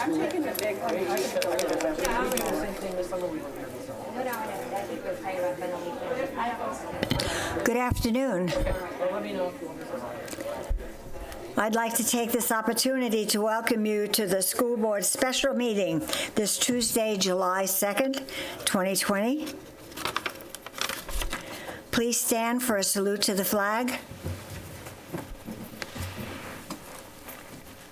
I'm taking the big one. I'm doing the same thing with some of them. Good afternoon. I'd like to take this opportunity to welcome you to the school board special meeting this Tuesday, July 2nd, 2020. Please stand for a salute to the flag.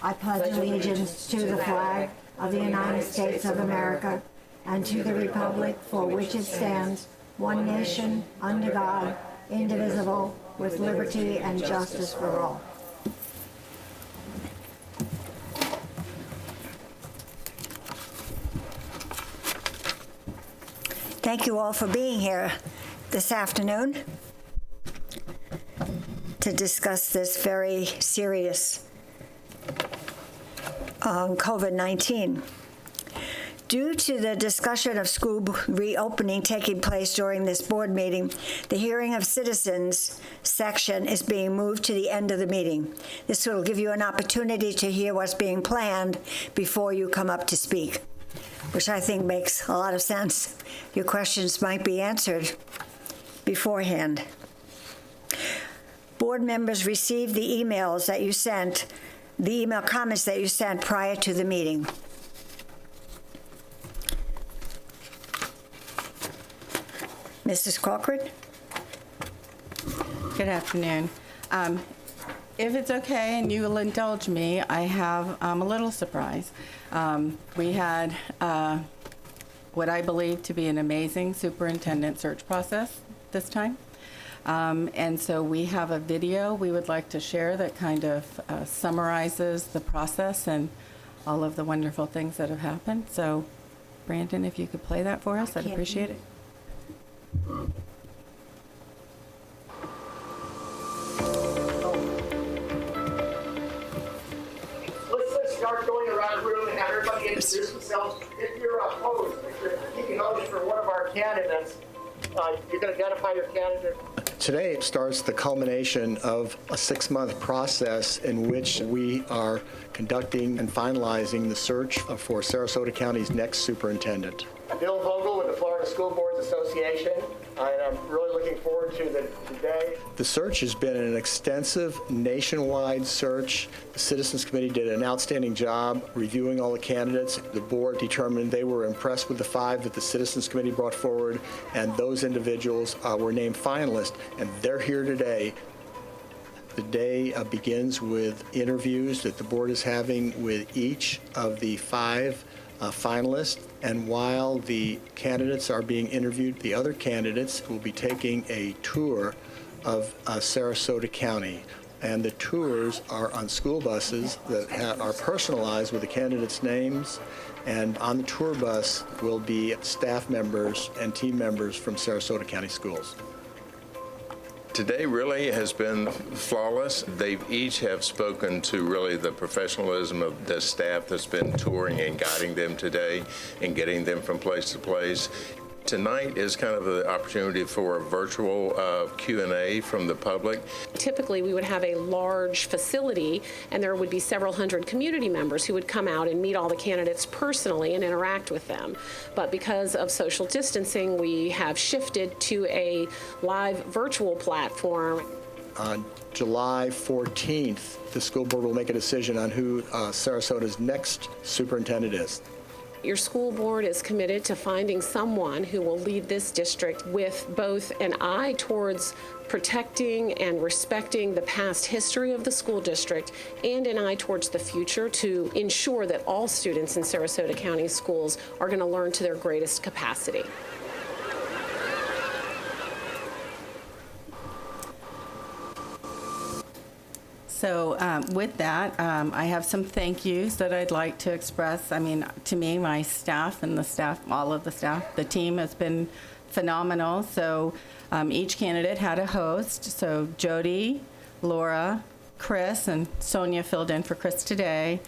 I pledge allegiance to the flag of the United States of America and to the republic for which it stands, one nation, under God, indivisible, with liberty and justice for all. Thank you all for being here this afternoon to discuss this very serious COVID-19. Due to the discussion of school reopening taking place during this board meeting, the hearing of citizens section is being moved to the end of the meeting. This will give you an opportunity to hear what's being planned before you come up to speak, which I think makes a lot of sense. Your questions might be answered beforehand. Board members received the emails that you sent, the email comments that you sent prior to the meeting. Mrs. Corcoran? Good afternoon. If it's okay and you will indulge me, I have a little surprise. We had what I believe to be an amazing superintendent search process this time. And so we have a video we would like to share that kind of summarizes the process and all of the wonderful things that have happened. So, Brandon, if you could play that for us, I'd appreciate it. Let's start going around the room and have everybody introduce themselves. If you're opposed, if you're taking notice for one of our candidates, you can identify your candidate. Today starts the culmination of a 6-month process in which we are conducting and finalizing the search for Sarasota County's next superintendent. Bill Vogel with the Florida School Boards Association, and I'm really looking forward to today. The search has been an extensive nationwide search. The Citizens Committee did an outstanding job reviewing all the candidates. The board determined they were impressed with the 5 that the Citizens Committee brought forward, and those individuals were named finalists, and they're here today. The day begins with interviews that the board is having with each of the 5 finalists, and while the candidates are being interviewed, the other candidates will be taking a tour of Sarasota County. And the tours are on school buses that are personalized with the candidates' names, and on the tour bus will be staff members and team members from Sarasota County Schools. Today really has been flawless. They each have spoken to really the professionalism of the staff that's been touring and guiding them today and getting them from place to place. Tonight is kind of the opportunity for a virtual Q&A from the public. Typically, we would have a large facility, and there would be several hundred community members who would come out and meet all the candidates personally and interact with them. But because of social distancing, we have shifted to a live virtual platform. On July 14th, the school board will make a decision on who Sarasota's next superintendent is. Your school board is committed to finding someone who will lead this district with both an eye towards protecting and respecting the past history of the school district and an eye towards the future to ensure that all students in Sarasota County schools are going to learn to their greatest capacity. So with that, I have some thank yous that I'd like to express. I mean, to me, my staff and the staff, all of the staff, the team has been phenomenal. So each candidate had a host. So Jody, Laura, Chris, and Sonia filled in for Chris today.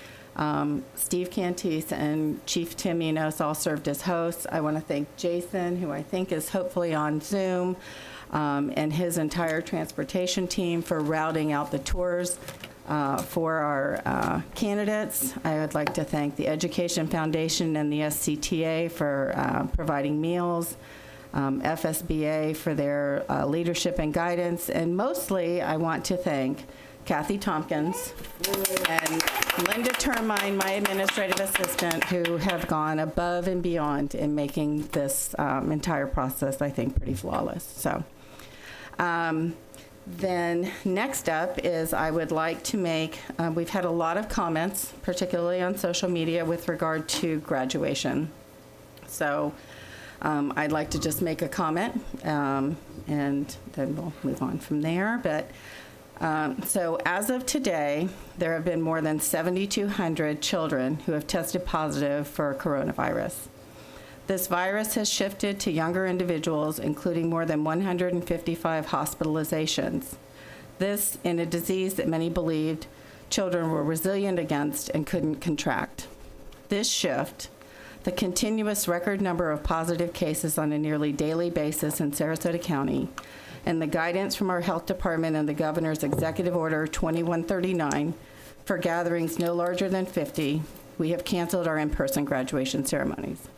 Steve Cantis and Chief Tim Enos all served as hosts. I want to thank Jason, who I think is hopefully on Zoom, and his entire transportation team for routing out the tours. For our candidates, I would like to thank the Education Foundation and the SCTA for providing meals, FSBA for their leadership and guidance, and mostly I want to thank Kathy Tompkins and Linda Termine, my administrative assistant, who have gone above and beyond in making this entire process, I think, pretty flawless. So. Then next up is I would like to make, we've had a lot of comments, particularly on social media, with regard to graduation. So I'd like to just make a comment, and then we'll move on from there. But so as of today, there have been more than 7,200 children who have tested positive for coronavirus. This virus has shifted to younger individuals, including more than 155 hospitalizations. This in a disease that many believed children were resilient against and couldn't contract. This shift, the continuous record number of positive cases on a nearly daily basis in Sarasota County, and the guidance from our health department and the governor's executive order 2139 for gatherings no larger than 50, we have canceled our in-person graduation ceremonies.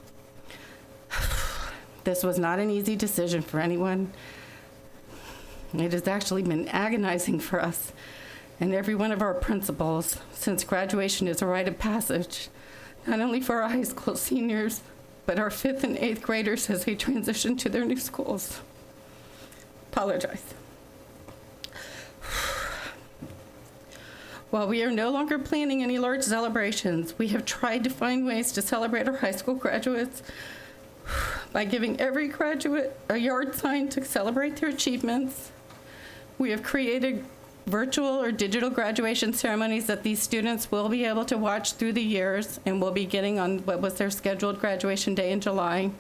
This was not an easy decision for anyone. It has actually been agonizing for us and every one of our principals, since graduation is a rite of passage, not only for our high school seniors, but our 5th and 8th graders as they transition to their new schools. Apologize. While we are no longer planning any large celebrations, we have tried to find ways to celebrate our high school graduates by giving every graduate a yard sign to celebrate their achievements. We have created virtual or digital graduation ceremonies that these students will be able to watch through the years and will be getting on what was their scheduled graduation day in July.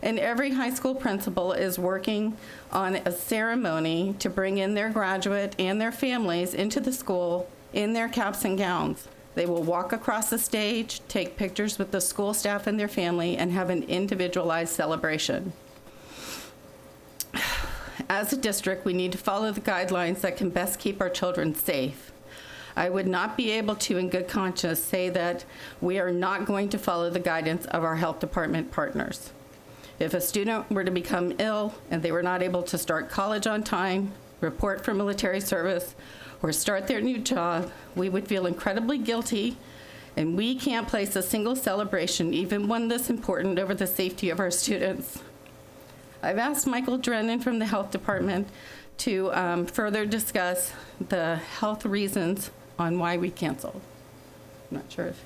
And every high school principal is working on a ceremony to bring in their graduate and their families into the school in their caps and gowns. They will walk across the stage, take pictures with the school staff and their family, and have an individualized celebration. As a district, we need to follow the guidelines that can best keep our children safe. I would not be able to, in good conscience, say that we are not going to follow the guidance of our health department partners. If a student were to become ill and they were not able to start college on time, report for military service, or start their new job, we would feel incredibly guilty, and we can't place a single celebration, even one this important, over the safety of our students. I've asked Michael Drennan from the health department to further discuss the health reasons on why we canceled. I'm not sure if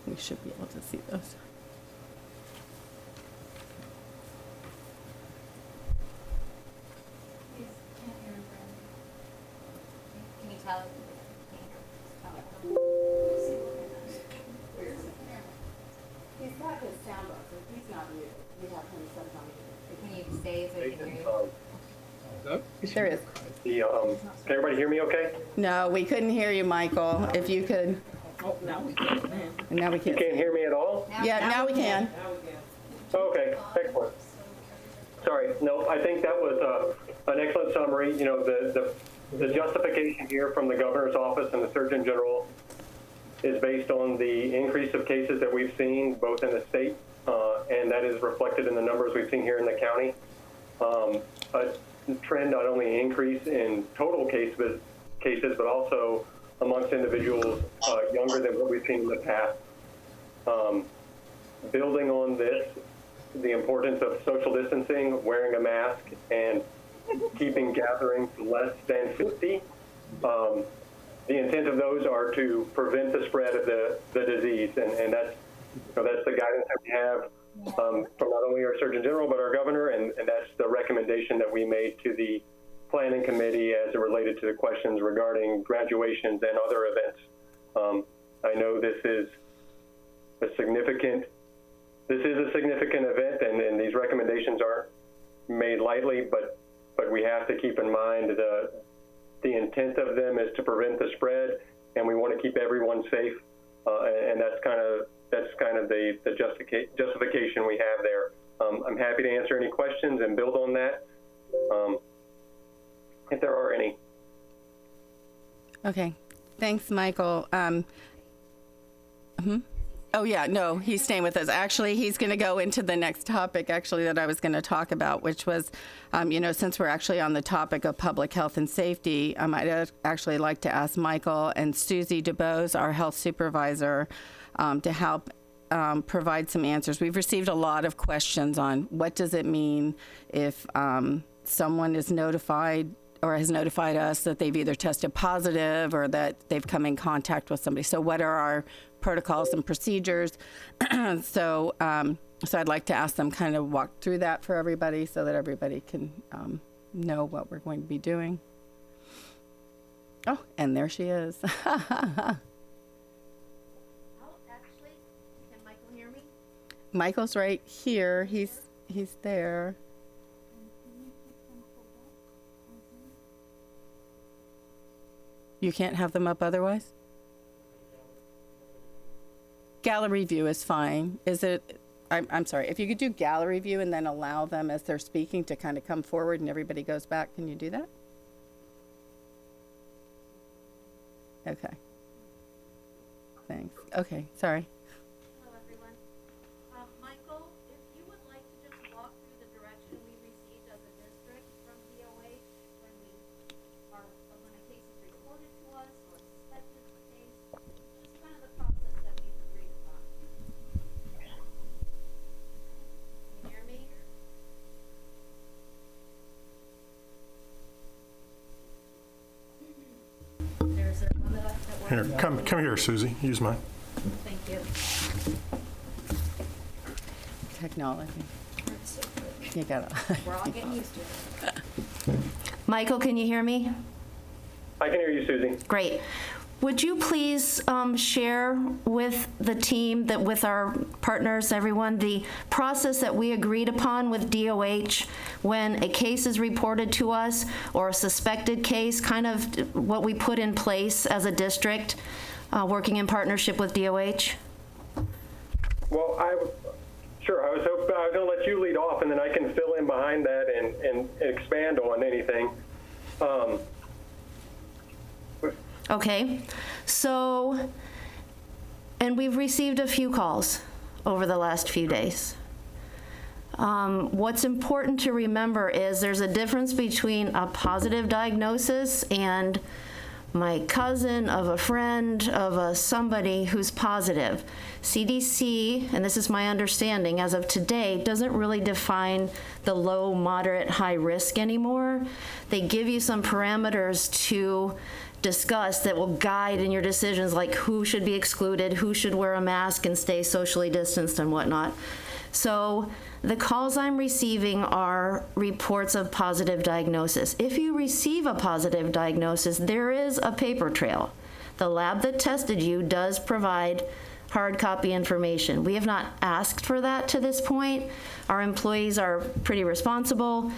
we should be able to see those. Can you tell? He's got his sound off, so he's not muted. We have him sometime. Can you say so we can hear you? There is. Can everybody hear me okay? No, we couldn't hear you, Michael. If you could. Oh, now we can. Now we You can. can't hear me at all? Yeah, now we can. Okay, excellent. Sorry, no, I think that was an excellent summary. You know, the justification here from the governor's office and the Surgeon General is based on the increase of cases that we've seen both in the state, and that is reflected in the numbers we've seen here in the county. A trend not only increase in total cases, but also amongst individuals younger than what we've seen in the past. Building on this, the importance of social distancing, wearing a mask, and keeping gatherings less than 50. The intent of those are to prevent the spread of the disease, and that's, that's the guidance that we have from not only our Surgeon General, but our governor, and that's the recommendation that we made to the planning committee as it related to the questions regarding graduations and other events. I know this is a significant event, and these recommendations aren't made lightly, but we have to keep in mind the intent of them is to prevent the spread, and we want to keep everyone safe, and that's kind of the justification we have there. I'm happy to answer any questions and build on that, if there are any. Okay. Thanks, Michael. Oh, yeah, no, he's staying with us. Actually, he's going to go into the next topic, actually, that I was going to talk about, which was, since we're actually on the topic of public health and safety, I'd actually like to ask Michael and Susie DeBose, our health supervisor, to help provide some answers. We've received a lot of questions on what does it mean if someone is notified or has notified us that they've either tested positive or that they've come in contact with somebody. So what are our protocols and procedures? So I'd like to ask them kind of walk through that for everybody so that everybody can know what we're going to be doing. Oh, and there she is. Oh, actually, can Michael hear me? Michael's right here. He's there. You can't have them up otherwise? Gallery view is fine. Is it? I'm sorry. If you could do gallery view and then allow them as they're speaking to kind of come forward and everybody goes back, can you do that? Okay. Thanks. Okay, sorry. Hello, everyone. Michael, if you would like to just walk through the direction we received as a district from DOH when a case is reported to us or suspected case, just kind of the process that we've agreed upon. Can you hear me? There's a one that works. Here, come here, Susie. Use mine. Thank you. Technology. You got it. We're all getting used to it. Michael, can you hear me? I can hear you, Susie. Great. Would you please share with the team, that with our partners, everyone, the process that we agreed upon with DOH when a case is reported to us or a suspected case, kind of what we put in place as a district working in partnership with DOH? Well, sure. I was going to let you lead off, and then I can fill in behind that and expand on anything. Okay, so, and we've received a few calls over the last few days. What's important to remember is there's a difference between a positive diagnosis and my cousin of a friend of somebody who's positive. CDC, and this is my understanding as of today, doesn't really define the low, moderate, high risk anymore. They give you some parameters to discuss that will guide in your decisions, like who should be excluded, who should wear a mask and stay socially distanced and whatnot. So the calls I'm receiving are reports of positive diagnosis. If you receive a positive diagnosis, there is a paper trail. The lab that tested you does provide hard copy information. We have not asked for that to this point. Our employees are pretty responsible.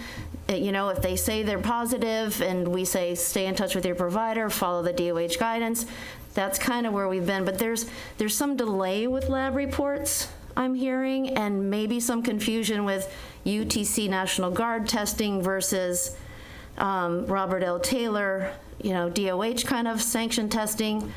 You know, if they say they're positive and we say stay in touch with your provider, follow the DOH guidance, that's kind of where we've been. But there's some delay with lab reports, I'm hearing, and maybe some confusion with UTC National Guard testing versus Robert L. Taylor, DOH kind of sanction testing.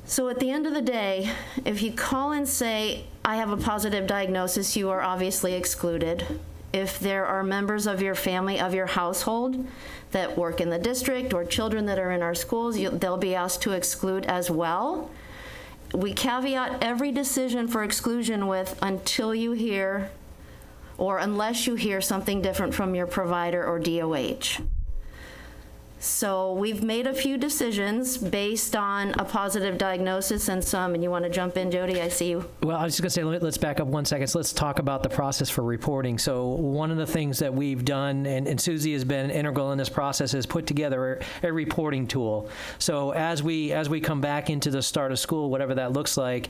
So at the end of the day, if you call and say, I have a positive diagnosis, you are obviously excluded. If there are members of your family, of your household that work in the district or children that are in our schools, they'll be asked to exclude as well. We caveat every decision for exclusion with until you hear or unless you hear something different from your provider or DOH. So we've made a few decisions based on a positive diagnosis and you want to jump in, Jody? I see you. Well, I was just going to say, let's back up 1 second. So let's talk about the process for reporting. So one of the things that we've done, and Susie has been integral in this process, is put together a reporting tool. So as we come back into the start of school, whatever that looks like,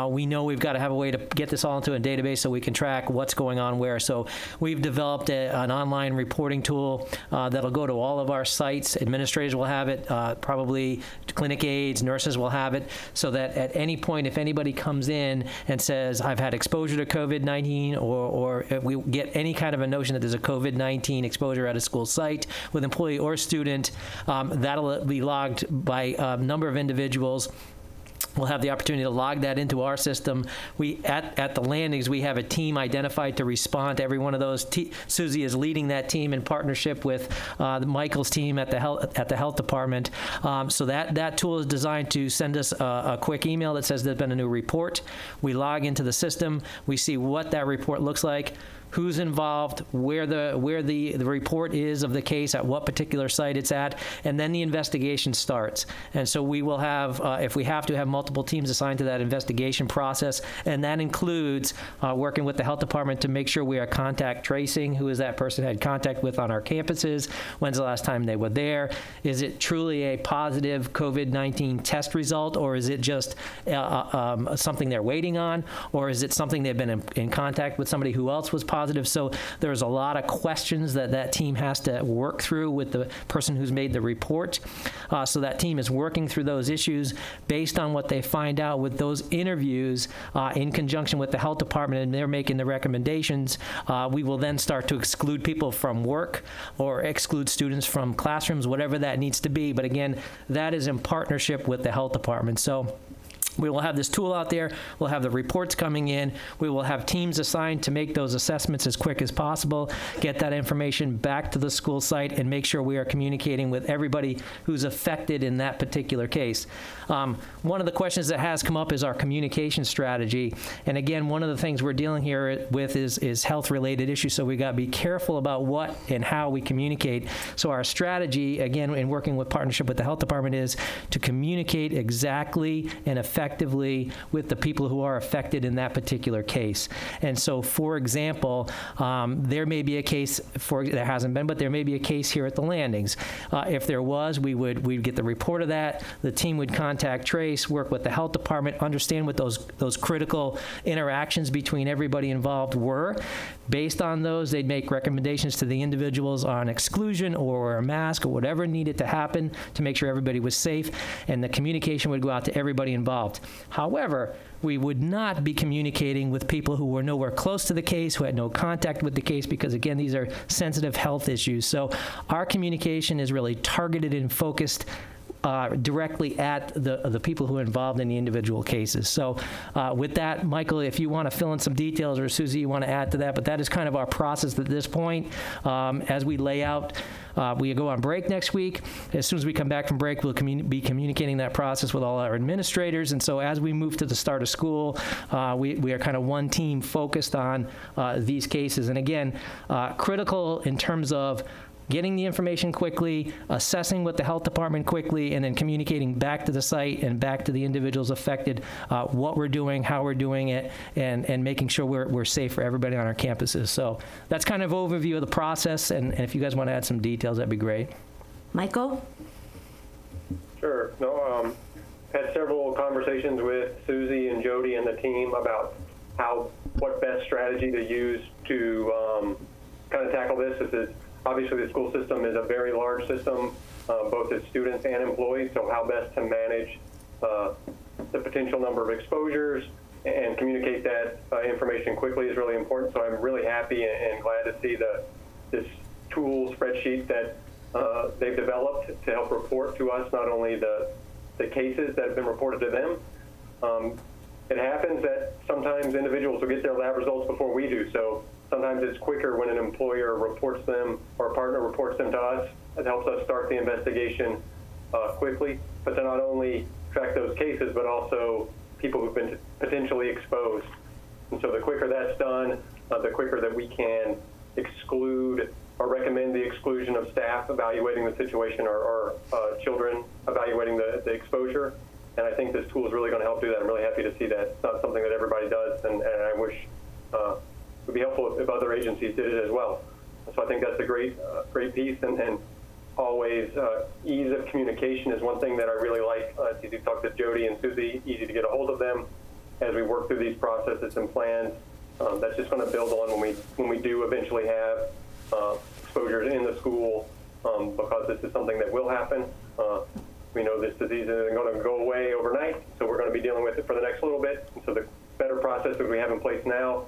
we know we've got to have a way to get this all into a database so we can track what's going on where. So we've developed an online reporting tool that'll go to all of our sites administrators will have it, probably clinic aides, nurses will have it, so that at any point, if anybody comes in and says, I've had exposure to COVID-19, or if we get any kind of a notion that there's a COVID-19 exposure at a school site with employee or student, that'll be logged by a number of individuals. We'll have the opportunity to log that into our system. We at the landings, we have a team identified to respond to every one of those. Susie is leading that team in partnership with Michael's team at the health department. So that tool is designed to send us a quick email that says there's been a new report. We log into the system. We see what that report looks like, who's involved, where the report is of the case, at what particular site it's at, and then the investigation starts. And so we will have, if we have to, have multiple teams assigned to that investigation process, and that includes working with the health department to make sure we are contact tracing who is that person had contact with on our campuses, when's the last time they were there, is it truly a positive COVID-19 test result, or is it just something they're waiting on, or is it something they've been in contact with somebody who else was positive? So there's a lot of questions that team has to work through with the person who's made the report. So that team is working through those issues based on what they find out with those interviews in conjunction with the health department, and they're making the recommendations. We will then start to exclude people from work or exclude students from classrooms, whatever that needs to be. But again, that is in partnership with the health department. So we will have this tool out there. We'll have the reports coming in. We will have teams assigned to make those assessments as quick as possible, get that information back to the school site, and make sure we are communicating with everybody who's affected in that particular case. One of the questions that has come up is our communication strategy. And again, one of the things we're dealing here with is health-related issues, so we got to be careful about what and how we communicate. So our strategy, again, in working with partnership with the health department, is to communicate exactly and effectively with the people who are affected in that particular case. And so, for example, there may be a case, there hasn't been, but there may be a case here at the landings. If there was, we'd get the report of that. The team would contact trace, work with the health department, understand what those critical interactions between everybody involved were. Based on those, they'd make recommendations to the individuals on exclusion or a mask or whatever needed to happen to make sure everybody was safe, and the communication would go out to everybody involved. However, we would not be communicating with people who were nowhere close to the case, who had no contact with the case, because again, these are sensitive health issues. So our communication is really targeted and focused directly at the people who are involved in the individual cases. So with that, Michael, if you want to fill in some details, or Susie, you want to add to that, but that is kind of our process at this point. As we lay out, we go on break next week. As soon as we come back from break, we'll be communicating that process with all our administrators. And so as we move to the start of school, we are kind of one team focused on these cases. And again, critical in terms of getting the information quickly, assessing with the health department quickly, and then communicating back to the site and back to the individuals affected what we're doing, how we're doing it, and making sure we're safe for everybody on our campuses. So that's kind of overview of the process, and if you guys want to add some details, that'd be great. Michael? Sure. No, had several conversations with Susie and Jody and the team about what best strategy to use to kind of tackle this. Obviously, the school system is a very large system, both as students and employees, so how best to manage the potential number of exposures and communicate that information quickly is really important. So I'm really happy and glad to see this tool spreadsheet that they've developed to help report to us not only the cases that have been reported to them. It happens that sometimes individuals will get their lab results before we do, so sometimes it's quicker when an employer reports them or a partner reports them to us. It helps us start the investigation quickly, but to not only track those cases, but also people who've been potentially exposed. And so the quicker that's done, the quicker that we can exclude or recommend the exclusion of staff evaluating the situation or children evaluating the exposure. And I think this tool is really going to help do that. I'm really happy to see that. It's not something that everybody does, and I wish it would be helpful if other agencies did it as well. So I think that's a great piece, and always ease of communication is one thing that I really like. It's easy to talk to Jody and Susie, easy to get a hold of them as we work through these processes and plans. That's just going to build on when we do eventually have exposures in the school because this is something that will happen. We know this disease isn't going to go away overnight, so we're going to be dealing with it for the next little bit. And so the better process that we have in place now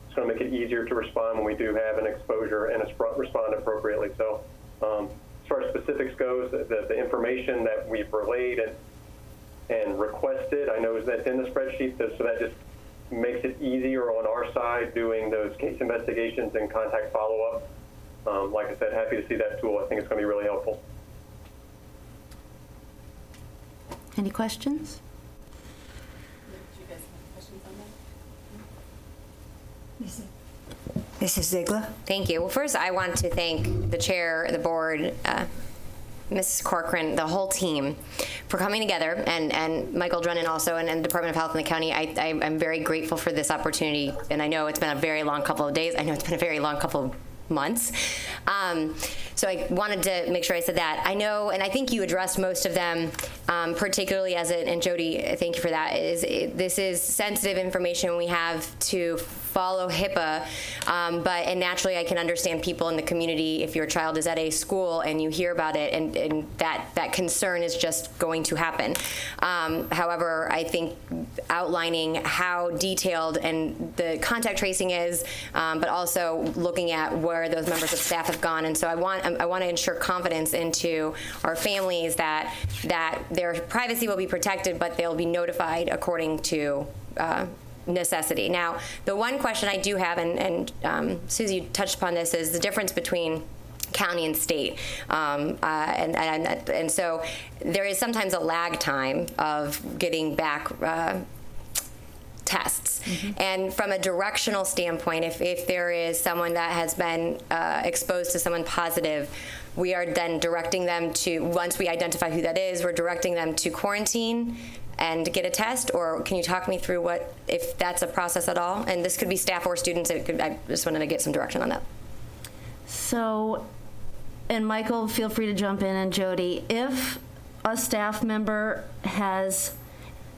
is going to make it easier to respond when we do have an exposure and respond appropriately. So as far as specifics goes, the information that we've relayed and requested, I know that's in the spreadsheet, so that just makes it easier on our side doing those case investigations and contact follow-up. Like I said, happy to see that tool. I think it's going to be really helpful. Any questions? Do you guys have questions on that? Mrs. Ziegler? Thank you. Well, first, I want to thank the chair, the board, Mrs. Corcoran, the whole team for coming together, and Michael Drennan also, and the Department of Health in the county. I'm very grateful for this opportunity, and I know it's been a very long couple of days. I know it's been a very long couple of months. So I wanted to make sure I said that. I know, and I think you addressed most of them, particularly and Jody, thank you for that, this is sensitive information. We have to follow HIPAA, and naturally I can understand people in the community, if your child is at a school and you hear about it, and that concern is just going to happen. However, I think outlining how detailed and the contact tracing is, but also looking at where those members of staff have gone. And so I want to ensure confidence into our families that their privacy will be protected, but they'll be notified according to necessity. Now, the one question I do have, and Susie, you touched upon this, is the difference between county and state, and so there is sometimes a lag time of getting back tests. Mm-hmm. And from a directional standpoint, if there is someone that has been exposed to someone positive, we are then directing them to, once we identify who that is, we're directing them to quarantine and get a test. Or can you talk me through if that's a process at all? And this could be staff or students. I just wanted to get some direction on that. So, and Michael, feel free to jump in, and Jody, if a staff member has,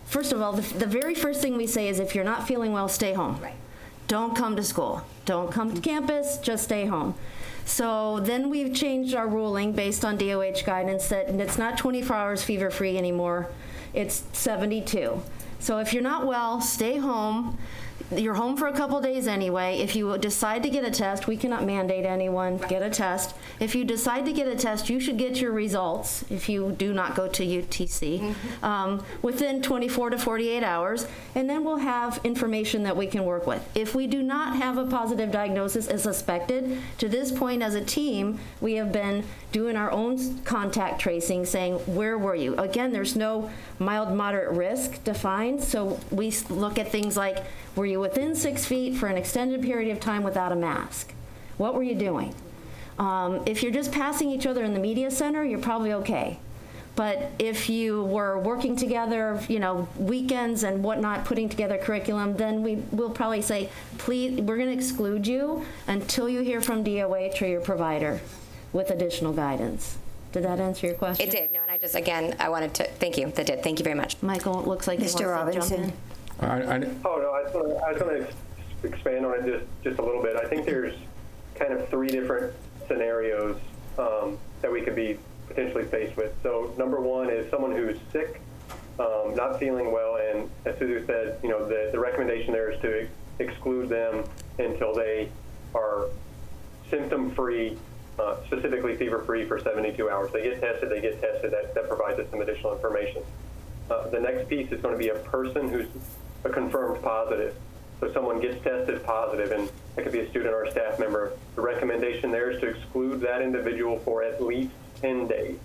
first of all, the very first thing we say is, if you're not feeling well, stay home. Right. Don't come to school. Don't come to campus, just stay home. So then we've changed our ruling based on DOH guidance that it's not 24 hours fever-free anymore. It's 72. So if you're not well, stay home. You're home for a couple days anyway. If you decide to get a test, we cannot mandate anyone get a test. If you decide to get a test, you should get your results, if you do not go to UTC, within 24 to 48 hours, and then we'll have information that we can work with. If we do not have a positive diagnosis as suspected, to this point as a team, we have been doing our own contact tracing, saying, where were you? Again, there's no mild, moderate risk defined, so we look at things like, were you within 6 feet for an extended period of time without a mask? What were you doing? If you're just passing each other in the media center, you're probably okay. But if you were working together, weekends and whatnot, putting together curriculum, then we'll probably say, please, we're going to exclude you until you hear from DOH or your provider with additional guidance. Did that answer your question? It did. No, and I wanted to thank you. That did. Thank you very much. Michael, it looks like Mr. you want to jump in. I was going to expand on it just a little bit. I think there's kind of 3 different scenarios that we could be potentially faced with. So number one is someone who's sick, not feeling well, and as Suzu said, the recommendation there is to exclude them until they are symptom-free, specifically fever-free for 72 hours. They get tested, that provides us some additional information. The next piece is going to be a person who's a confirmed positive. So someone gets tested positive, and that could be a student or a staff member. The recommendation there is to exclude that individual for at least 10 days.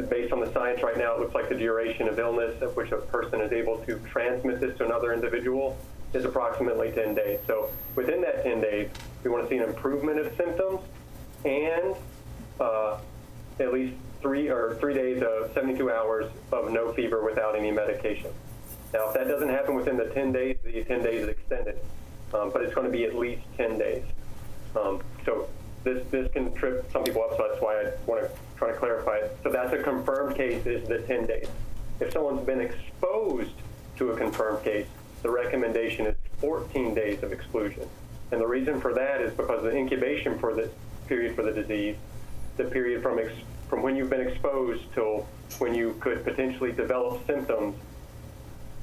Based on the science right now, it looks like the duration of illness at which a person is able to transmit this to another individual is approximately 10 days. So within that 10 days, we want to see an improvement of symptoms and at least 3 days of 72 hours of no fever without any medication. Now, if that doesn't happen within the 10 days, the 10 days is extended, but it's going to be at least 10 days. So this can trip some people up, so that's why I want to try to clarify it. So that's a confirmed case is the 10 days. If someone's been exposed to a confirmed case, the recommendation is 14 days of exclusion. And the reason for that is because the incubation for the period for the disease the period from when you've been exposed till when you could potentially develop symptoms,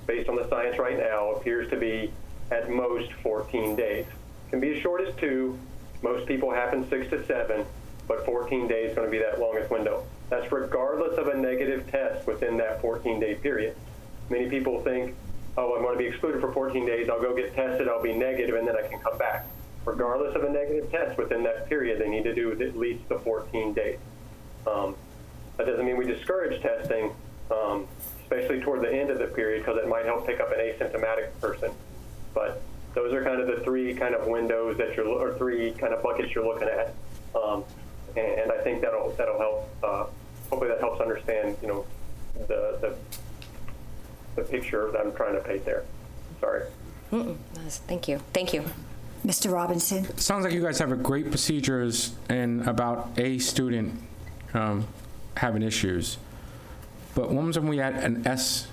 based on the science right now, appears to be at most 14 days. It can be as short as 2. Most people happen 6 to 7, but 14 days is going to be that longest window. That's regardless of a negative test within that 14-day period. Many people think, oh, I'm going to be excluded for 14 days, I'll go get tested, I'll be negative, and then I can come back. Regardless of a negative test within that period, they need to do at least the 14 days. That doesn't mean we discourage testing, especially toward the end of the period, because it might help pick up an asymptomatic person. But those are kind of the 3 kind of windows that or 3 kind of buckets you're looking at. And I think that'll help. Hopefully that helps understand, the picture that I'm trying to paint there. Sorry. Thank you. Thank you. Mr. Robinson. It sounds like you guys have a great procedures and about a student having issues. But what if we add an S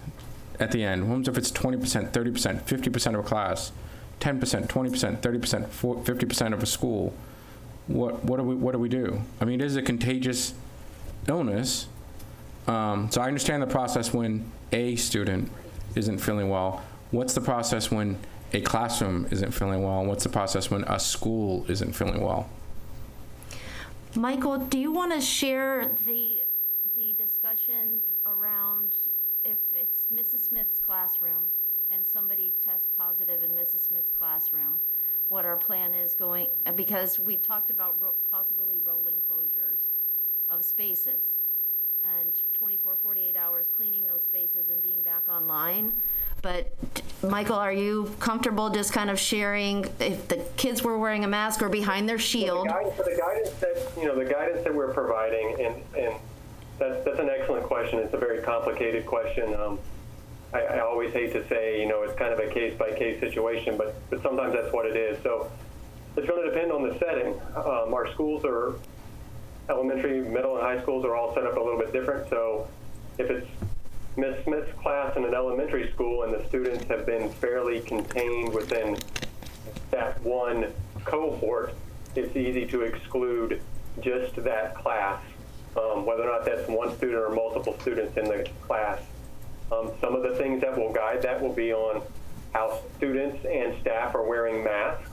at the end? What if it's 20%, 30%, 50% of a class, 10%, 20%, 30%, 50% of a school? What do we do? I mean, it is a contagious illness. So I understand the process when a student isn't feeling well. What's the process when a classroom isn't feeling well? And what's the process when a school isn't feeling well? Michael, do you want to share the discussion around if it's Mrs. Smith's classroom and somebody tests positive in Mrs. Smith's classroom, what our plan is going, because we talked about possibly rolling closures of spaces and 24, 48 hours cleaning those spaces and being back online. But Michael, are you comfortable just kind of sharing if the kids were wearing a mask or behind their shield? The guidance that we're providing, and that's an excellent question. It's a very complicated question. I always hate to say, it's kind of a case-by-case situation, but sometimes that's what it is. So it's going to depend on the setting. Our schools are elementary, middle, and high schools are all set up a little bit different. So if it's Ms. Smith's class in an elementary school and the students have been fairly contained within that one cohort, it's easy to exclude just that class, whether or not that's one student or multiple students in the class. Some of the things that will guide that will be on how students and staff are wearing masks,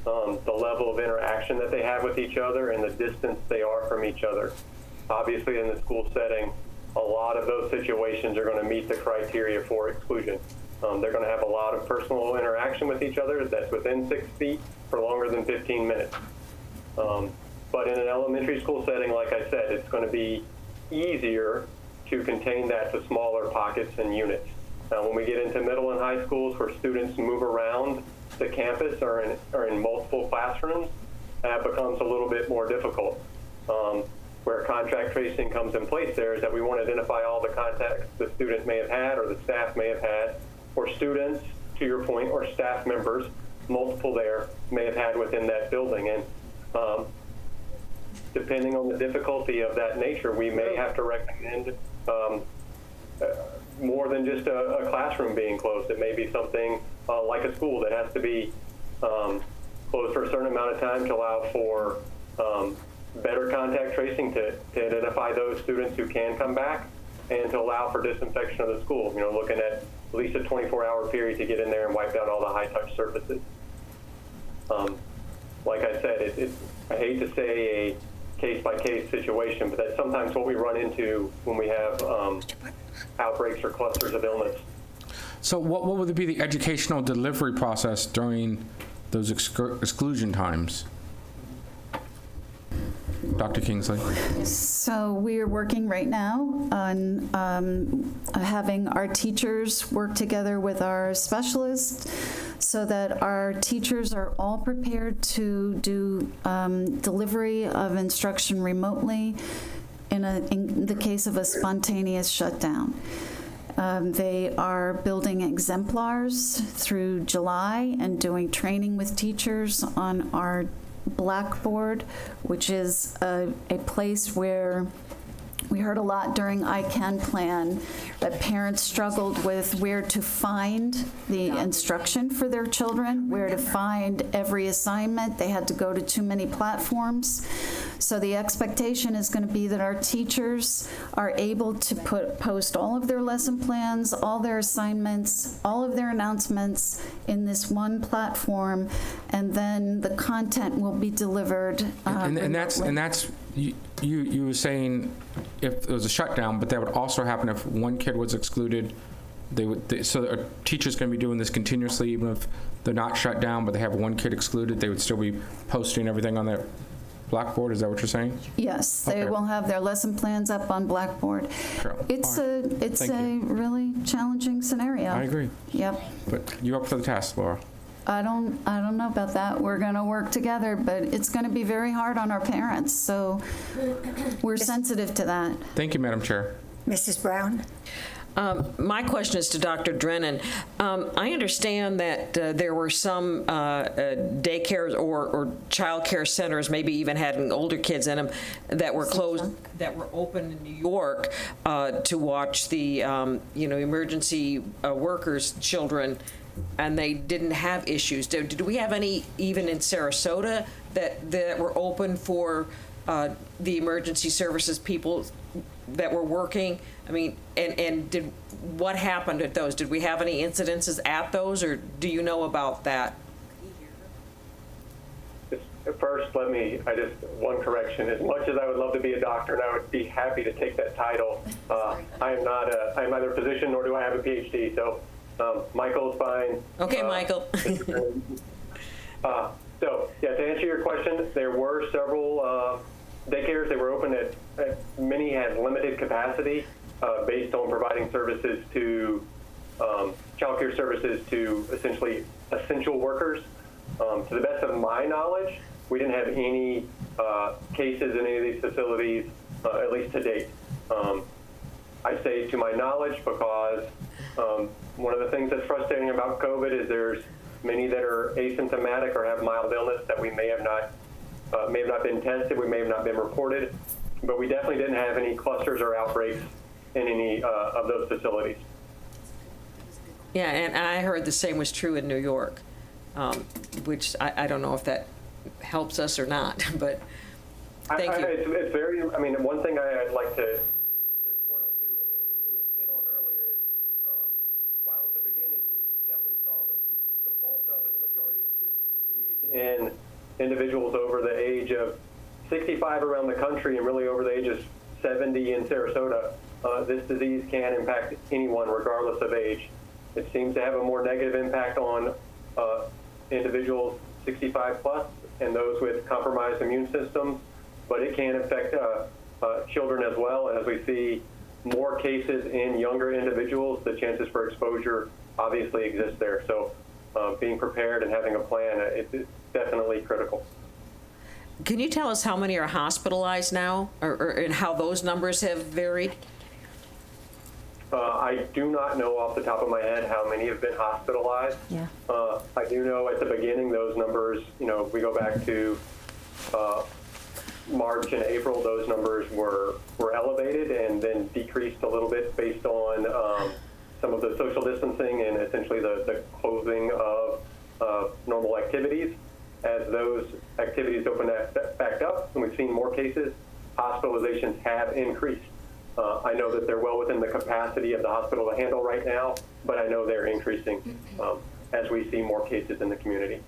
the level of interaction that they have with each other, and the distance they are from each other. Obviously, in the school setting, a lot of those situations are going to meet the criteria for exclusion. They're going to have a lot of personal interaction with each other that's within 6 feet for longer than 15 minutes. But in an elementary school setting, like I said, it's going to be easier to contain that to smaller pockets and units. When we get into middle and high schools where students move around the campus or in multiple classrooms, that becomes a little bit more difficult. Where contact tracing comes in place there is that we want to identify all the contacts the student may have had or the staff may have had, or students, to your point, or staff members, multiple there, may have had within that building. And depending on the difficulty of that nature, we may have to recommend more than just a classroom being closed. It may be something like a school that has to be closed for a certain amount of time to allow for better contact tracing to identify those students who can come back and to allow for disinfection of the school. Looking at least a 24-hour period to get in there and wipe out all the high-touch surfaces. Like I said, I hate to say a case-by-case situation, but that's sometimes what we run into when we have outbreaks or clusters of illness. So what would be the educational delivery process during those exclusion times? Dr. Kingsley? So we are working right now on having our teachers work together with our specialists so that our teachers are all prepared to do delivery of instruction remotely in the case of a spontaneous shutdown. They are building exemplars through July and doing training with teachers on our Blackboard, which is a place where we heard a lot during ICANN plan that parents struggled with where to find the instruction for their children, where to find every assignment. They had to go to too many platforms. So the expectation is going to be that our teachers are able to post all of their lesson plans, all their assignments, all of their announcements in this one platform, and then the content will be delivered And that's you were saying if there was a shutdown, but that would also happen if one kid was excluded. So a teacher's going to be doing this continuously, even if they're not shut down, but they have one kid excluded. They would still be posting everything on their Blackboard. Is that what you're saying? Yes, they will have their lesson plans up on Blackboard. Sure. It's Thank a you. really challenging scenario. I agree. Yep. But you up for the task, Laura? I don't know about that. We're going to work together, but it's going to be very hard on our parents. So we're sensitive to that. Thank you, Madam Chair. Mrs. Brown? My question is to Dr. Drennan. I understand that there were some daycares or child care centers, maybe even having older kids in them, that were closed, that were open in New York to watch the emergency workers' children, and they didn't have issues. Did we have any, even in Sarasota, that were open for the emergency services people that were working? I mean, and what happened at those? Did we have any incidences at those, or do you know about that? First, one correction. As much as I would love to be a doctor and I would be happy to take that title, I am neither a physician nor do I have a PhD. So Michael's fine. Okay, Michael. So yeah, to answer your question, there were several daycares. They were open many had limited capacity based on providing services to child care services to essentially essential workers. To the best of my knowledge, we didn't have any cases in any of these facilities, at least to date. I say to my knowledge because one of the things that's frustrating about COVID is there's many that are asymptomatic or have mild illness that we may have not been tested, we may have not been reported, but we definitely didn't have any clusters or outbreaks in any of those facilities. Yeah, and I heard the same was true in New York, which I don't know if that helps us or not, but thank you. It's very, one thing I'd like to point on too, and it was hit on earlier, is while at the beginning we definitely saw the bulk of and the majority of this disease in individuals over the age of 65 around the country and really over the age of 70 in Sarasota, this disease can impact anyone regardless of age. It seems to have a more negative impact on individuals 65 plus and those with compromised immune systems, but it can affect children as well. As we see more cases in younger individuals, the chances for exposure obviously exist there. So being prepared and having a plan, it's definitely critical. Can you tell us how many are hospitalized now, and how those numbers have varied? I do not know off the top of my head how many have been hospitalized. Yeah. I do know at the beginning those numbers, if we go back to March and April, those numbers were elevated and then decreased a little bit based on some of the social distancing and essentially the closing of normal activities. As those activities open back up and we've seen more cases, hospitalizations have increased. I know that they're well within the capacity of the hospital to handle right now, but I know they're increasing as we see more cases in the community.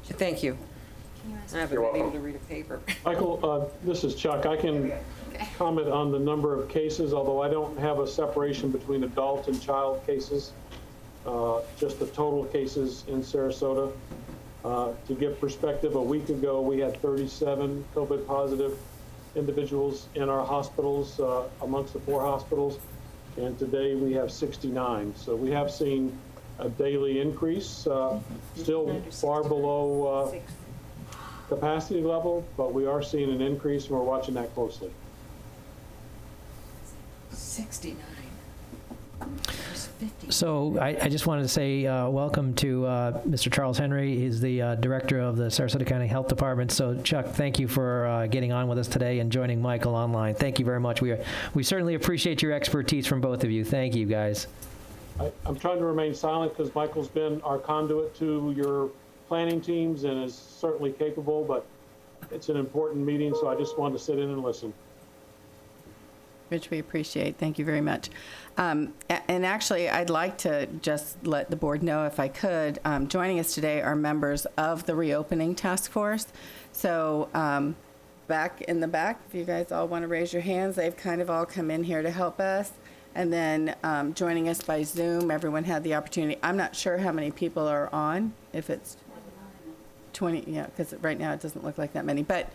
Thank you. I haven't been able to read a paper. Michael, this is Chuck. I can comment on the number of cases, although I don't have a separation between adult and child cases, just the total cases in Sarasota. To give perspective, a week ago we had 37 COVID positive individuals in our hospitals, amongst the 4 hospitals, and today we have 69. So we have seen a daily increase, still far below capacity level, but we are seeing an increase and we're watching that closely. 69. So I just wanted to say welcome to Mr. Charles Henry. He's the director of the Sarasota County Health Department. So Chuck, thank you for getting on with us today and joining Michael online. Thank you very much. We certainly appreciate your expertise from both of you. Thank you, guys. I'm trying to remain silent because Michael's been our conduit to your planning teams and is certainly capable, but it's an important meeting, so I just wanted to sit in and listen. Which we appreciate. Thank you very much. And actually, I'd like to just let the board know, if I could, joining us today are members of the reopening task force. So back in the back, if you guys all want to raise your hands, they've kind of all come in here to help us. And then joining us by Zoom, everyone had the opportunity. I'm not sure how many people are on, if it's 20, yeah, because right now it doesn't look like that many. But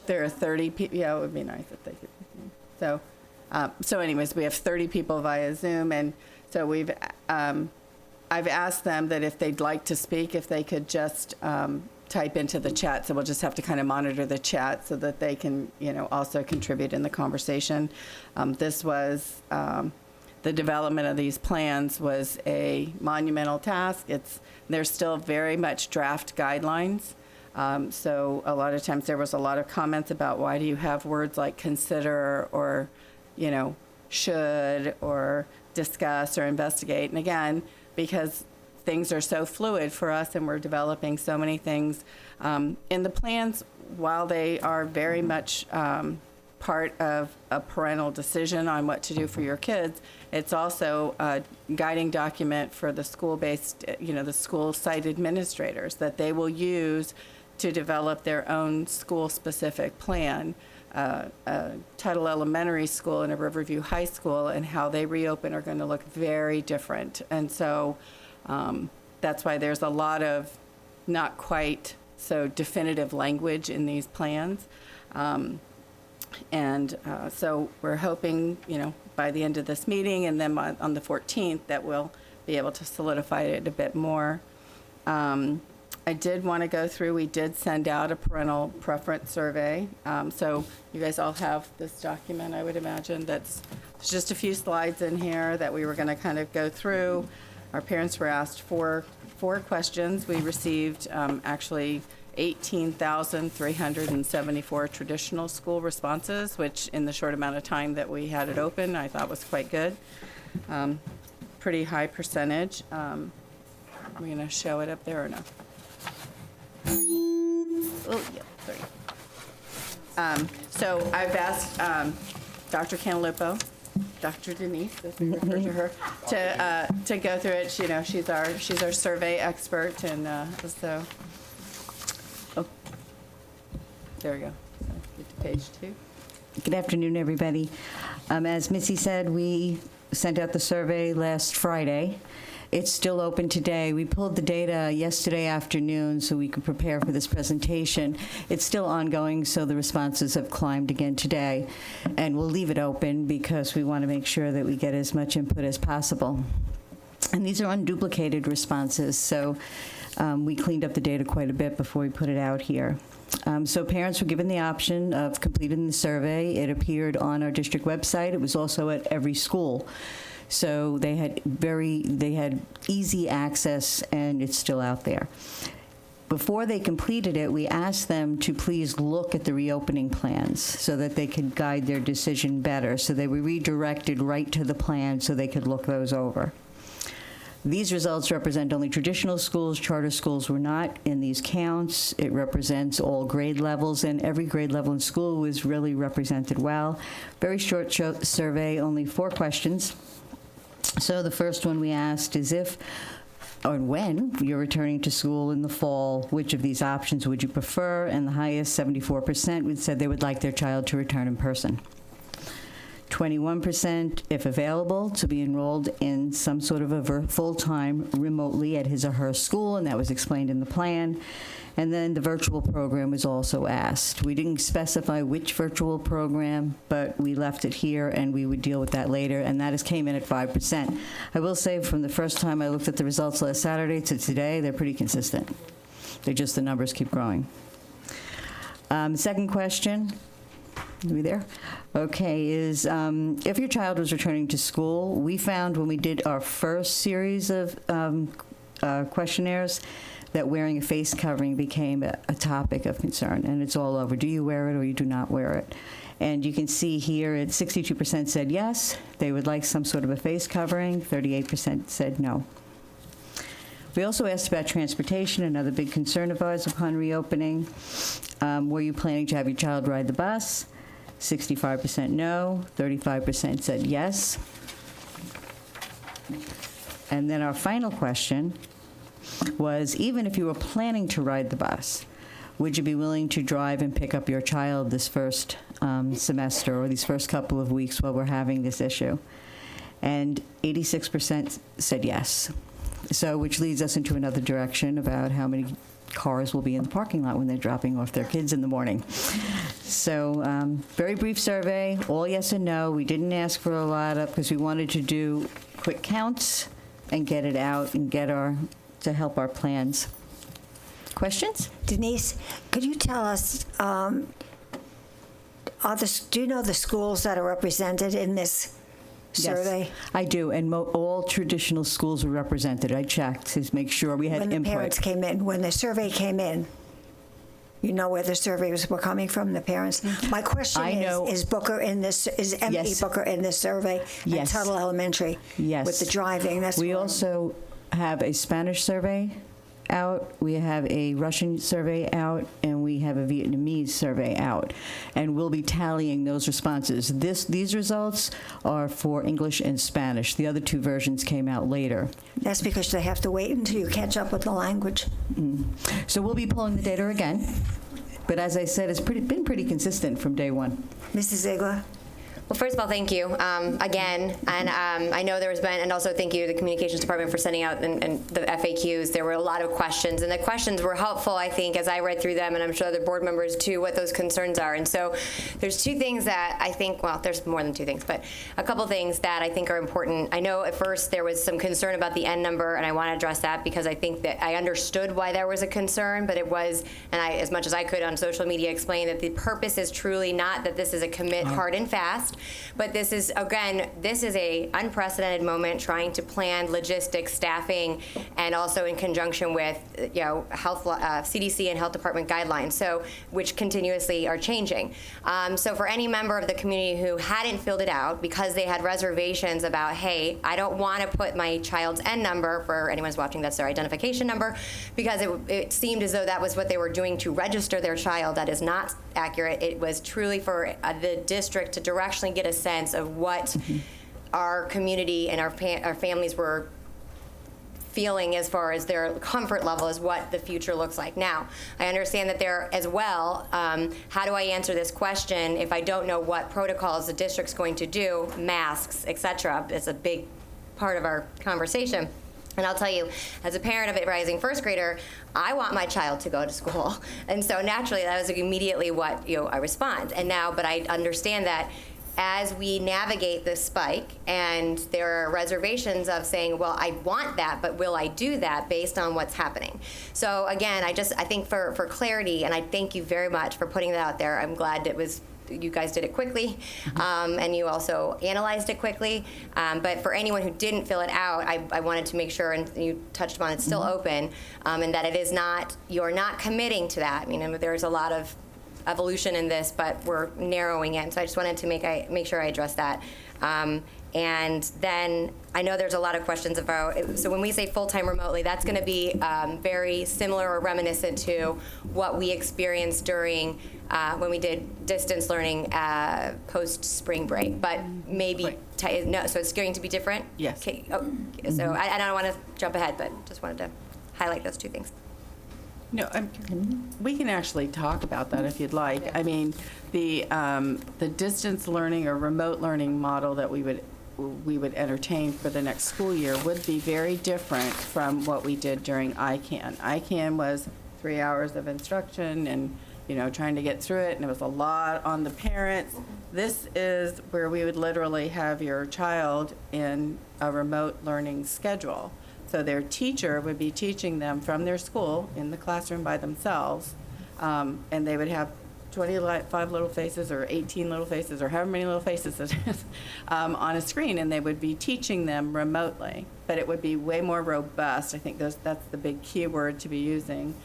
there are 30 people. Yeah, it would be nice if they could. So anyways, we have 30 people via Zoom, and so I've asked them that if they'd like to speak, if they could just type into the chat. So we'll just have to kind of monitor the chat so that they can, also contribute in the conversation. This was the development of these plans was a monumental task. They're still very much draft guidelines. So a lot of times there was a lot of comments about why do you have words like consider or, should or discuss or investigate. And again, because things are so fluid for us and we're developing so many things. In the plans, while they are very much part of a parental decision on what to do for your kids, it's also a guiding document for the school-based, the school site administrators that they will use to develop their own school-specific plan. Tuttle Elementary School and a Riverview High School and how they reopen are going to look very different. And so that's why there's a lot of not quite so definitive language in these plans. So we're hoping, by the end of this meeting and then on the 14th that we'll be able to solidify it a bit more. I did want to go through, we did send out a parental preference survey. So you guys all have this document, I would imagine. There's just a few slides in here that we were going to kind of go through. Our parents were asked four questions. We received actually 18,374 traditional school responses, which in the short amount of time that we had it open, I thought was quite good. Pretty high percentage. Are we going to show it up there or no? Oh, yeah, sorry. So I've asked Dr. Cantalupo, Dr. Denise, as we refer to her, to go through it. She's our survey expert, and so. Oh, there we go. Get to page 2. Good afternoon, everybody. As Missy said, we sent out the survey last Friday. It's still open today. We pulled the data yesterday afternoon so we could prepare for this presentation. It's still ongoing, so the responses have climbed again today. And we'll leave it open because we want to make sure that we get as much input as possible. And these are unduplicated responses, so we cleaned up the data quite a bit before we put it out here. So parents were given the option of completing the survey. It appeared on our district website. It was also at every school. So they had easy access, and it's still out there. Before they completed it, we asked them to please look at the reopening plans so that they could guide their decision better. So they were redirected right to the plan so they could look those over. These results represent only traditional schools. Charter schools were not in these counts. It represents all grade levels, and every grade level in school was really represented well. Very short survey, only 4 questions. So the first one we asked is if or when you're returning to school in the fall, which of these options would you prefer? And the highest, 74%, said they would like their child to return in person. 21%, if available, to be enrolled in some sort of a full-time remotely at his or her school, and that was explained in the plan. And then the virtual program was also asked. We didn't specify which virtual program, but we left it here, and we would deal with that later, and that came in at 5%. I will say from the first time I looked at the results last Saturday to today, they're pretty consistent. The numbers keep growing. Second question. Are we there? Okay, is if your child was returning to school, we found when we did our first series of questionnaires that wearing a face covering became a topic of concern, and it's all over. Do you wear it or you do not wear it? And you can see here, 62% said yes, they would like some sort of a face covering, 38% said no. We also asked about transportation, another big concern of ours upon reopening. Were you planning to have your child ride the bus? 65% no, 35% said yes. And then our final question was, even if you were planning to ride the bus, would you be willing to drive and pick up your child this first semester or these first couple of weeks while we're having this issue? And 86% said yes. So, which leads us into another direction about how many cars will be in the parking lot when they're dropping off their kids in the morning. So, very brief survey, all yes and no. We didn't ask for a lot of, because we wanted to do quick counts and get it out and to help our plans. Questions? Denise, could you tell us, do you know the schools that are represented in this survey? Yes, I do, and all traditional schools were represented. I checked to make sure we had When the input. parents came in, when the survey came in, you know where the surveys were coming from, the parents? My question is Booker in this, is M.E. Yes. Booker in this survey? Yes. And Tuttle Elementary? Yes. With the driving, that's We what- also have a Spanish survey out, we have a Russian survey out, and we have a Vietnamese survey out. And we'll be tallying those responses. These results are for English and Spanish. The other two versions came out later. That's because they have to wait until you catch up with the language. So we'll be pulling the data again. But as I said, it's been pretty consistent from day one. Mrs. Ziegler? Well, first of all, thank you again, and I know there's been, and also thank you to the communications department for sending out and the FAQs. There were a lot of questions, and the questions were helpful, I think, as I read through them, and I'm sure other board members too, what those concerns are. And so there's two things that I think, well, there's more than two things, but a couple things that I think are important. I know at first there was some concern about the N number, and I want to address that because I think that I understood why there was a concern, but it was, and I, as much as I could on social media, explain that the purpose is truly not that this is a commit hard and fast, but this is, again, this is a unprecedented moment trying to plan logistics, staffing, and also in conjunction with, health, CDC and health department guidelines, so which continuously are changing. So for any member of the community who hadn't filled it out because they had reservations about, hey, I don't want to put my child's N number, for anyone who's watching, that's their identification number, because it seemed as though that was what they were doing to register their child. That is not accurate. It was truly for the district to directionally get a sense of what our community and our families were feeling as far as their comfort level is what the future looks like. Now, I understand that there as well, how do I answer this question if I don't know what protocols the district's going to do, masks, et cetera. It's a big part of our conversation. And I'll tell you, as a parent of a rising first grader, I want my child to go to school. And so naturally, that was immediately what I respond. And now, but I understand that as we navigate this spike, and there are reservations of saying, well, I want that, but will I do that based on what's happening? So again, I think for clarity, and I thank you very much for putting that out there. I'm glad you guys did it quickly, and you also analyzed it quickly. But for anyone who didn't fill it out, I wanted to make sure, and you touched upon it's still open, and that it is not, you're not committing to that. I mean, there's a lot of evolution in this, but we're narrowing it. So I just wanted to make sure I address that. And then I know there's a lot of questions about, so when we say full-time remotely, that's going to be very similar or reminiscent to what we experienced during when we did distance learning post-spring break, but maybe, no, so it's going to be different? Yes. Okay. So I don't want to jump ahead, but just wanted to highlight those two things. No, we can actually talk about that if you'd like. I mean, the distance learning or remote learning model that we would entertain for the next school year would be very different from what we did during ICANN. ICANN was 3 hours of instruction and trying to get through it, and it was a lot on the parents. This is where we would literally have your child in a remote learning schedule. So their teacher would be teaching them from their school in the classroom by themselves, and they would have 25 little faces or 18 little faces or however many little faces it is on a screen, and they would be teaching them remotely. But it would be way more robust. I think that's the big key word to be using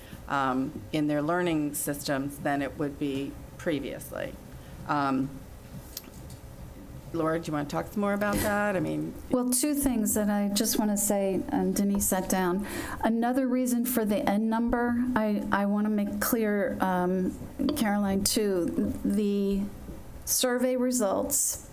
in their learning systems than it would be previously. Laura, do you want to talk some more about that? I mean, Well, two things that I just want to say, Denise sat down. Another reason for the N number, I want to make clear, Caroline, too, the survey results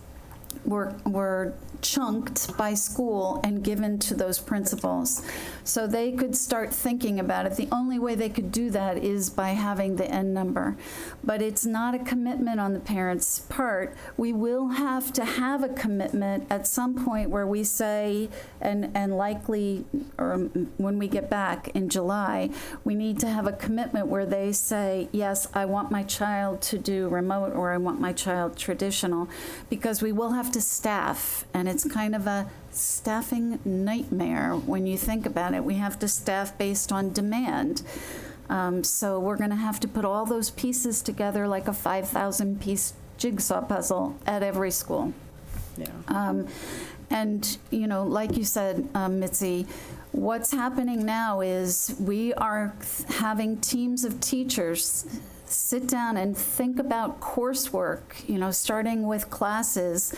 were chunked by school and given to those principals. So they could start thinking about it. The only way they could do that is by having the N number. But it's not a commitment on the parents' part. We will have to have a commitment at some point where we say, and likely, or when we get back in July, we need to have a commitment where they say, yes, I want my child to do remote, or I want my child traditional, because we will have to staff, and it's kind of a staffing nightmare when you think about it. We have to staff based on demand. So we're going to have to put all those pieces together like a 5,000-piece jigsaw puzzle at every school. yeah. And, you know, like you said, Mitzi, what's happening now is we are having teams of teachers sit down and think about coursework, you know, starting with classes,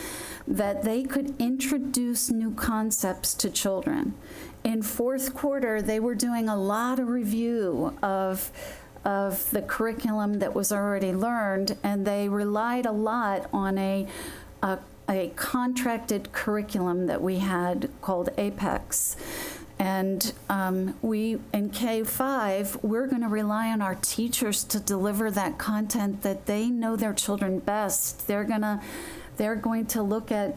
that they could introduce new concepts to children. In fourth quarter, they were doing a lot of review of the curriculum that was already learned, and they relied a lot on a contracted curriculum that we had called Apex. And we, in K-5, we're going to rely on our teachers to deliver that content that they know their children best. They're going to look at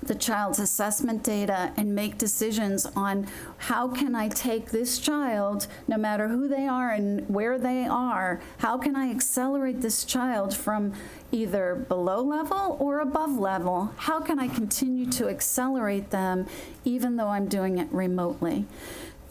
the child's assessment data and make decisions on how can I take this child, no matter who they are and where they are, how can I accelerate this child from either below level or above level? How can I continue to accelerate them even though I'm doing it remotely?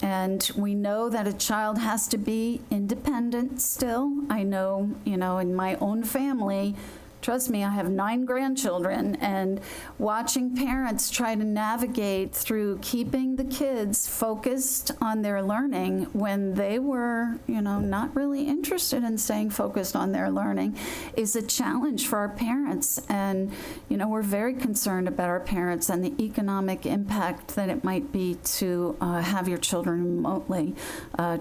And we know that a child has to be independent still. I know, you know, in my own family, trust me, I have 9 grandchildren, and watching parents try to navigate through keeping the kids focused on their learning when they were, you know, not really interested in staying focused on their learning is a challenge for our parents. And, you know, we're very concerned about our parents and the economic impact that it might be to have your children remotely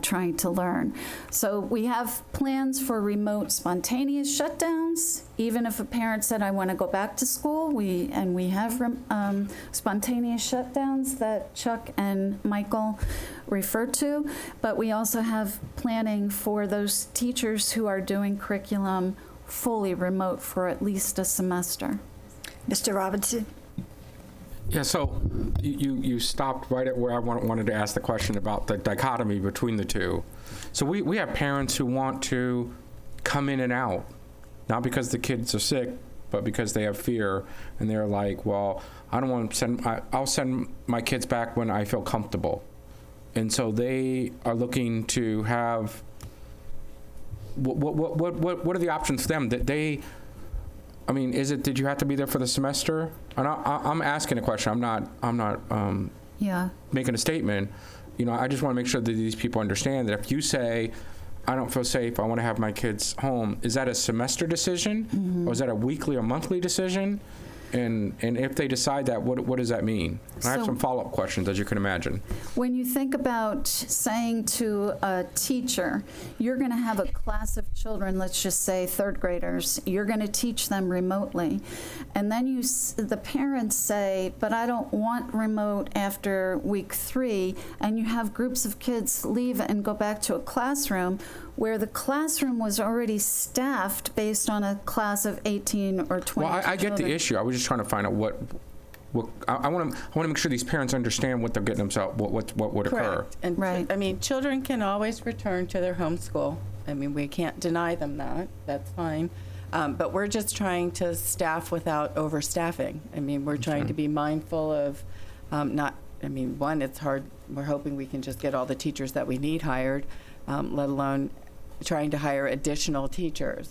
trying to learn. So we have plans for remote spontaneous shutdowns. Even if a parent said, I want to go back to school, we have spontaneous shutdowns that Chuck and Michael referred to, but we also have planning for those teachers who are doing curriculum fully remote for at least a semester. Mr. Robinson? Yeah, so you stopped right at where I wanted to ask the question about the dichotomy between the two. So we have parents who want to come in and out, not because the kids are sick, but because they have fear, and they're like, well, I don't want to I'll send my kids back when I feel comfortable. And so they are looking to have, what are the options for them? That they, I mean, did you have to be there for the semester? And I'm asking a question, I'm not making a statement. You know, I just want to make sure that these people understand that if you say, I don't feel safe, I want to have my kids home, is that a semester decision? Mm-hmm. Or is that a weekly or monthly decision? And if they decide that, what does that mean? And I have some follow-up questions, as you can imagine. When you think about saying to a teacher, you're going to have a class of children, let's just say third graders, you're going to teach them remotely. And then the parents say, but I don't want remote after week 3, and you have groups of kids leave and go back to a classroom where the classroom was already staffed based on a class of 18 or 20 Well, I get the issue. I was just trying to find out what I want to make sure these parents understand what they're getting themselves, what would occur. Correct. And right. I mean, children can always return to their home school. I mean, we can't deny them that. That's fine. But we're just trying to staff without overstaffing. I mean, we're trying to be mindful of one, it's hard. We're hoping we can just get all the teachers that we need hired, let alone trying to hire additional teachers.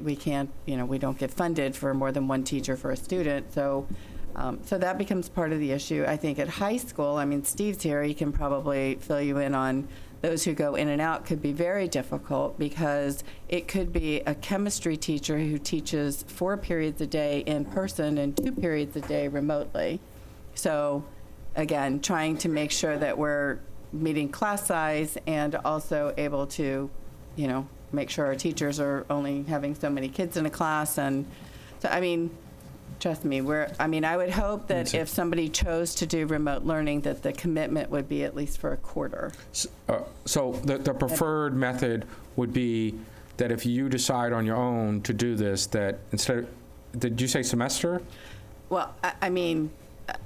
We can't, we don't get funded for more than one teacher for a student. So that becomes part of the issue. I think at high school, I mean, Steve's here, he can probably fill you in on those who go in and out could be very difficult, because it could be a chemistry teacher who teaches 4 periods a day in person and 2 periods a day remotely. So again, trying to make sure that we're meeting class size and also able to, make sure our teachers are only having so many kids in a class. And so, trust me, I would hope that if somebody chose to do remote learning, that the commitment would be at least for a quarter. So the preferred method would be that if you decide on your own to do this, that instead of, did you say semester? Well,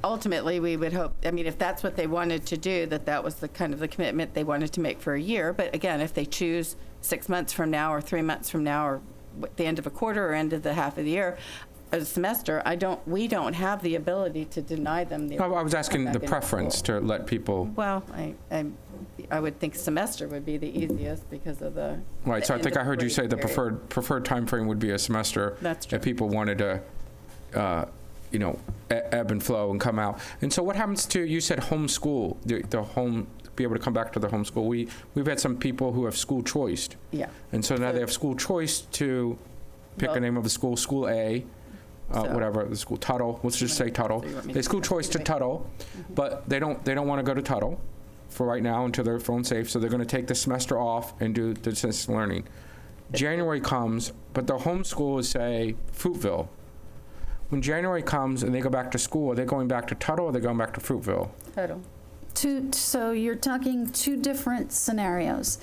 ultimately, we would hope, if that's what they wanted to do, that was the kind of the commitment they wanted to make for a year. But again, if they choose 6 months from now or 3 months from now, or at the end of a quarter or end of the half of the year, a semester, we don't have the ability to deny them the. No, I was asking the preference to let people. Well, I would think semester would be the easiest because of the. Right. So I think I heard you say the preferred time frame would be a semester. That's true. If people wanted to, ebb and flow and come out. And so what happens to, you said homeschool, the home, be able to come back to the homeschool. We've had some people who have school choiced. Yeah. And so now they have school choice to pick a name of the school, school A. Whatever, the school, Tuttle, let's just say Tuttle. They school choice to Tuttle, but they don't want to go to Tuttle for right now until they're phone safe, so they're going to take the semester off and do distance learning. January comes, but the homeschool is, say, Fruitville. When January comes and they go back to school, are they going back to Tuttle or are they going back to Fruitville? Tuttle. So you're talking 2 different scenarios.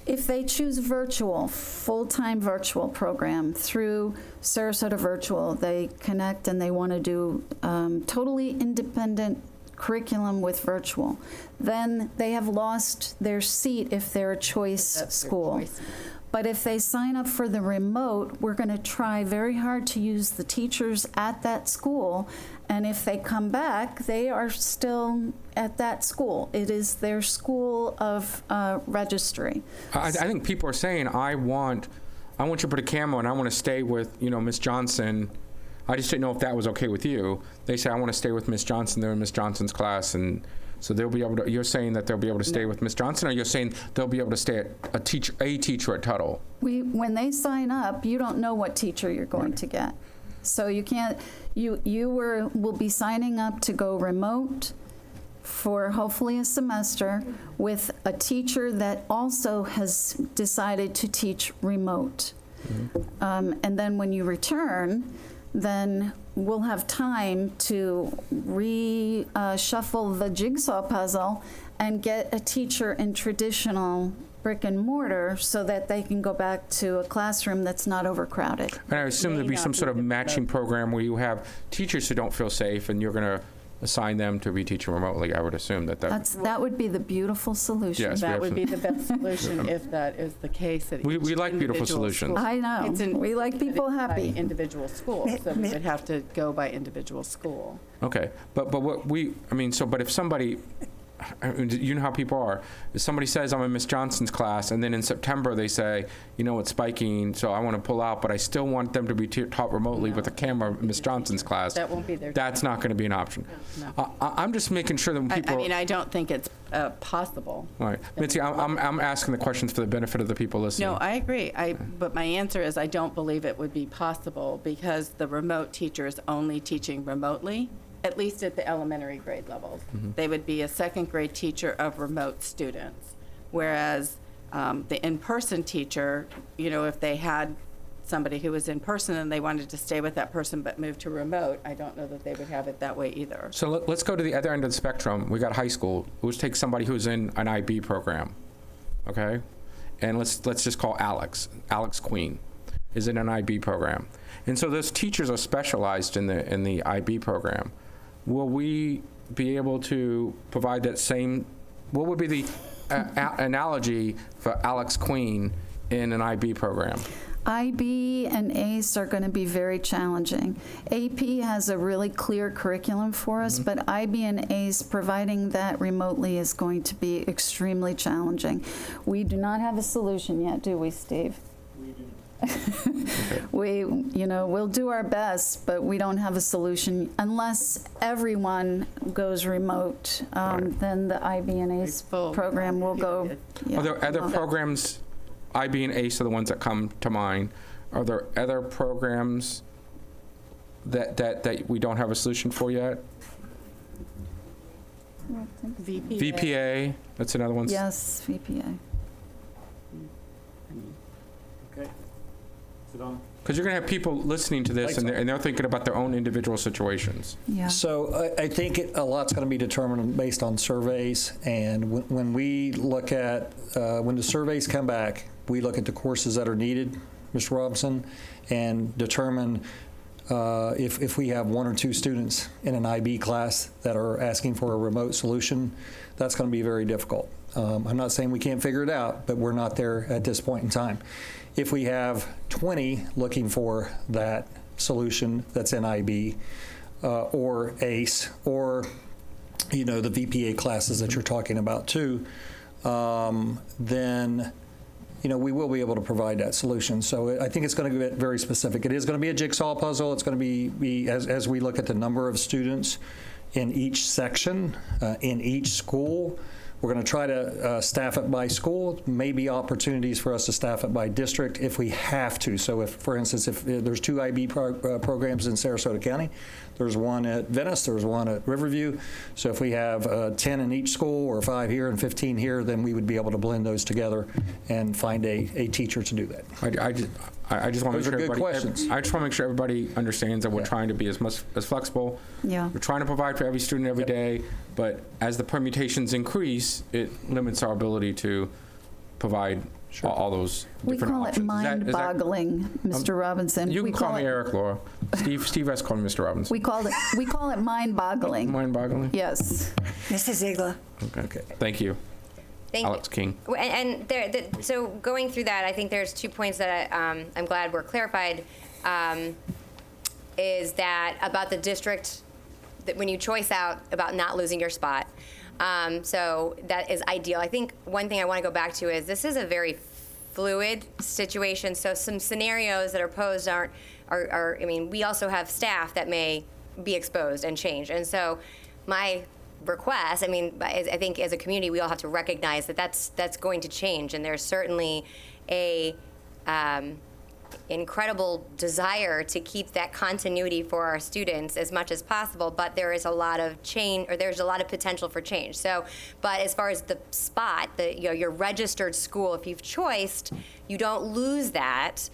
If they choose virtual, full-time virtual program through Sarasota Virtual, they connect and they want to do totally independent curriculum with virtual, then they have lost their seat if they're a choice school. But if they sign up for the remote, we're going to try very hard to use the teachers at that school. And if they come back, they are still at that school. It is their school of registry. I think people are saying, I want you to put a camera and I want to stay with, Miss Johnson. I just didn't know if that was okay with you. They say, I want to stay with Miss Johnson. They're in Miss Johnson's class. And so they'll be able to, you're saying that they'll be able to stay with Miss Johnson, or you're saying they'll be able to stay at a teacher at Tuttle? When they sign up, you don't know what teacher you're going to get. So you can't, will be signing up to go remote for hopefully a semester with a teacher that also has decided to teach remote. And then when you return, then we'll have time to reshuffle the jigsaw puzzle and get a teacher in traditional brick and mortar so that they can go back to a classroom that's not overcrowded. And I assume there'll be some sort of matching program where you have teachers who don't feel safe and you're going to assign them to be teaching remotely. I would assume that would be the beautiful solution. Yes, that would be the best solution if that is the case. We like beautiful solutions. I know. We like people happy. By individual school, so we would have to go by individual school. Okay, but but if somebody, you know how people are. If somebody says, I'm in Miss Johnson's class, and then in September they say, it's spiking, so I want to pull out, but I still want them to be taught remotely with a camera in Miss Johnson's class. That won't be there. That's not going to be an option. No. I'm just making sure that when people... I don't think it's possible. All right. Mitzi, I'm asking the questions for the benefit of the people listening. No, I agree. But my answer is I don't believe it would be possible because the remote teacher is only teaching remotely, at least at the elementary grade levels. They would be a second grade teacher of remote students. Whereas the in-person teacher, if they had somebody who was in person and they wanted to stay with that person but move to remote, I don't know that they would have it that way either. So let's go to the other end of the spectrum. We got high school. Let's take somebody who's in an IB program, okay? And let's just call Alex Queen is in an IB program. And so those teachers are specialized in the IB program. Will we be able to provide that same, what would be the analogy for Alex Queen in an IB program? IB and ACE are going to be very challenging. AP has a really clear curriculum for us, but IB and ACE, providing that remotely is going to be extremely challenging. We do not have a solution yet, do we, Steve? We do. We'll do our best, but we don't have a solution unless everyone goes remote. Then the IB and ACE program will go. Yeah, Are there other programs, IB and ACE are the ones that come to mind. Are there other programs that we don't have a solution for yet? VPA, that's another one. Yes, VPA. Okay. Sit on. Because you're going to have people listening to this, and they're thinking about their own individual situations. Yeah. So I think a lot's going to be determined based on surveys. And when we look at, when the surveys come back, we look at the courses that are needed, Mr. Robinson, and determine if we have 1 or 2 students in an IB class that are asking for a remote solution, that's going to be very difficult. I'm not saying we can't figure it out, but we're not there at this point in time. If we have 20 looking for that solution that's in IB or ACE or, the VPA classes that you're talking about too, then we will be able to provide that solution. So I think it's going to get very specific. It is going to be a jigsaw puzzle. It's going to be as we look at the number of students in each section, in each school. We're going to try to staff it by school. Maybe opportunities for us to staff it by district if we have to. So if, for instance, if there's 2 IB programs in Sarasota County, there's one at Venice, there's one at Riverview. So if we have 10 in each school or 5 here and 15 here, then we would be able to blend those together and find a teacher to do that. I just want to make sure I just want to make sure everybody understands that we're trying to be as flexible. Yeah. We're trying to provide for every student every day, but as the permutations increase, it limits our ability to provide all those We different call options. it mind-boggling, Mr. Robinson. You can call me Eric, Laura. Steve has called me Mr. Robinson. We call it mind-boggling. Mind-boggling? Yes. Mrs. Ziegler. Okay. Thank you. Thank Alex King. And so going through that, I think there's 2 points that I'm glad were clarified. Is that about the district, that when you choice out about not losing your spot. So that is ideal. I think one thing I want to go back to is this is a very fluid situation. So some scenarios that are posed are I mean, we also have staff that may be exposed and change. And so my request, I think as a community, we all have to recognize that that's going to change. And there's certainly a incredible desire to keep that continuity for our students as much as possible, but there is a lot of change, or there's a lot of potential for change. So, but as far as the spot, your registered school, if you've choiced, you don't lose that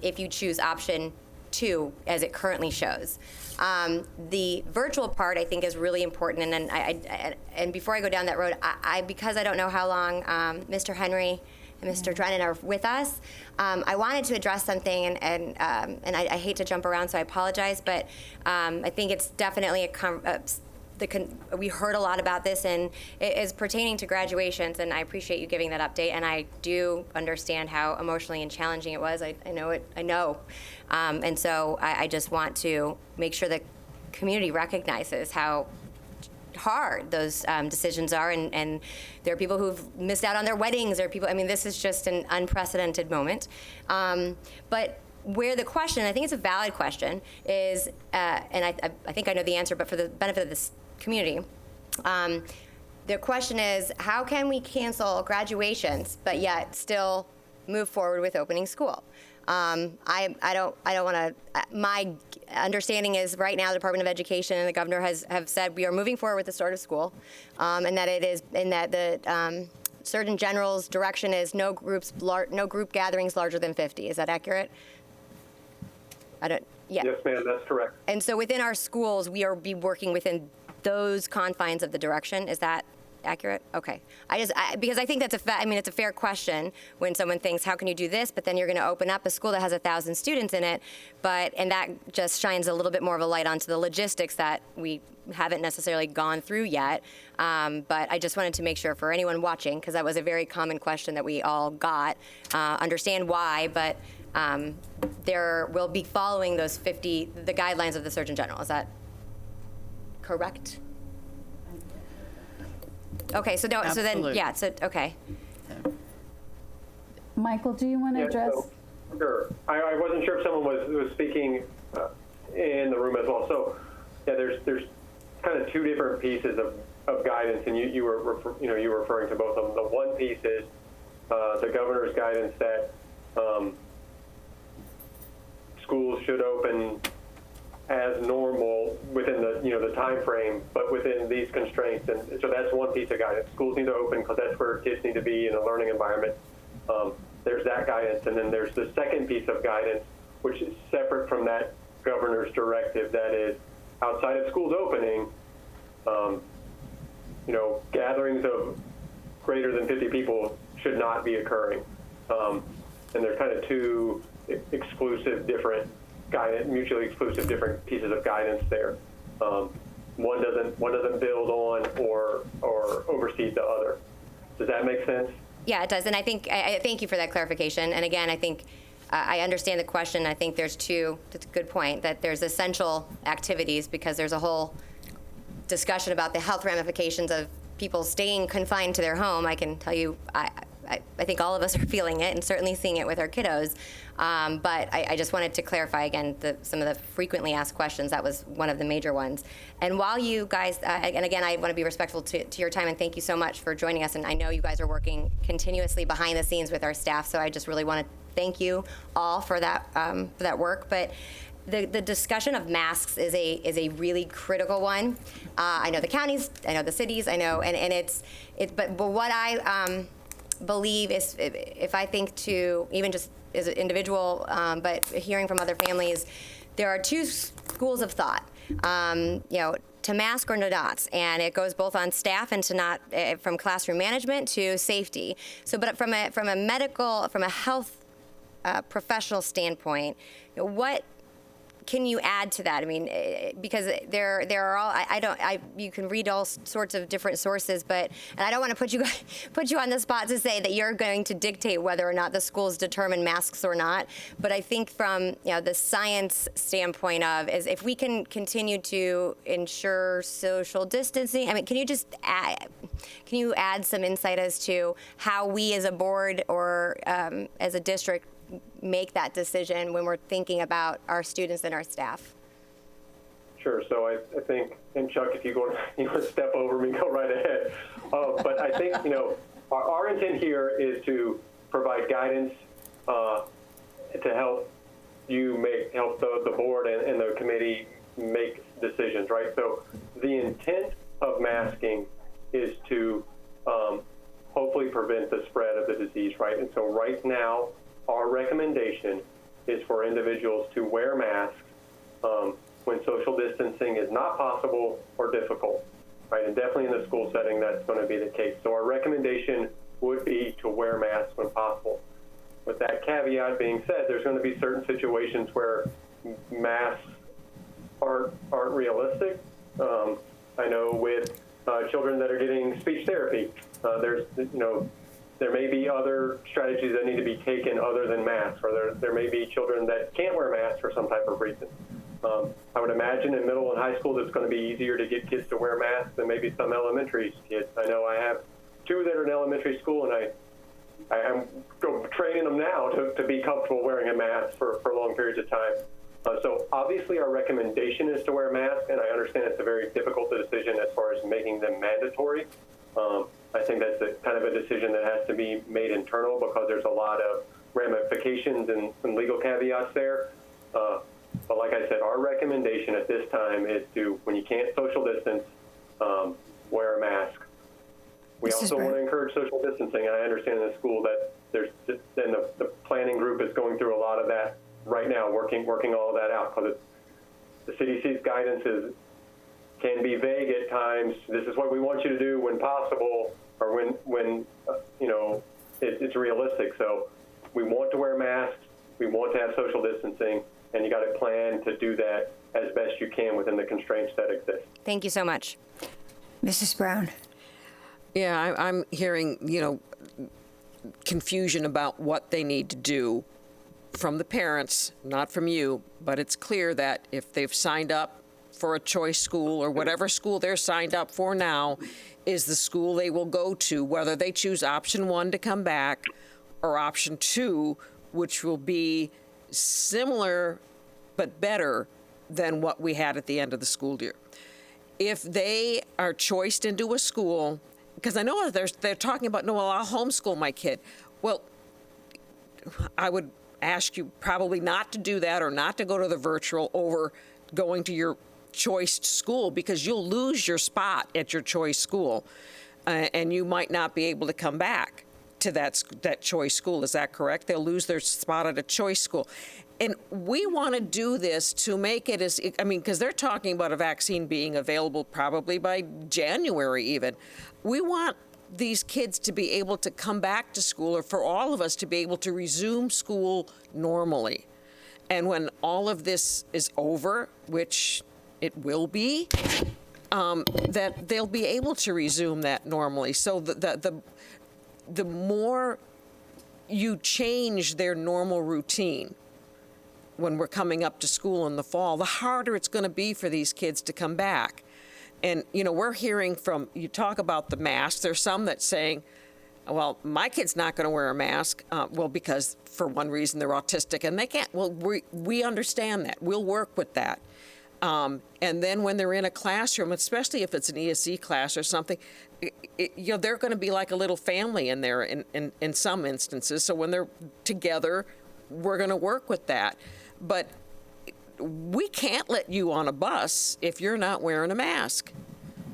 if you choose option 2 as it currently shows. The virtual part, I think, is really important. And then and before I go down that road, because I don't know how long Mr. Henry and Mr. Drennan are with us, I wanted to address something, and I hate to jump around, so I apologize, but I think it's definitely we heard a lot about this, and it is pertaining to graduations, and I appreciate you giving that update, and I do understand how emotionally and challenging it was. I know. And so I just want to make sure the community recognizes how hard those decisions are, and there are people who've missed out on their weddings, or people, this is just an unprecedented moment. But where the question, I think it's a valid question, is, and I think I know the answer, but for the benefit of this community, the question is, how can we cancel graduations but yet still move forward with opening school? I don't want to. My understanding is right now the Department of Education and the governor have said we are moving forward with the start of school, and that the Surgeon General's direction is no group gatherings larger than 50. Is that accurate? Yeah. Yes, ma'am, that's correct. And so within our schools, we are be working within those confines of the direction. Is that accurate? Okay. Because I think that's it's a fair question when someone thinks, how can you do this? But then you're going to open up a school that has 1,000 students in it. And that just shines a little bit more of a light onto the logistics that we haven't necessarily gone through yet. But I just wanted to make sure for anyone watching, because that was a very common question that we all got, understand why, but there will be following those the guidelines of the Surgeon General. Is that correct? Okay, so no, Absolutely. okay. Michael, do you want to address? Sure. I wasn't sure if someone was speaking in the room as well. So, yeah, there's kind of two different pieces of guidance, and you were referring to both of them. The one piece is the governor's guidance that schools should open as normal within the time frame, but within these constraints. And so that's one piece of guidance. Schools need to open because that's where kids need to be in a learning environment. There's that guidance, and then there's the second piece of guidance, which is separate from that governor's directive. That is, outside of schools opening, gatherings of greater than 50 people should not be occurring. And they're kind of two exclusive, different guidance, mutually exclusive, different pieces of guidance there. One doesn't build on or oversee the other. Does that make sense? Yeah, it does. And I think I thank you for that clarification. And again, I think I understand the question. I think there's that's a good point, that there's essential activities, because there's a whole discussion about the health ramifications of people staying confined to their home. I can tell you, I think all of us are feeling it and certainly seeing it with our kiddos. But I just wanted to clarify again some of the frequently asked questions. That was one of the major ones. And while you guys, and again, I want to be respectful to your time, and thank you so much for joining us. And I know you guys are working continuously behind the scenes with our staff, so I just really want to thank you all for that work. But the discussion of masks is a really critical one. I know the counties, I know the cities, I know, and but what I believe is, if I think to even just as an individual, but hearing from other families, there are two schools of thought. To mask or not, and it goes both on staff and to not, from classroom management to safety. So, but from a health professional standpoint, what can you add to that? I mean, because there are all, you can read all sorts of different sources, and I don't want to put you on the spot to say that you're going to dictate whether or not the schools determine masks or not. But I think from the science standpoint is if we can continue to ensure social distancing. I mean, can you add some insight as to how we as a board or as a district make that decision when we're thinking about our students and our staff? Sure. So I think, and Chuck, if you want to step over me, go right ahead. But I think our intent here is to provide guidance to help the board and the committee make decisions, right? So the intent of masking is to hopefully prevent the spread of the disease, right? And so right now, our recommendation is for individuals to wear masks when social distancing is not possible or difficult, right? And definitely in the school setting, that's going to be the case. So our recommendation would be to wear masks when possible. With that caveat being said, there's going to be certain situations where masks aren't realistic. I know with children that are getting speech therapy, there may be other strategies that need to be taken other than masks, or there may be children that can't wear masks for some type of reason. I would imagine in middle and high school it's going to be easier to get kids to wear masks than maybe some elementary kids. I know I have two that are in elementary school, and I'm training them now to be comfortable wearing a mask for long periods of time. So obviously our recommendation is to wear masks, and I understand it's a very difficult decision as far as making them mandatory. I think that's kind of a decision that has to be made internal because there's a lot of ramifications and some legal caveats there. But like I said, our recommendation at this time is to, when you can't social distance, wear a mask. We also want to encourage social distancing, and I understand in the school that the planning group is going through a lot of that right now, working all of that out, because the CDC's guidance can be vague at times. This is what we want you to do when possible, or when it's realistic. So we want to wear masks, we want to have social distancing, and you got to plan to do that as best you can within the constraints that exist. Thank you so much. Mrs. Brown. Yeah, I'm hearing, confusion about what they need to do from the parents, not from you, but it's clear that if they've signed up for a choice school or whatever school they're signed up for now is the school they will go to, whether they choose option 1 to come back or option 2, which will be similar but better than what we had at the end of the school year. If they are choiced into a school, because I know they're talking about, no, well, I'll homeschool my kid. Well, I would ask you probably not to do that or not to go to the virtual over going to your choiced school, because you'll lose your spot at your choice school, and you might not be able to come back to that choice school. Is that correct? They'll lose their spot at a choice school. And we want to do this to make it as, I mean, because they're talking about a vaccine being available probably by January even. We want these kids to be able to come back to school, or for all of us to be able to resume school normally. And when all of this is over, which it will be, that they'll be able to resume that normally. So the more you change their normal routine when we're coming up to school in the fall, the harder it's going to be for these kids to come back. And, you know, we're hearing from, you talk about the mask, there's some that's saying, well, my kid's not going to wear a mask, well, because for one reason they're autistic and they can't. Well, we understand that. We'll work with that. And then when they're in a classroom, especially if it's an ESE class or something, you know, they're going to be like a little family in there in some instances. So when they're together, we're going to work with that. But we can't let you on a bus if you're not wearing a mask.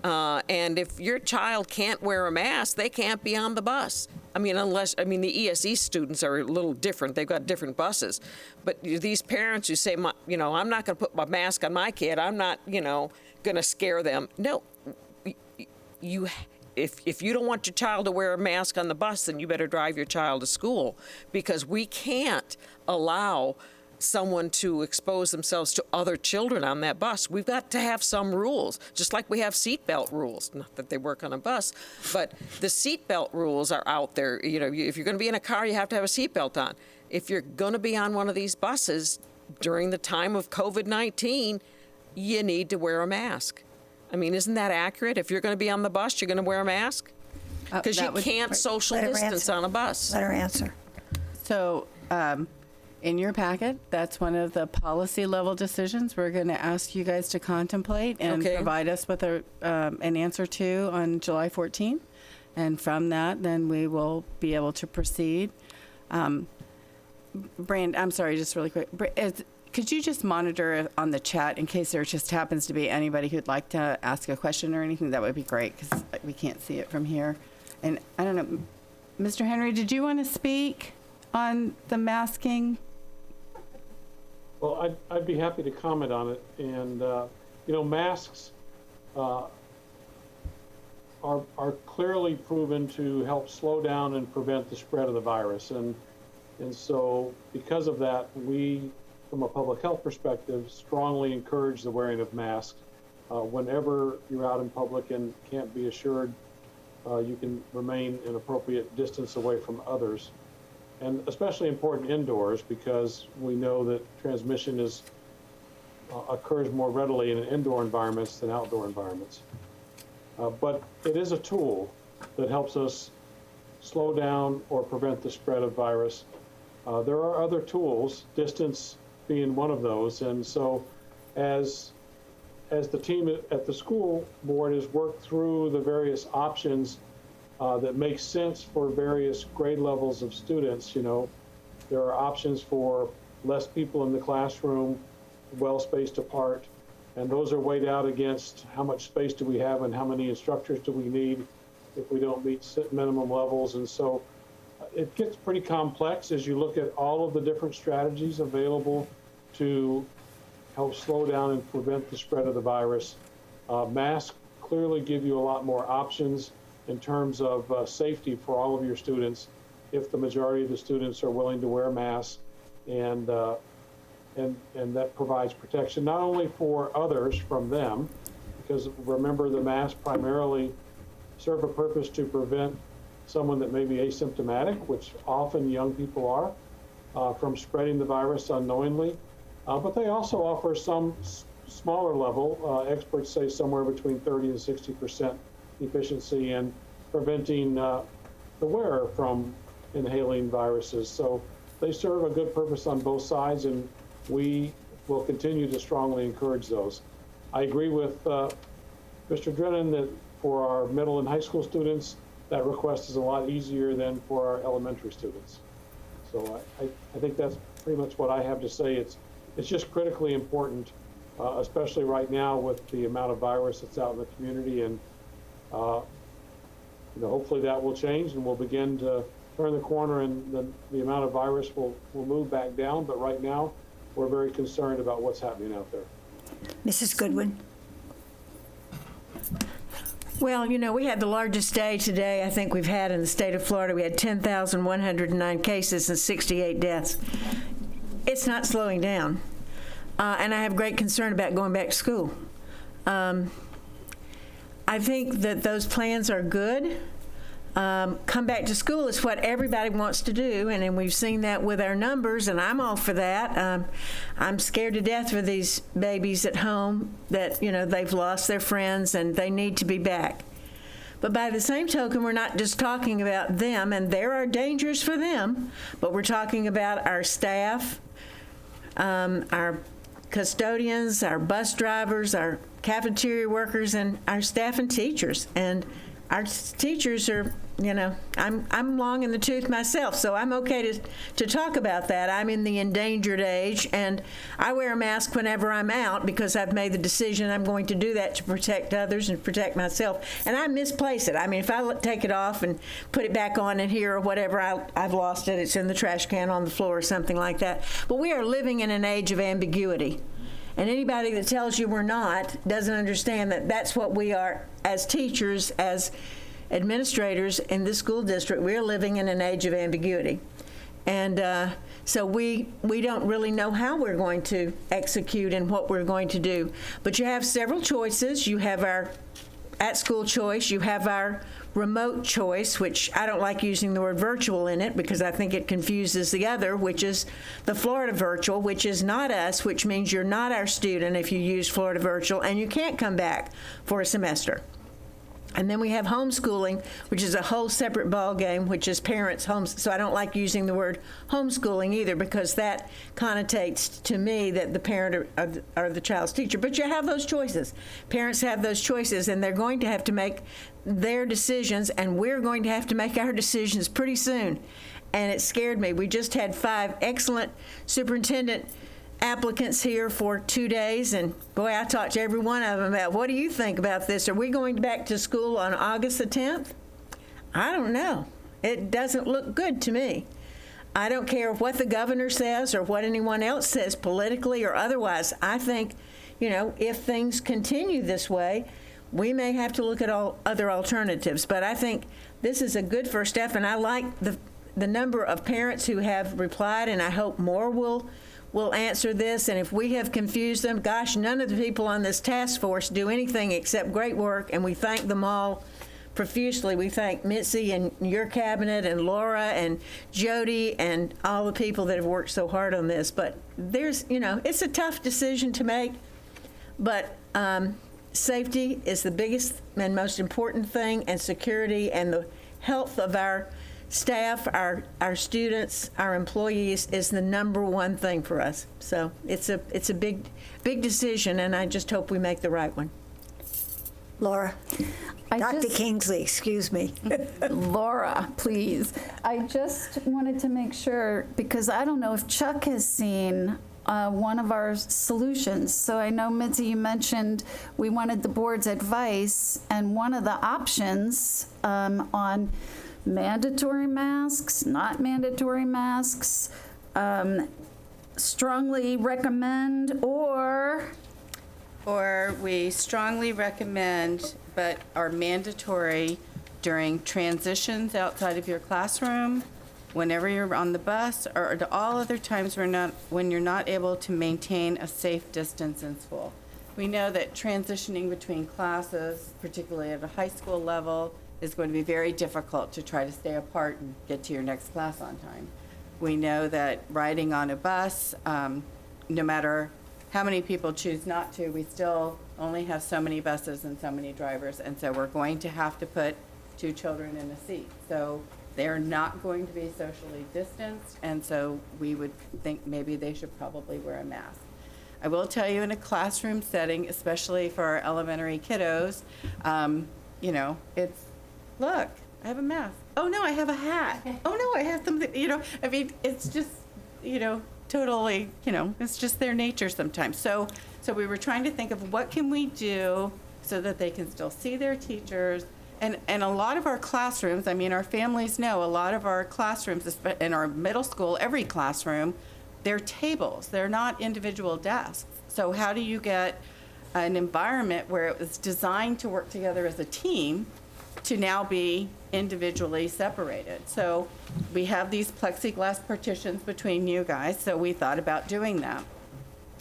And if your child can't wear a mask, they can't be on the bus. I mean, the ESE students are a little different. They've got different buses. But these parents who say, you know, I'm not going to put my mask on my kid, I'm not, you know, going to scare them. No, if you don't want your child to wear a mask on the bus, then you better drive your child to school, because we can't allow someone to expose themselves to other children on that bus. We've got to have some rules, just like we have seatbelt rules. Not that they work on a bus, but the seatbelt rules are out there. You know, if you're going to be in a car, you have to have a seatbelt on. If you're going to be on one of these buses during the time of COVID-19, you need to wear a mask. I mean, isn't that accurate? If you're going to be on the bus, you're going to wear a mask? Because you can't social distance on a bus. Let her answer. So, in your packet, that's one of the policy level decisions we're going to ask you guys to contemplate and provide us with an answer to on July 14th. And from that, then we will be able to proceed. Brand, I'm sorry, just really quick. Could you just monitor on the chat in case there just happens to be anybody who'd like to ask a question or anything? That would be great, because we can't see it from here. And I don't know, Mr. Henry, did you want to speak on the masking? Well, I'd be happy to comment on it. And, you know, masks are clearly proven to help slow down and prevent the spread of the virus. And so because of that, we, from a public health perspective, strongly encourage the wearing of masks. Whenever you're out in public and can't be assured you can remain an appropriate distance away from others. And especially important indoors, because we know that transmission occurs more readily in indoor environments than outdoor environments. But it is a tool that helps us slow down or prevent the spread of virus. There are other tools, distance being one of those. And so as the team at the school board has worked through the various options that make sense for various grade levels of students, you know, there are options for less people in the classroom, well spaced apart, and those are weighed out against how much space do we have and how many instructors do we need if we don't meet minimum levels. And so it gets pretty complex as you look at all of the different strategies available to help slow down and prevent the spread of the virus. Masks clearly give you a lot more options in terms of safety for all of your students if the majority of the students are willing to wear masks, and that provides protection not only for others from them, because remember the masks primarily serve a purpose to prevent someone that may be asymptomatic, which often young people are, from spreading the virus unknowingly. But they also offer some smaller level, experts say somewhere between 30 and 60% efficiency in preventing the wearer from inhaling viruses. So they serve a good purpose on both sides, and we will continue to strongly encourage those. I agree with Mr. Drennan that for our middle and high school students, that request is a lot easier than for our elementary students. So I think that's pretty much what I have to say. It's just critically important, especially right now with the amount of virus that's out in the community, and hopefully that will change and we'll begin to turn the corner, and the amount of virus will move back down. But right now, we're very concerned about what's happening out there. Mrs. Goodwin. Well, we had the largest day today I think we've had in the state of Florida. We had 10,109 cases and 68 deaths. It's not slowing down. And I have great concern about going back to school. I think that those plans are good. Come back to school is what everybody wants to do, and we've seen that with our numbers, and I'm all for that. I'm scared to death for these babies at home that, they've lost their friends and they need to be back. But by the same token, we're not just talking about them, and there are dangers for them, but we're talking about our staff, our custodians, our bus drivers, our cafeteria workers, and our staff and teachers. And our teachers are, I'm long in the tooth myself, so I'm okay to talk about that. I'm in the endangered age, and I wear a mask whenever I'm out because I've made the decision I'm going to do that to protect others and protect myself. And I misplace it. I mean, if I take it off and put it back on in here or whatever, I've lost it. It's in the trash can on the floor or something like that. But we are living in an age of ambiguity. And anybody that tells you we're not doesn't understand that that's what we are as teachers, as administrators in this school district. We're living in an age of ambiguity. And so we don't really know how we're going to execute and what we're going to do. But you have several choices. You have our at-school choice. You have our remote choice, which I don't like using the word virtual in it because I think it confuses the other, which is the Florida virtual, which is not us, which means you're not our student if you use Florida virtual, and you can't come back for a semester. And then we have homeschooling, which is a whole separate ballgame, which is parents' homes. So I don't like using the word homeschooling either because that connotates to me that the parent are the child's teacher. But you have those choices. Parents have those choices, and they're going to have to make their decisions, and we're going to have to make our decisions pretty soon. And it scared me. We just had 5 excellent superintendent applicants here for 2 days, and boy, I talked to every one of them about, what do you think about this? Are we going back to school on August the 10th? I don't know. It doesn't look good to me. I don't care what the governor says or what anyone else says politically or otherwise. I think, if things continue this way, we may have to look at all other alternatives. But I think this is a good first step, and I like the number of parents who have replied, and I hope more will answer this. And if we have confused them, gosh, none of the people on this task force do anything except great work, and we thank them all profusely. We thank Mitzi and your cabinet and Laura and Jody and all the people that have worked so hard on this. But there's, it's a tough decision to make, but safety is the biggest and most important thing, and security and the health of our staff, our students, our employees is the number one thing for us. So it's a big decision, and I just hope we make the right one. Laura. Dr. Kingsley, excuse me. Laura, please. I just wanted to make sure, because I don't know if Chuck has seen one of our solutions. So I know, Mitzi, you mentioned we wanted the board's advice, and one of the options on mandatory masks, not mandatory masks, strongly recommend, or we strongly recommend but are mandatory during transitions outside of your classroom, whenever you're on the bus, or at all other times when you're not able to maintain a safe distance in school. We know that transitioning between classes, particularly at a high school level, is going to be very difficult to try to stay apart and get to your next class on time. We know that riding on a bus, no matter how many people choose not to, we still only have so many buses and so many drivers, and so we're going to have to put 2 children in a seat. So They are not going to be socially distanced, and so we would think maybe they should probably wear a mask. I will tell you, in a classroom setting, especially for our elementary kiddos, you know, it's, look, I have a mask. Oh, no, I have a hat. Oh, no, I have something, you know, I mean, it's just, you know, totally, you know, it's just their nature sometimes. So we were trying to think of what can we do so that they can still see their teachers. And a lot of our classrooms, I mean, our families know a lot of our classrooms, in our middle school, every classroom, they're tables. They're not individual desks. So how do you get an environment where it was designed to work together as a team to now be individually separated? So we have these plexiglass partitions between you guys, so we thought about doing that.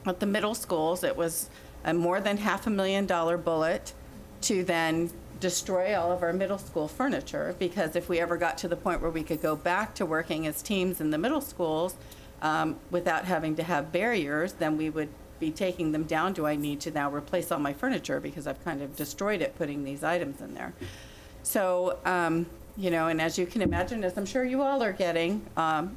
At the middle schools, it was a more than $500,000 bullet to then destroy all of our middle school furniture, because if we ever got to the point where we could go back to working as teams in the middle schools without having to have barriers, then we would be taking them down. Do I need to now replace all my furniture because I've kind of destroyed it putting these items in there? So, you know, and as you can imagine, as I'm sure you all are getting,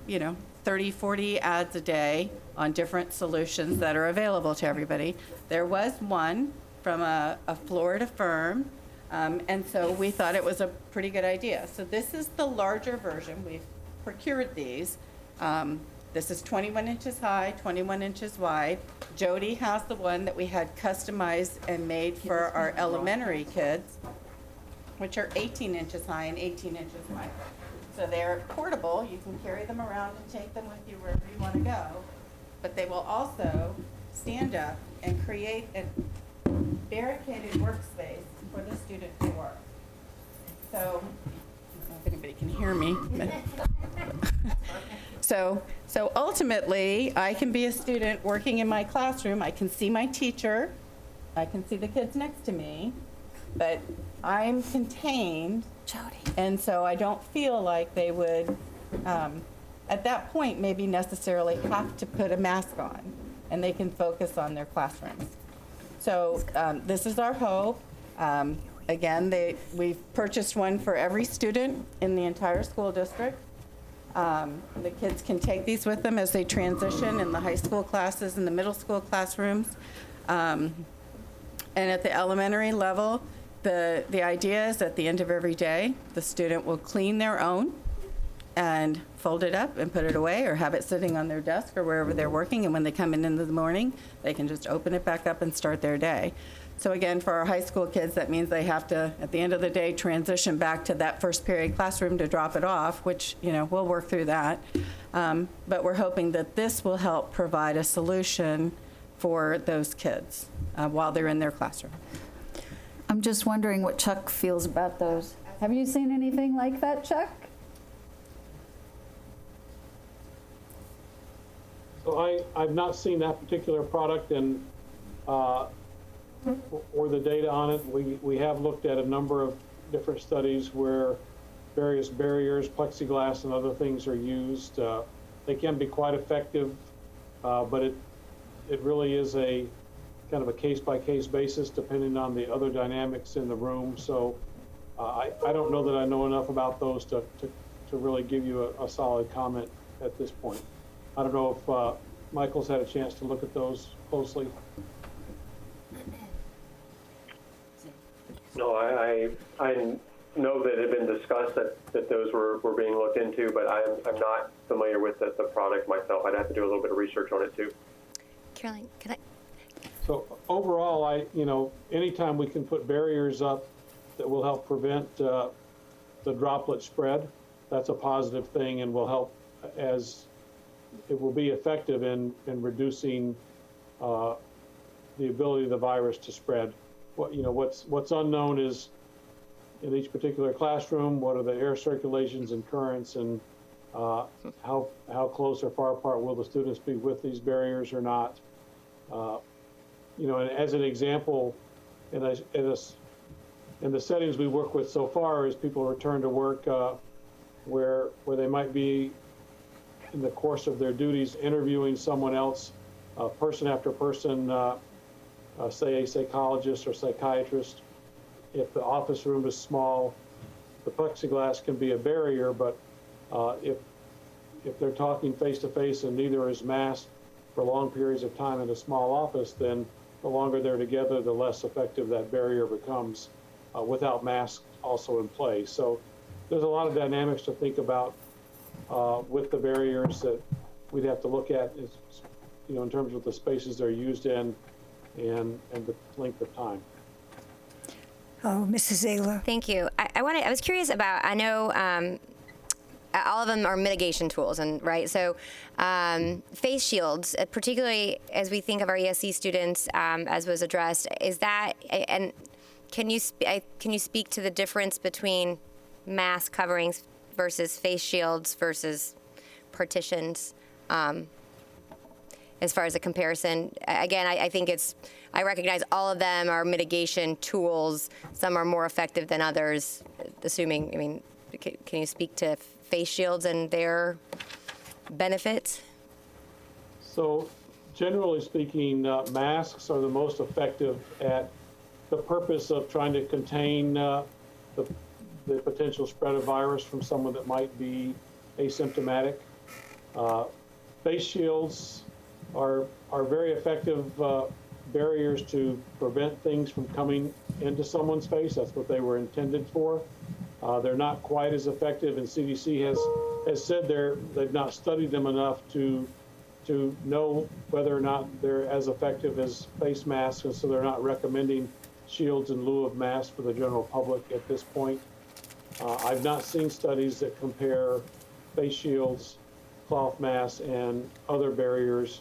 you know, 30, 40 ads a day on different solutions that are available to everybody. There was one from a Florida firm, and so we thought it was a pretty good idea. So this is the larger version. We've procured these. This is 21 inches high, 21 inches wide. Jody has the one that we had customized and made for our elementary kids, which are 18 inches high and 18 inches wide. So they're portable. You can carry them around and take them with you wherever you want to go. But they will also stand up and create a barricaded workspace for the student to work. So, I don't know if anybody can hear me. So ultimately, I can be a student working in my classroom. I can see my teacher. I can see the kids next to me. But I'm contained. Jody. And so I don't feel like they would, at that point, maybe necessarily have to put a mask on. And they can focus on their classrooms. So this is our hope. Again, we've purchased one for every student in the entire school district. The kids can take these with them as they transition in the high school classes and the middle school classrooms. And at the elementary level, the idea is at the end of every day, the student will clean their own and fold it up and put it away, or have it sitting on their desk or wherever they're working. And when they come in the morning, they can just open it back up and start their day. So again, for our high school kids, that means they have to, at the end of the day, transition back to that first period classroom to drop it off, which, you know, we'll work through that. But we're hoping that this will help provide a solution for those kids while they're in their classroom. I'm just wondering what Chuck feels about those. Have you seen anything like that, Chuck? So I've not seen that particular product and or the data on it. We have looked at a number of different studies where various barriers, plexiglass, and other things are used. They can be quite effective, but it really is a kind of a case-by-case basis depending on the other dynamics in the room. So I don't know that I know enough about those to really give you a solid comment at this point. I don't know if Michael's had a chance to look at those closely. No, I know that it had been discussed that those were being looked into, but I'm not familiar with the product myself. I'd have to do a little bit of research on it too. Caroline, can I? So overall, anytime we can put barriers up that will help prevent the droplet spread, that's a positive thing and will help, as it will be effective in reducing the ability of the virus to spread. What's unknown is in each particular classroom, what are the air circulations and currents, and how close or far apart will the students be with these barriers or not. And as an example, in the settings we work with so far, as people return to work, where they might be in the course of their duties interviewing someone else, person after person, say a psychologist or psychiatrist. If the office room is small, the plexiglass can be a barrier, but If they're talking face-to-face and neither is masked for long periods of time in a small office, then the longer they're together, the less effective that barrier becomes without masks also in place. So there's a lot of dynamics to think about with the barriers that we'd have to look at, in terms of the spaces they're used in and the length of time. Oh, Mrs. Ayler. Thank you. I was curious about, I know all of them are mitigation tools, and right? So face shields, particularly as we think of our ESC students, as was addressed, is that, and can you speak to the difference between mask coverings versus face shields versus partitions, as far as a comparison? Again, I think I recognize all of them are mitigation tools. Some are more effective than others, assuming, can you speak to face shields and their benefits? So generally speaking, masks are the most effective at the purpose of trying to contain the potential spread of virus from someone that might be asymptomatic. Face shields are very effective barriers to prevent things from coming into someone's face. That's what they were intended for. They're not quite as effective, and CDC has said they've not studied them enough to know whether or not they're as effective as face masks, and so they're not recommending shields in lieu of masks for the general public at this point. I've not seen studies that compare face shields, cloth masks, and other barriers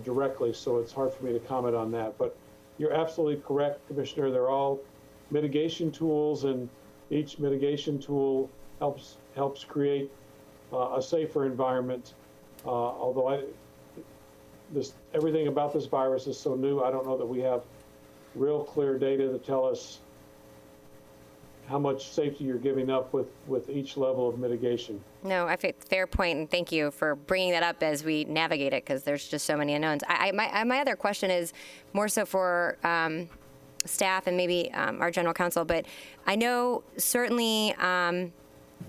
directly, so it's hard for me to comment on that. But you're absolutely correct, Commissioner. They're all mitigation tools, and each mitigation tool helps create a safer environment. Although everything about this virus is so new, I don't know that we have real clear data to tell us how much safety you're giving up with each level of mitigation. No, I think fair point, and thank you for bringing that up as we navigate it, because there's just so many unknowns. My other question is more so for staff and maybe our general counsel, but I know certainly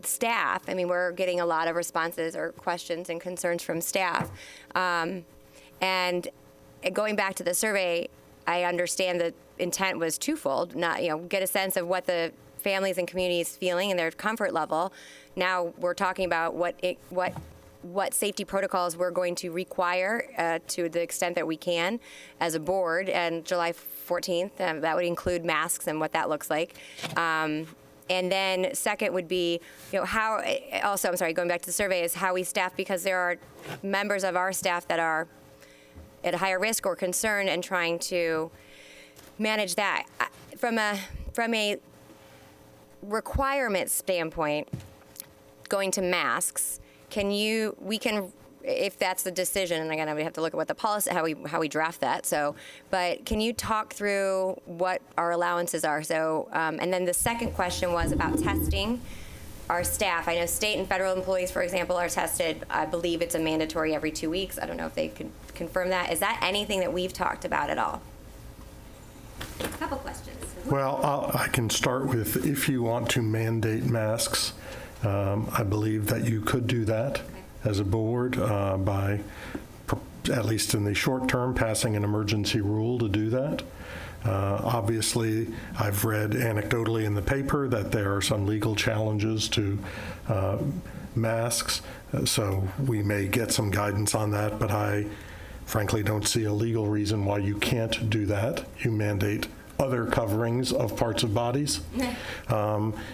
staff, we're getting a lot of responses or questions and concerns from staff. And going back to the survey, I understand the intent was twofold, not, get a sense of what the families and communities feeling and their comfort level. Now we're talking about what safety protocols we're going to require to the extent that we can as a board, and July 14th, that would include masks and what that looks like. And then second would be, how, also, I'm sorry, going back to the survey, is how we staff, because there are members of our staff that are at a higher risk or concern, and trying to manage that. From a requirement standpoint, going to masks, if that's the decision, and again, we have to look at what the policy, how we draft that. So, but can you talk through what our allowances are? So, and then the second question was about testing our staff. I know state and federal employees, for example, are tested. I believe it's a mandatory every 2 weeks. I don't know if they could confirm that. Is that anything that we've talked about at all? A couple questions. Well, I can start with, if you want to mandate masks, I believe that you could do that as a board by, at least in the short term, passing an emergency rule to do that. Obviously, I've read anecdotally in the paper that there are some legal challenges to masks, so we may get some guidance on that, but I frankly don't see a legal reason why you can't do that. You mandate other coverings of parts of bodies.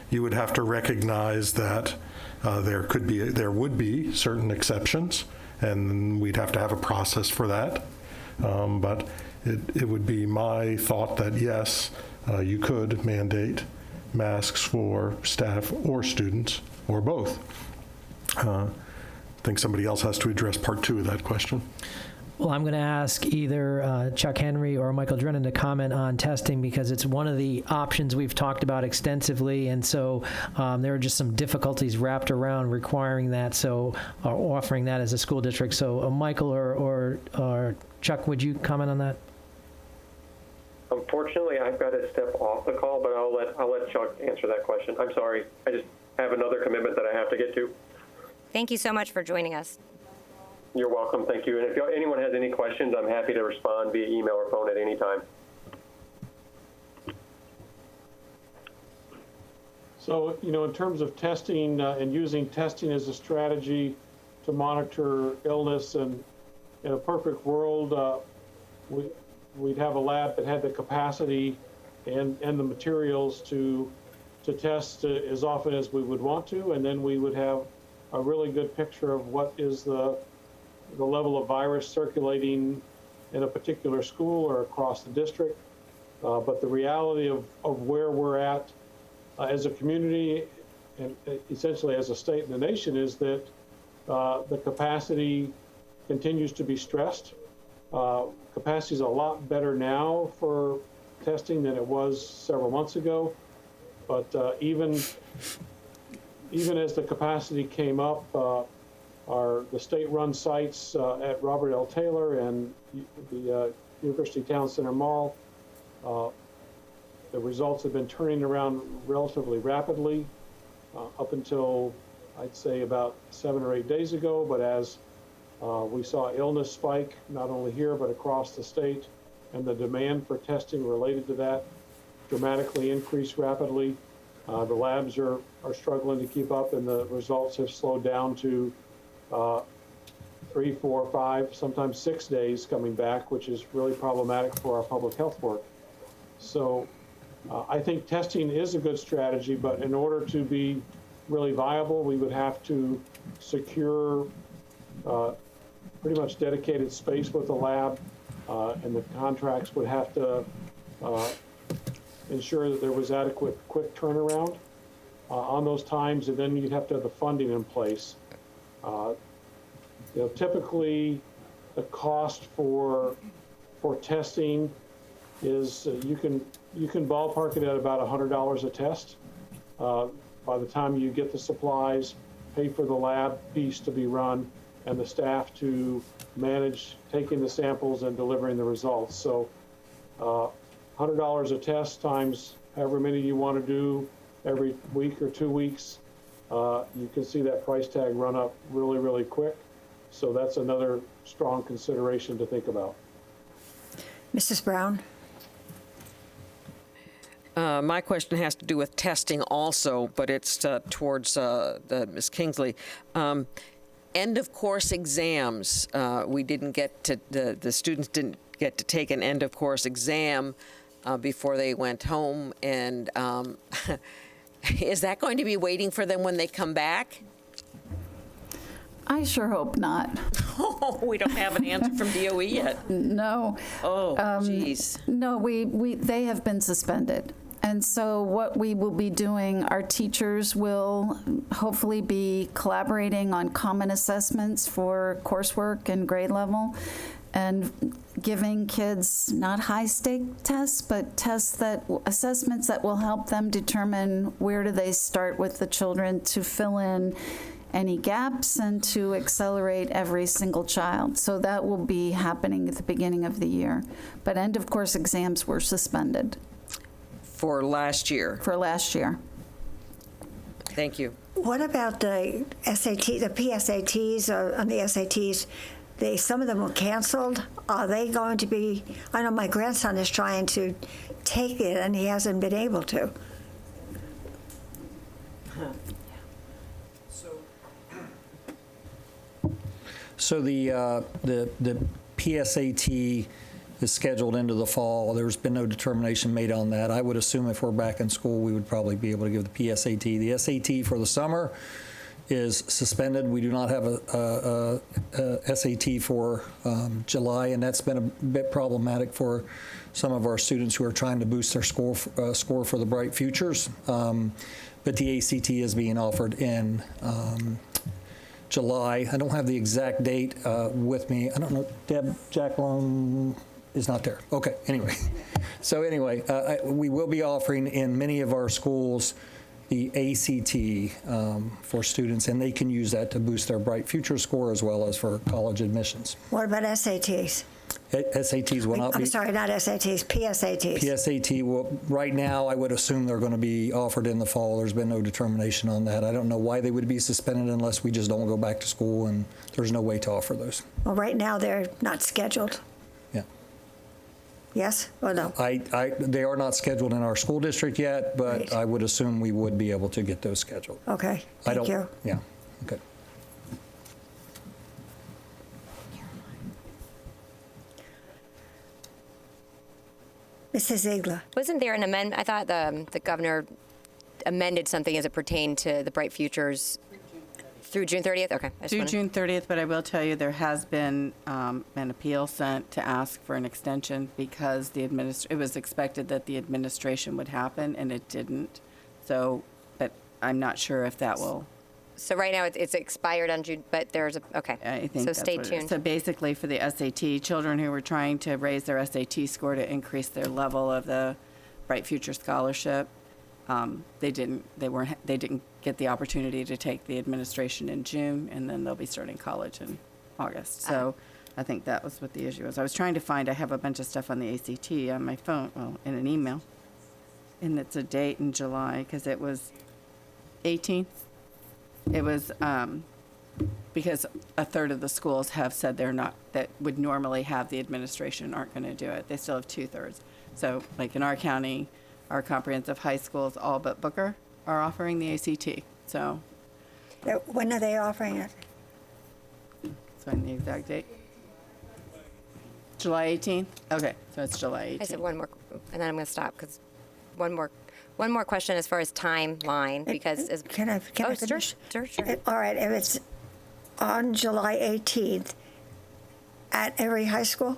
You would have to recognize that there would be certain exceptions, and we'd have to have a process for that. But it would be my thought that yes, you could mandate masks for staff or students, or both. I think somebody else has to address part 2 of that question. Well, I'm going to ask either Chuck Henry or Michael Drennan to comment on testing, because it's one of the options we've talked about extensively, and so there are just some difficulties wrapped around requiring that, so offering that as a school district. So Michael or Chuck, would you comment on that? Unfortunately, I've got to step off the call, but I'll let Chuck answer that question. I'm sorry, I just have another commitment that I have to get to. Thank you so much for joining us. You're welcome. Thank you. And if anyone has any questions, I'm happy to respond via email or phone at any time. So, in terms of testing and using testing as a strategy to monitor illness, and in a perfect world, we'd have a lab that had the capacity and the materials to test as often as we would want to, and then we would have a really good picture of what is the level of virus circulating in a particular school or across the district. But the reality of where we're at as a community and essentially as a state and a nation is that the capacity continues to be stressed. Capacity is a lot better now for testing than it was several months ago. But even as the capacity came up, the state-run sites at Robert L. Taylor and the University Town Center Mall, the results have been turning around relatively rapidly up until, I'd say, about 7 or 8 days ago. But as we saw illness spike, not only here, but across the state, and the demand for testing related to that dramatically increased rapidly, the labs are struggling to keep up, and the results have slowed down to 3, 4, 5, sometimes 6 days coming back, which is really problematic for our public health work. So I think testing is a good strategy, but in order to be really viable, we would have to secure pretty much dedicated space with the lab, and the contracts would have to ensure that there was adequate quick turnaround on those times, and then you'd have to have the funding in place. Typically, the cost for testing is you can ballpark it at about $100 a test. By the time you get the supplies, pay for the lab piece to be run, and the staff to manage taking the samples and delivering the results. So $100 a test times however many you want to do every week or 2 weeks, you can see that price tag run up really, really quick. So that's another strong consideration to think about. Mrs. Brown? My question has to do with testing also, but it's towards Ms. Kingsley. End of course exams. We didn't get to, the students didn't get to take an end of course exam before they went home. And is that going to be waiting for them when they come back? I sure hope not. Oh, we don't have an answer from DOE yet. No. Oh, geez. No, they have been suspended. And so what we will be doing, our teachers will hopefully be collaborating on common assessments for coursework and grade level, and giving kids not high-stake tests, but assessments that will help them determine where do they start with the children to fill in any gaps and to accelerate every single child. So that will be happening at the beginning of the year. But end of course exams were suspended. For last year? For last year. Thank you. What about the SAT, the PSATs on the SATs? Some of them were canceled. Are they going to be? I know my grandson is trying to take it and he hasn't been able to. So the PSAT is scheduled into the fall. There's been no determination made on that. I would assume if we're back in school, we would probably be able to give the PSAT. The SAT for the summer is suspended. We do not have a SAT for July, and that's been a bit problematic for some of our students who are trying to boost their score for the bright futures. But the ACT is being offered in July. I don't have the exact date with me. I don't know. Deb, Jacqueline is not there. Okay, anyway. So anyway, we will be offering in many of our schools the ACT for students, and they can use that to boost their Bright Future score as well as for college admissions. What about SATs? SATs will not be. I'm sorry, not SATs, PSATs. PSAT will, right now, I would assume they're going to be offered in the fall. There's been no determination on that. I don't know why they would be suspended unless we just don't go back to school, and there's no way to offer those. Well, right now, they're not scheduled. Yeah. Yes or no? They are not scheduled in our school district yet, but Right. I would assume we would be able to get those scheduled. Okay, thank you. Yeah, okay. Mrs. Ziegler. Wasn't there an amendment? I thought the governor amended something as it pertained to the Bright Futures through June 30th? Okay. Through June 30th, but I will tell you there has been an appeal sent to ask for an extension because it was expected that the administration would happen, and it didn't. So, but I'm not sure if that will. So right now it's expired on June, but there's okay. I think so. that's Stay what it is. tuned. So basically, for the SAT, children who were trying to raise their SAT score to increase their level of the Bright Future Scholarship, they didn't get the opportunity to take the administration in June, and then they'll be starting college in August. So I think that was what the issue was. I was trying to find. I have a bunch of stuff on the ACT on my phone, well, in an email, and it's a date in July because it was 18th. It was because a third of the schools have said they're not, that would normally have the administration aren't going to do it. They still have 2/3. So like in our county, our comprehensive high schools, all but Booker, are offering the ACT. So. When are they offering it? Find the exact date. July 18th? Okay, so it's July 18th. I said one more, and then I'm going to stop because one more question as far as timeline, because Can I finish? Sure. All right, if it's on July 18th at every high school?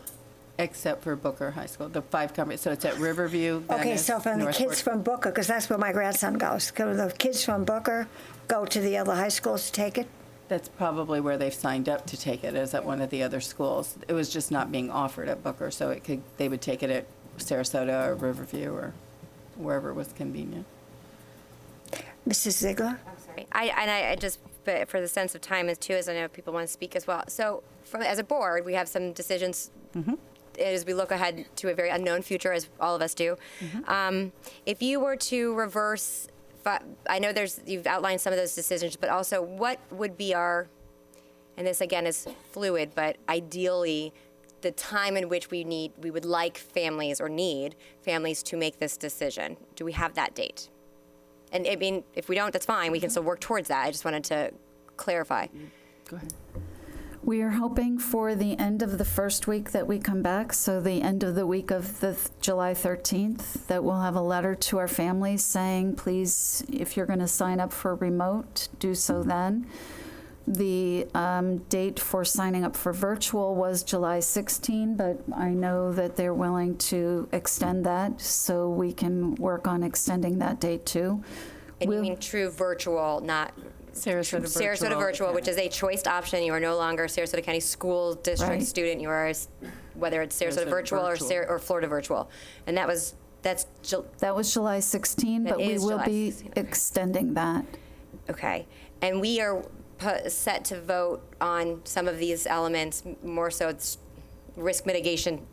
Except for Booker High School, the 5 companies. So it's at Riverview, Venice, Okay, so from the kids Northport. from Booker, because that's where my grandson goes, can the kids from Booker go to the other high schools to take it? That's probably where they've signed up to take it, is at one of the other schools. It was just not being offered at Booker, so they would take it at Sarasota or Riverview or wherever was convenient. Mrs. Ziegler? I'm sorry. I just, but for the sense of time as I know people want to speak as well. So as a board, we have some decisions as we look ahead to a very unknown future, as all of us do. If you were to reverse, I know you've outlined some of those decisions, but also what would be our, and this again is fluid, but ideally the time in which we would like families or need families to make this decision. Do we have that date? And I mean, if we don't, that's fine. We can still work towards that. I just wanted to clarify. Go ahead. We are hoping for the end of the first week that we come back, so the end of the week of the July 13th, that we'll have a letter to our families saying, please, if you're going to sign up for remote, do so then. The date for signing up for virtual was July 16, but I know that they're willing to extend that, so we can work on extending that date too. And you mean true virtual, not Sarasota virtual, which is a choiced option. You are no longer a Sarasota County School District Right. student. You are, whether it's Sarasota virtual or Florida virtual. And that was July 16, but we will be extending that. Okay. And we are set to vote on some of these elements, more so it's risk mitigation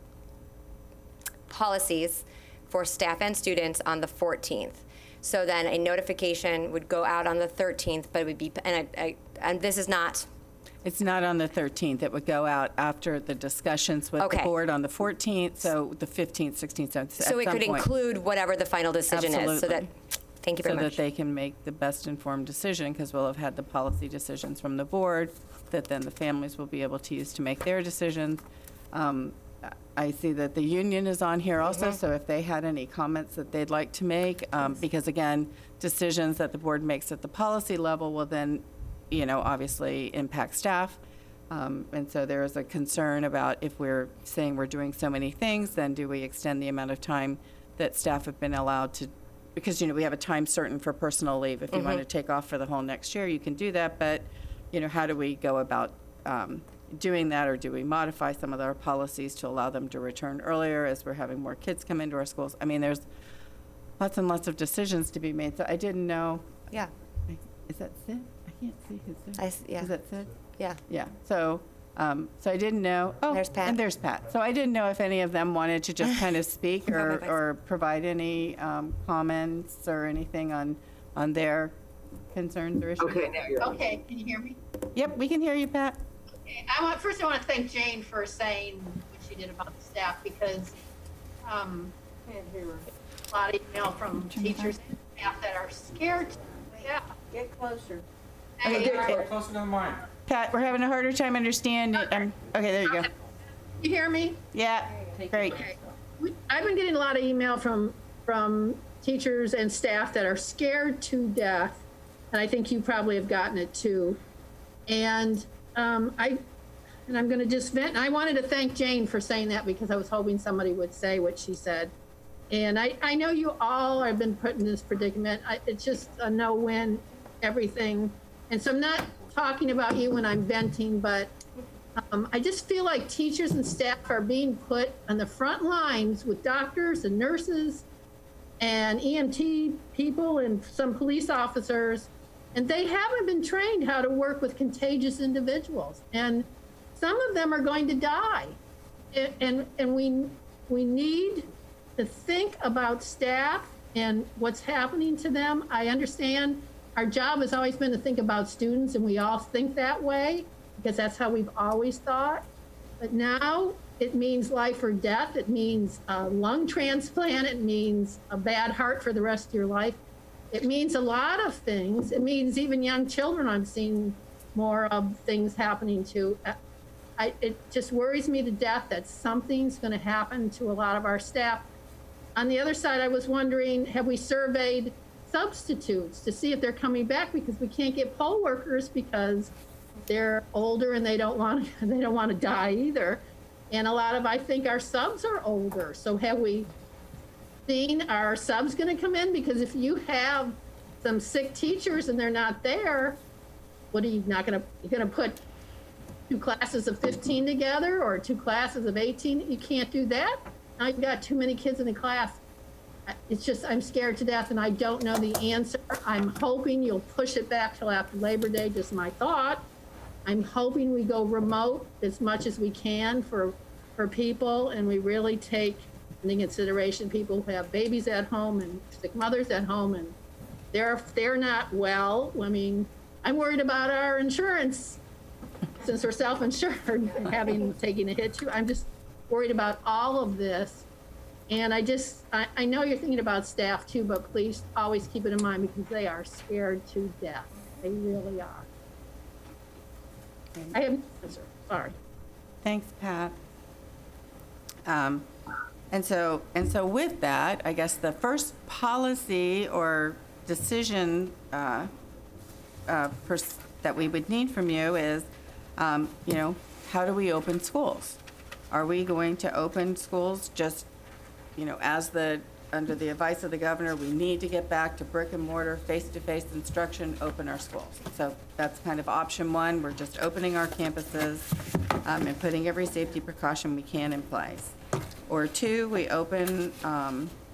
policies for staff and students on the 14th. So then a notification would go out on the 13th, but it would be, and this is not. It's not on the 13th. It would go out after the discussions with the board on the 14th, so the 15th, 16th, 17th. So it could include whatever the final decision is. So that, thank you very much. So that they can make the best informed decision, because we'll have had the policy decisions from the board that then the families will be able to use to make their decisions. I see that the union is on here also, so if they had any comments that they'd like to make, because again, decisions that the board makes at the policy level will then, obviously impact staff. And so there is a concern about if we're saying we're doing so many things, then do we extend the amount of time that staff have been allowed to, because, we have a time certain for personal leave. If you want to take off for the whole next year, you can do that, but, how do we go about doing that, or do we modify some of our policies to allow them to return earlier as we're having more kids come into our schools? I mean, there's lots and lots of decisions to be made. So I didn't know. Yeah. Is that Sid? I can't see who's there. Yeah. Is that Sid? Yeah. Yeah. So I didn't know. Oh, There's Pat. And there's Pat. So I didn't know if any of them wanted to just kind of speak or provide any comments or anything on their concerns or issues. Okay, can you hear me? Yep, we can hear you, Pat. Okay. First I want to thank Jane for saying what she did about the staff, because a lot of email from teachers and staff that are scared. Yeah. Get closer. Okay, Get closer to the mic. Pat, we're having a harder time understanding. Okay, there you go. You hear me? Yeah, great. Okay. I've been getting a lot of email from teachers and staff that are scared to death, and I think you probably have gotten it too. And I'm going to just vent. I wanted to thank Jane for saying that, because I was hoping somebody would say what she said. And I know you all have been put in this predicament. It's just a no-win, everything. And so I'm not talking about you when I'm venting, but I just feel like teachers and staff are being put on the front lines with doctors and nurses and EMT people and some police officers, and they haven't been trained how to work with contagious individuals. And some of them are going to die. And we need to think about staff and what's happening to them. I understand our job has always been to think about students, and we all think that way because that's how we've always thought. But now it means life or death. It means a lung transplant. It means a bad heart for the rest of your life. It means a lot of things. It means even young children I'm seeing more of things happening to. It just worries me to death that something's going to happen to a lot of our staff. On the other side, I was wondering, have we surveyed substitutes to see if they're coming back, because we can't get poll workers because they're older and they don't want to die either. And a lot of, I think our subs are older. So have we seen our subs going to come in? Because if you have some sick teachers and they're not there, what are you not going to, you're going to put 2 classes of 15 together or 2 classes of 18? You can't do that. Now you've got too many kids in the class. It's just, I'm scared to death and I don't know the answer. I'm hoping you'll push it back till after Labor Day, just my thought. I'm hoping we go remote as much as we can for people, and we really take into consideration people who have babies at home and sick mothers at home, and they're not well. I mean, I'm worried about our insurance since we're self-insured and taking a hit too. I'm just worried about all of this. And I know you're thinking about staff too, but please always keep it in mind, because they are scared to death. They really are. I have no answer. Sorry. Thanks, Pat. And so with that, I guess the first policy or decision that we would need from you is, how do we open schools? Are we going to open schools just, under the advice of the governor, we need to get back to brick and mortar, face-to-face instruction, open our schools. So that's kind of option 1. We're just opening our campuses and putting every safety precaution we can in place. Or 2, we open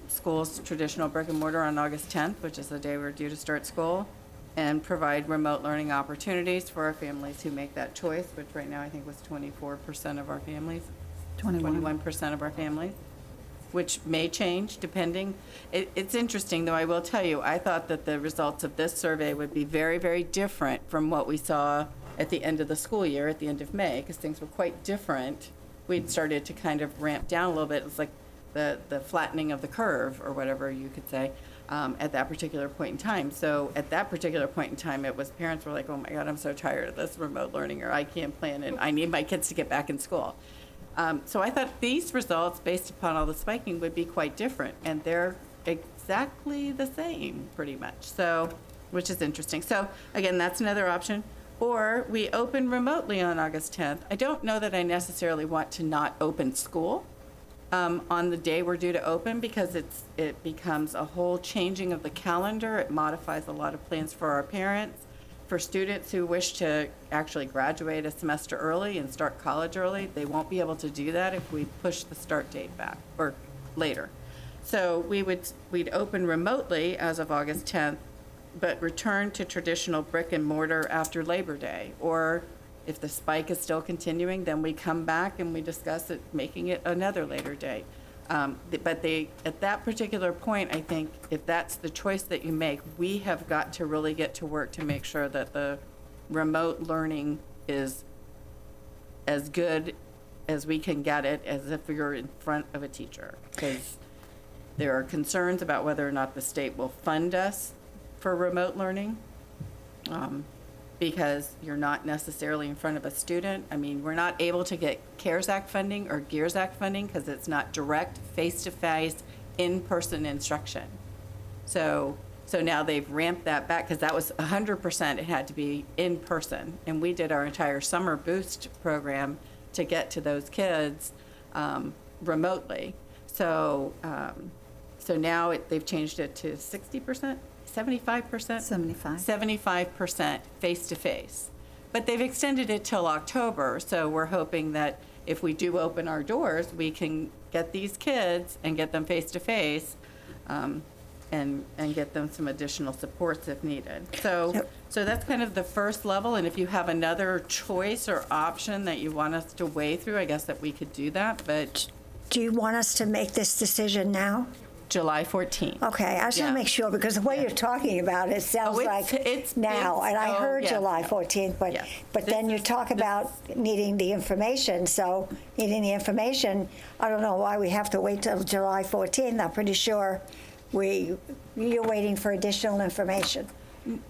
schools, traditional brick and mortar, on August 10th, which is the day we're due to start school, and provide remote learning opportunities for our families who make that choice, which right now I think was 24% of our families. 21% of our families, which may change depending. It's interesting, though, I will tell you, I thought that the results of this survey would be very, very different from what we saw at the end of the school year, at the end of May, because things were quite different. We'd started to kind of ramp down a little bit. It was like the flattening of the curve, or whatever you could say, at that particular point in time. So at that particular point in time, it was parents were like, oh my God, I'm so tired of this remote learning, or I can't plan it. I need my kids to get back in school. So I thought these results, based upon all the spiking, would be quite different, and they're exactly the same, pretty much. So, which is interesting. So again, that's another option. Or we open remotely on August 10th. I don't know that I necessarily want to not open school on the day we're due to open, because it becomes a whole changing of the calendar. It modifies a lot of plans for our parents. For students who wish to actually graduate a semester early and start college early, they won't be able to do that if we push the start date back or later. So we'd open remotely as of August 10th, but return to traditional brick and mortar after Labor Day. Or if the spike is still continuing, then we come back and we discuss it, making it another later date. But at that particular point, I think if that's the choice that you make, we have got to really get to work to make sure that the remote learning is as good as we can get it, as if you're in front of a teacher. Because there are concerns about whether or not the state will fund us for remote learning, because you're not necessarily in front of a student. I mean, we're not able to get CARES Act funding or GEARS Act funding because it's not direct, face-to-face, in-person instruction. So now they've ramped that back because that was 100%, it had to be in person. And we did our entire summer boost program to get to those kids remotely. So now they've changed it to 60%, 75%? 75% face-to-face. But they've extended it till October, so we're hoping that if we do open our doors, we can get these kids and get them face-to-face, and get them some additional supports if needed. So that's kind of the first level, and if you have another choice or option that you want us to weigh through, I guess that we could do that, but... Do you want us to make this decision now? July 14th. Okay, I just want to make sure, because the way you're talking about it sounds like it's now, and I heard July 14th, but then you talk about needing the information, so needing the information, I don't know why we have to wait till July 14th. I'm pretty sure you're waiting for additional information.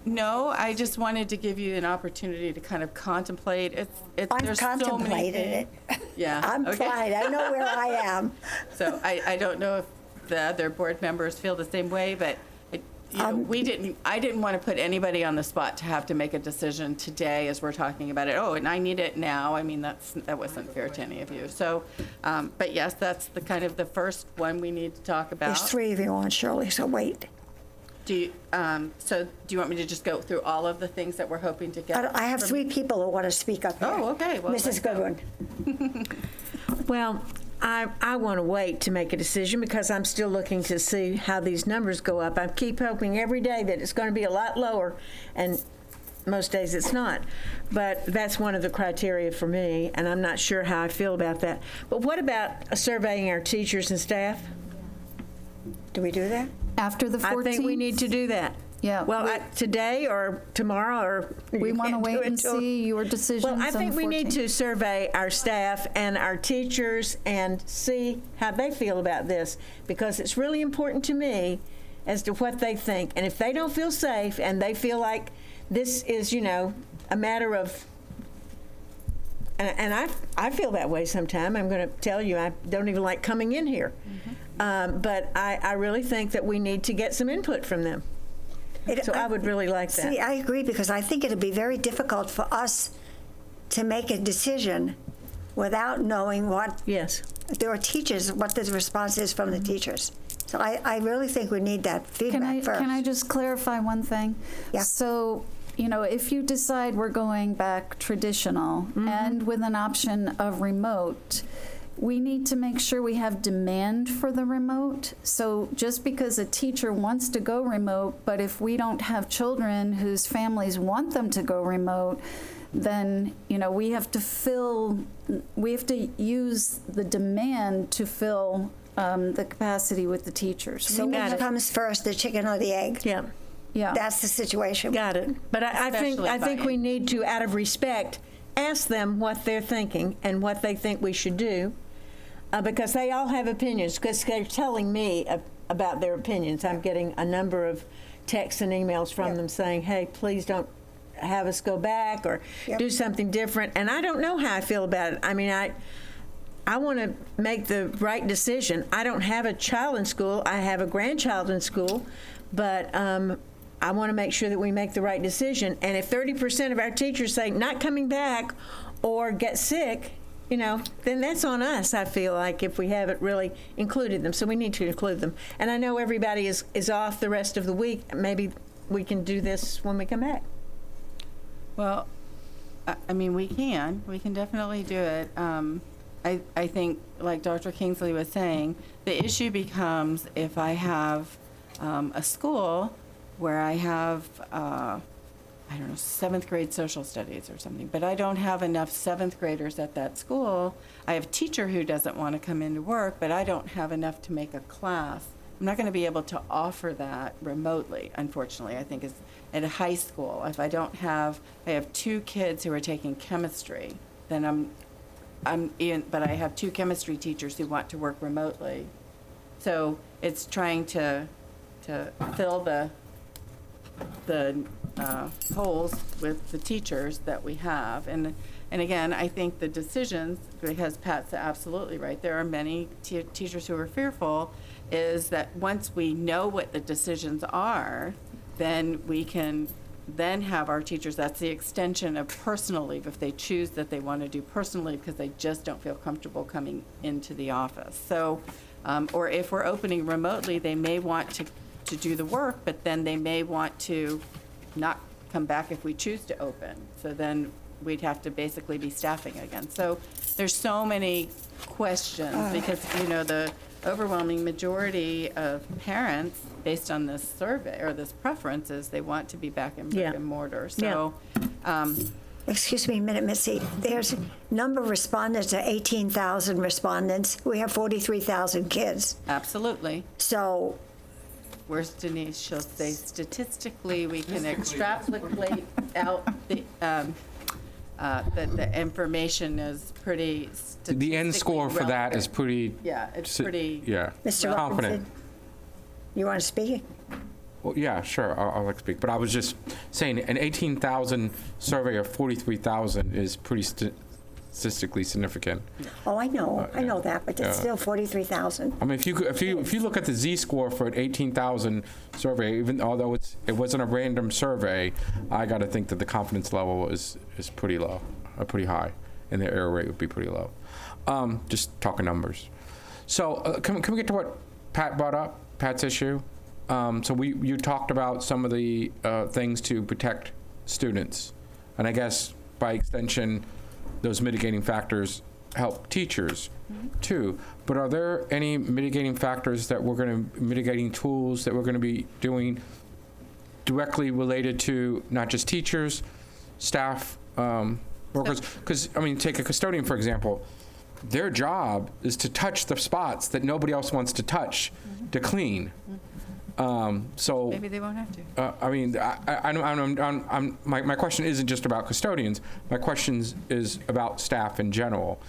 No, I just wanted to give you an opportunity to kind of contemplate. I've contemplated it. Yeah. I'm fine. I know where I am. So I don't know if the other board members feel the same way, but I didn't want to put anybody on the spot to have to make a decision today as we're talking about it. Oh, and I need it now. I mean, that wasn't fair to any of you. So, but yes, that's the kind of the first one we need to talk about. There's 3 of you on, Shirley, so wait. Do you want me to just go through all of the things that we're hoping to get? I have 3 people who want to speak up here. Oh, okay. Well, Mrs. Goodwin. Well, I want to wait to make a decision because I'm still looking to see how these numbers go up. I keep hoping every day that it's going to be a lot lower, and most days it's not. But that's one of the criteria for me, and I'm not sure how I feel about that. But what about surveying our teachers and staff? Do we do that? After the 14th? I think we need to do that. Yeah. Well, today or tomorrow, or we want to wait and see your decisions. Well, I think we need 14th. to survey our staff and our teachers and see how they feel about this, because it's really important to me as to what they think. And if they don't feel safe and they feel like this is, a matter of, and I feel that way sometimes. I'm going to tell you, I don't even like coming in here. Mm-hmm. But I really think that we need to get some input from them. So I would really like that. See, I agree, because I think it'll be very difficult for us to make a decision without knowing what. Yes. There are teachers, what the response is from the teachers. So I really think we need that feedback first. Can I just clarify one thing? Yeah. So, if you decide we're going back traditional and with an option of remote, we need to make sure we have demand for the remote. So just because a teacher wants to go remote, but if we don't have children whose families want them to go remote, then, we have to use the demand to fill the capacity with the teachers. So what comes first, the chicken or the egg? Yeah. Yeah. That's the situation. Got it. But I think we need to, out of respect, ask them what they're thinking and what they think we should do. Because they all have opinions, because they're telling me about their opinions. I'm getting a number of texts and emails from them saying, hey, please don't have us go back or do something different. And I don't know how I feel about it. I mean, I want to make the right decision. I don't have a child in school. I have a grandchild in school. But I want to make sure that we make the right decision. And if 30% of our teachers say not coming back or get sick, then that's on us, I feel like, if we haven't really included them. So we need to include them. And I know everybody is off the rest of the week. Maybe we can do this when we come back. Well, I mean, we can definitely do it. I think, like Dr. Kingsley was saying, the issue becomes if I have a school where I have, I don't know, 7th grade social studies or something, but I don't have enough 7th graders at that school. I have a teacher who doesn't want to come into work, but I don't have enough to make a class. I'm not going to be able to offer that remotely, unfortunately. I think is at a high school. If I have 2 kids who are taking chemistry, then but I have 2 chemistry teachers who want to work remotely. So it's trying to fill the holes with the teachers that we have. And again, I think the decisions, because Pat's absolutely right, there are many teachers who are fearful, is that once we know what the decisions are, then we can then have our teachers, that's the extension of personal leave, if they choose that they want to do personal leave because they just don't feel comfortable coming into the office. So, or if we're opening remotely, they may want to do the work, but then they may want to not come back if we choose to open. So then we'd have to basically be staffing again. So there's so many questions because, the overwhelming majority of parents, based on this survey or this preference, is they want to be back in brick and mortar. So, Excuse me a minute, Missy. There's number of respondents to 18,000 respondents. We have 43,000 kids. Absolutely. So, where's Denise? She'll say statistically we can extrapolate out that the information is pretty statistically The end score for that is pretty. Yeah, it's pretty. Yeah, Mr. confident. Robinson, you want to speak? Well, yeah, sure, I'll speak. But I was just saying, an 18,000 survey of 43,000 is pretty statistically significant. Oh, I know that, but it's still 43,000. I mean, if you look at the Z-score for an 18,000 survey, even although it wasn't a random survey, I got to think that the confidence level is pretty low, pretty high, and the error rate would be pretty low. Just talking numbers. So can we get to what Pat brought up, Pat's issue? So you talked about some of the things to protect students, and I guess by extension, those mitigating factors help teachers too. But are there any mitigating factors that mitigating tools that we're going to be doing directly related to not just teachers, staff, workers? Because, I mean, take a custodian, for example. Their job is to touch the spots that nobody else wants to touch to clean. So maybe they won't have to. I mean, my question isn't just about custodians. My question is about staff in general,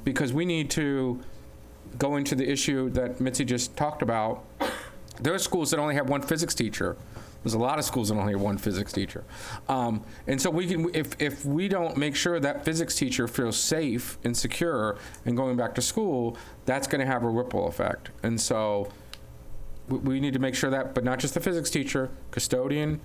because we need to go into the issue that Mitzi just talked about. There are schools that only have 1 physics teacher. There's a lot of schools that only have 1 physics teacher, and so we can, if we don't make sure that physics teacher feels safe and secure and going back to school, that's going to have a ripple effect, and so. We need to make sure that, but not just the physics teacher, custodian,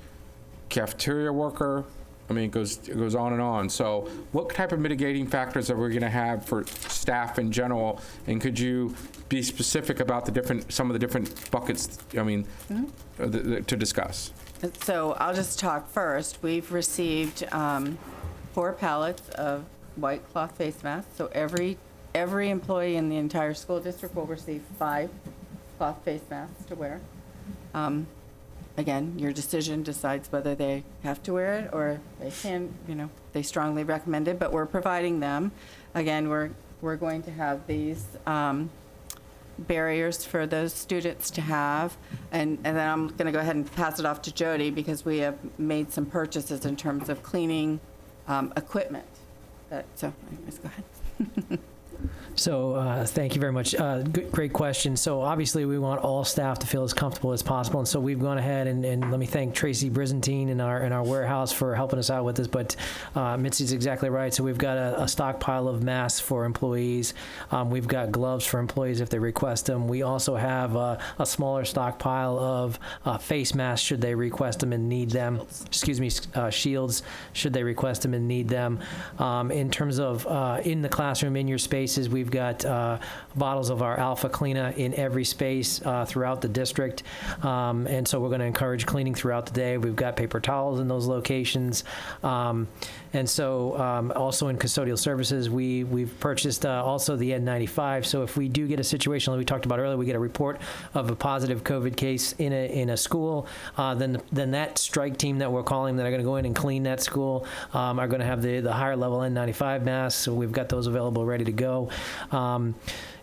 cafeteria worker. I mean, it goes on and on. So what type of mitigating factors are we going to have for staff in general? And could you be specific about some of the different buckets, I mean, to discuss? So I'll just talk first. We've received 4 pallets of white cloth face masks. So every employee in the entire school district will receive 5 cloth face masks to wear. Again, your decision decides whether they have to wear it or they can, they strongly recommend it, but we're providing them. Again, we're going to have these barriers for those students to have. And then I'm going to go ahead and pass it off to Jody because we have made some purchases in terms of cleaning equipment. So let's go ahead. So thank you very much. Great question. So obviously we want all staff to feel as comfortable as possible, and so we've gone ahead and let me thank Tracy Brizantine in our warehouse for helping us out with this. But Mitzi's exactly right. So we've got a stockpile of masks for employees. We've got gloves for employees if they request them. We also have a smaller stockpile of face masks should they request them and need them. Shields should they request them and need them. In terms of in the classroom, in your spaces, we've got bottles of our Alpha Cleaner in every space throughout the district. And so we're going to encourage cleaning throughout the day. We've got paper towels in those locations. And so also in custodial services, we've purchased also the N95. So if we do get a situation like we talked about earlier, we get a report of a positive COVID case in a school, then that strike team that we're calling that are going to go in and clean that school are going to have the higher level N95 masks. So we've got those available, ready to go.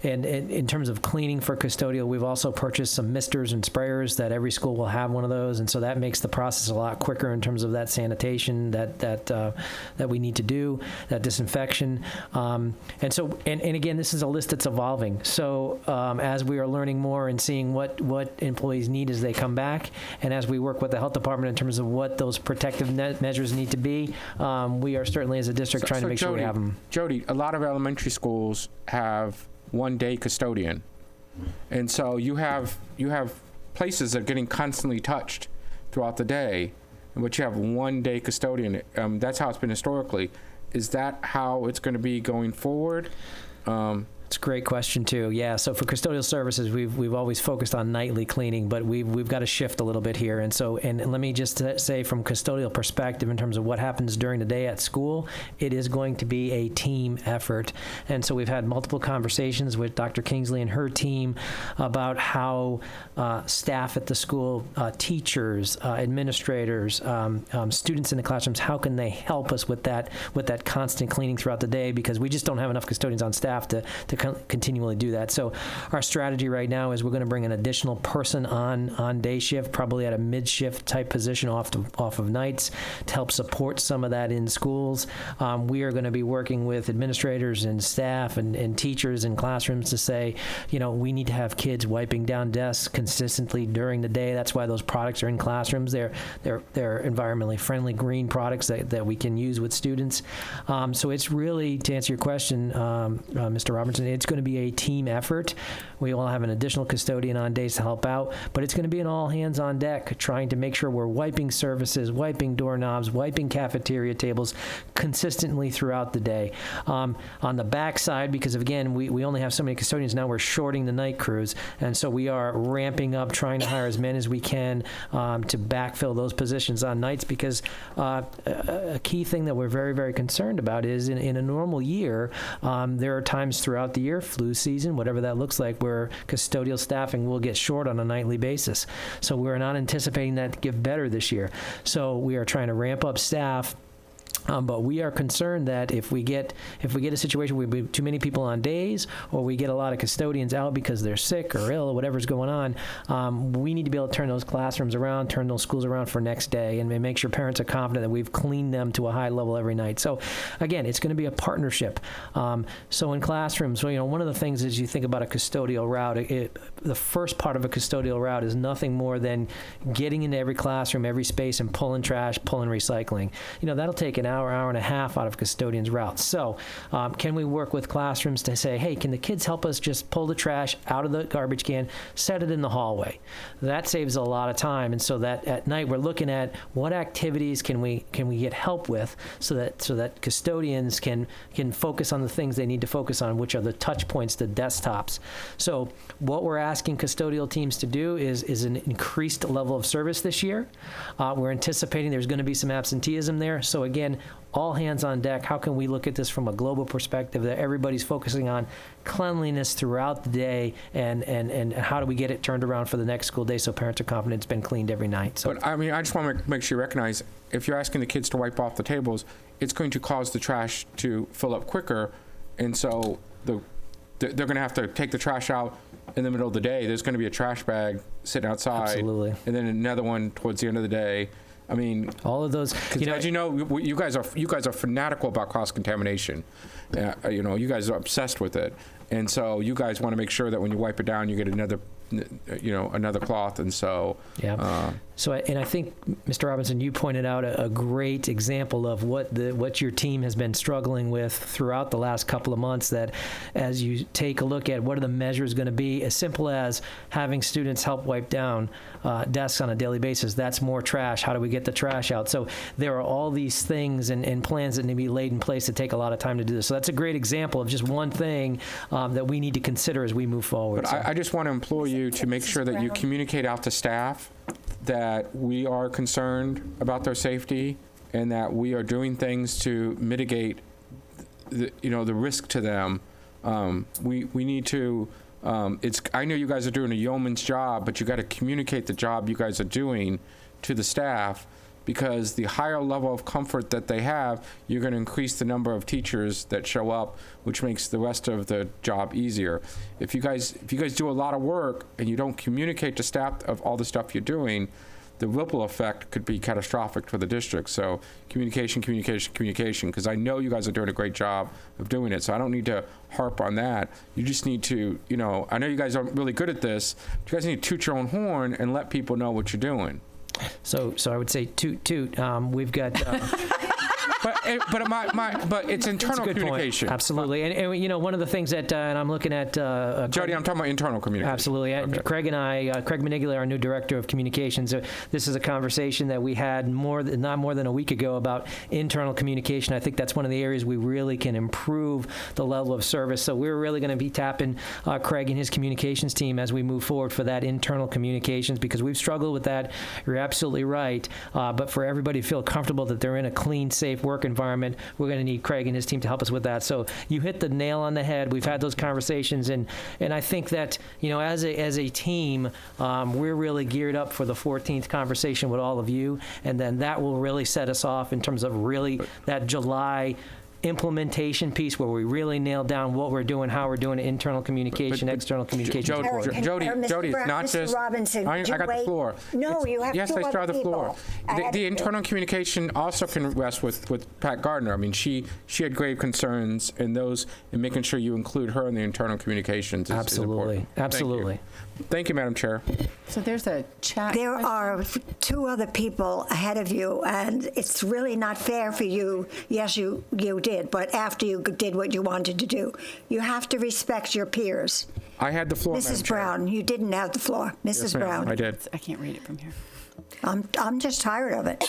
And in terms of cleaning for custodial, we've also purchased some misters and sprayers that every school will have one of those, and so that makes the process a lot quicker in terms of that sanitation that we need to do, that disinfection. And again, this is a list that's evolving. So as we are learning more and seeing what employees need as they come back, and as we work with the health department in terms of what those protective measures need to be, we are certainly as a district trying to make sure we have them. Jody, a lot of elementary schools have one-day custodian, and so you have places that are getting constantly touched throughout the day, but you have one-day custodian. That's how it's been historically. Is that how it's going to be going forward? It's a great question too. Yeah. So for custodial services, we've always focused on nightly cleaning, but we've got to shift a little bit here. And let me just say, from custodial perspective, in terms of what happens during the day at school, it is going to be a team effort. And so we've had multiple conversations with Dr. Kingsley and her team about how staff at the school, teachers, administrators, students in the classrooms, how can they help us with that constant cleaning throughout the day, because we just don't have enough custodians on staff to continually do that. So our strategy right now is we're going to bring an additional person on day shift, probably at a mid-shift type position off of nights, to help support some of that in schools. We are going to be working with administrators and staff and teachers in classrooms to say, we need to have kids wiping down desks consistently during the day. That's why those products are in classrooms. They're environmentally friendly green products that we can use with students. So it's really, to answer your question, Mr. Robertson, it's going to be a team effort. We will have an additional custodian on days to help out, but it's going to be an all hands on deck, trying to make sure we're wiping surfaces, wiping doorknobs, wiping cafeteria tables consistently throughout the day. On the back side, because again, we only have so many custodians now, we're shorting the night crews, and so we are ramping up, trying to hire as many as we can to backfill those positions on nights, because a key thing that we're very, very concerned about is in a normal year, there are times throughout the year, flu season, whatever that looks like, where custodial staffing will get short on a nightly basis. So we're not anticipating that to get better this year. So we are trying to ramp up staff. But we are concerned that if we get a situation where we have too many people on days, or we get a lot of custodians out because they're sick or ill or whatever's going on, we need to be able to turn those classrooms around, turn those schools around for next day, and make sure parents are confident that we've cleaned them to a high level every night. So again, it's going to be a partnership. So in classrooms, one of the things is, you think about a custodial route, the first part of a custodial route is nothing more than getting into every classroom, every space, and pulling trash, pulling recycling. That'll take an hour and a half out of custodians' routes. So can we work with classrooms to say, hey, can the kids help us just pull the trash out of the garbage can, set it in the hallway? That saves a lot of time. And so that at night we're looking at what activities can we get help with, so that custodians can focus on the things they need to focus on, which are the touch points, the desktops. So what we're asking custodial teams to do is an increased level of service this year. We're anticipating there's going to be some absenteeism there. So again, all hands on deck. How can we look at this from a global perspective, that everybody's focusing on cleanliness throughout the day, and how do we get it turned around for the next school day so parents are confident it's been cleaned every night? So, but I just want to make sure you recognize, if you're asking the kids to wipe off the tables, it's going to cause the trash to fill up quicker, and so they're going to have to take the trash out in the middle of the day. There's going to be a trash bag sitting outside. Absolutely. And then another one towards the end of the day. I mean, all of those. As you guys are fanatical about cross-contamination. You guys are obsessed with it, and so you guys want to make sure that when you wipe it down, you get another cloth, and so. Yeah. And I think, Mr. Robinson, you pointed out a great example of what your team has been struggling with throughout the last couple of months, that as you take a look at what are the measures going to be, as simple as having students help wipe down desks on a daily basis, that's more trash. How do we get the trash out? So there are all these things and plans that need to be laid in place that take a lot of time to do this. So that's a great example of just one thing that we need to consider as we move forward. But I just want to implore you to make sure that you communicate out to staff that we are concerned about their safety, and that we are doing things to mitigate the risk to them. We need to, I know you guys are doing a yeoman's job, but you got to communicate the job you guys are doing to the staff, because the higher level of comfort that they have, you're going to increase the number of teachers that show up, which makes the rest of the job easier. If you guys do a lot of work and you don't communicate to staff of all the stuff you're doing, the ripple effect could be catastrophic for the district. So communication, because I know you guys are doing a great job of doing it. So I don't need to harp on that. You just need to, I know you guys aren't really good at this, but you guys need to toot your own horn and let people know what you're doing. So I would say toot. We've got. But it's internal communication. Point. Absolutely, and one of the things that and I'm looking at Jody, I'm talking about internal communication. Absolutely, okay. Craig and I, Craig Manigula, our new director of communications. This is a conversation that we had not more than a week ago about internal communication. I think that's one of the areas we really can improve the level of service. So we're really going to be tapping Craig and his communications team as we move forward for that internal communications, because we've struggled with that. You're absolutely right, but for everybody to feel comfortable that they're in a clean, safe work environment, we're going to need Craig and his team to help us with that. So you hit the nail on the head. We've had those conversations, and I think that as a team, we're really geared up for the 14th conversation with all of you, and then that will really set us off in terms of really that July implementation piece where we really nail down what we're doing, how we're doing it, internal communication, external communication. Jody, it's not just. Robinson, I got the floor. No, you have yes, two I still have the floor. people. The internal communication also can rest with Pat Gardner. I mean, she had grave concerns in those, and making sure you include her in the internal communications is important. Absolutely. Thank you, Madam Chair. So there's a chat. There are two other people ahead of you, and it's really not fair for you. Yes, you did, but after you did what you wanted to do, you have to respect your peers. I had the floor, Mrs. Brown, you didn't have the floor. Mrs. Yes, Brown. I did. I can't read it from here. I'm just tired of it.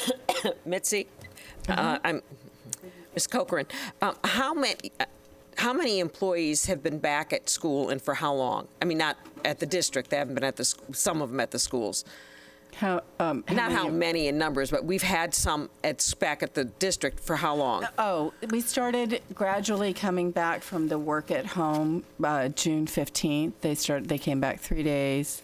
Mitzi, I'm Ms. Cochran. How many employees have been back at school, and for how long? I mean, not at the district. They haven't been at some of them at the schools. Not how many in numbers, but we've had some back at the district for how long? We started gradually coming back from the work at home June 15th. They came back 2 days,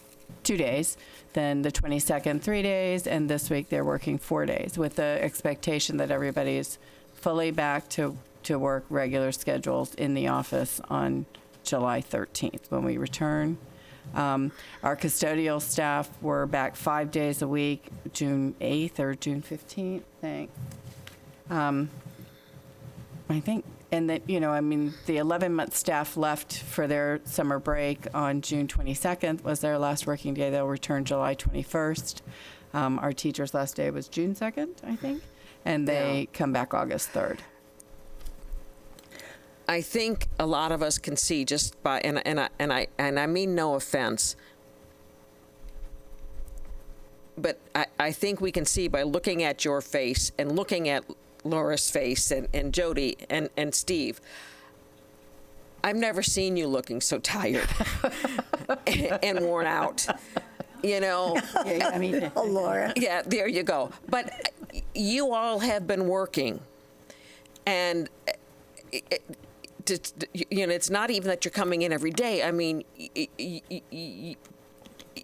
then the 22nd, 3 days, and this week they're working 4 days with the expectation that everybody's fully back to work regular schedules in the office on July 13th when we return. Our custodial staff were back 5 days a week, June 8th or June 15th, I think. And that, the 11-month staff left for their summer break on June 22nd was their last working day. They'll return July 21st. Our teacher's last day was June 2nd, I think, and they come back August 3rd. I think a lot of us can see just by, and I mean no offense, but I think we can see by looking at your face and looking at Laura's face and Jody and Steve. I've never seen you looking so tired and worn out. Laura. Yeah, there you go. But you all have been working, and it's not even that you're coming in every day. I mean,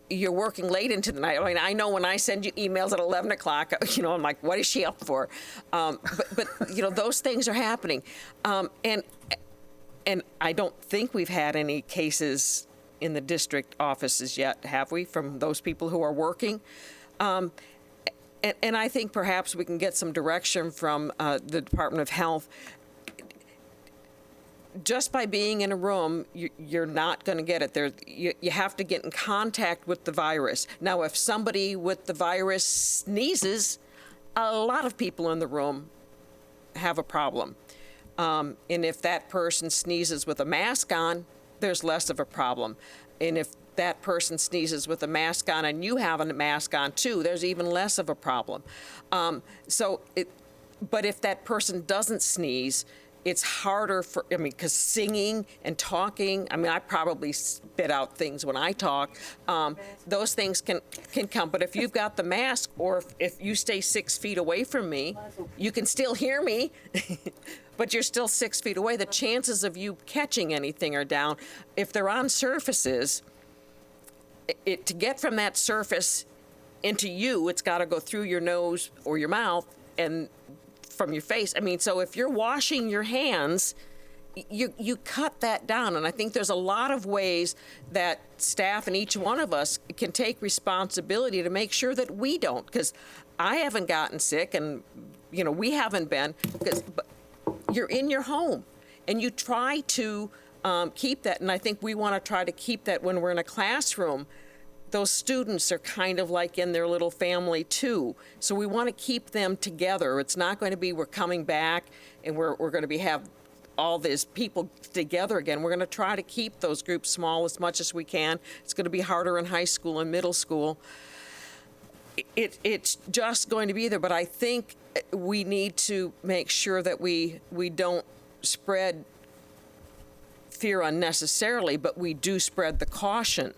you're working late into the night. I mean, I know when I send you emails at 11 o'clock, I'm like, what is she up for? But those things are happening. And I don't think we've had any cases in the district offices yet, have we, from those people who are working? And I think perhaps we can get some direction from the Department of Health. Just by being in a room, you're not going to get it. You have to get in contact with the virus. Now, if somebody with the virus sneezes, a lot of people in the room have a problem. And if that person sneezes with a mask on, there's less of a problem. And if that person sneezes with a mask on and you have a mask on too, there's even less of a problem. But if that person doesn't sneeze, it's harder because singing and talking, I probably spit out things when I talk. Those things can come. But if you've got the mask, or if you stay 6 feet away from me, you can still hear me, but you're still 6 feet away. The chances of you catching anything are down. If they're on surfaces, to get from that surface into you, it's got to go through your nose or your mouth and from your face. So if you're washing your hands, you cut that down. And I think there's a lot of ways that staff and each one of us can take responsibility to make sure that we don't, because I haven't gotten sick, and we haven't been, but you're in your home and you try to keep that. And I think we want to try to keep that when we're in a classroom. Those students are kind of like in their little family too. So we want to keep them together. It's not going to be we're coming back and we're going to have all these people together again. We're going to try to keep those groups small as much as we can. It's going to be harder in high school and middle school. It's just going to be there. But I think we need to make sure that we don't spread fear unnecessarily, but we do spread the caution.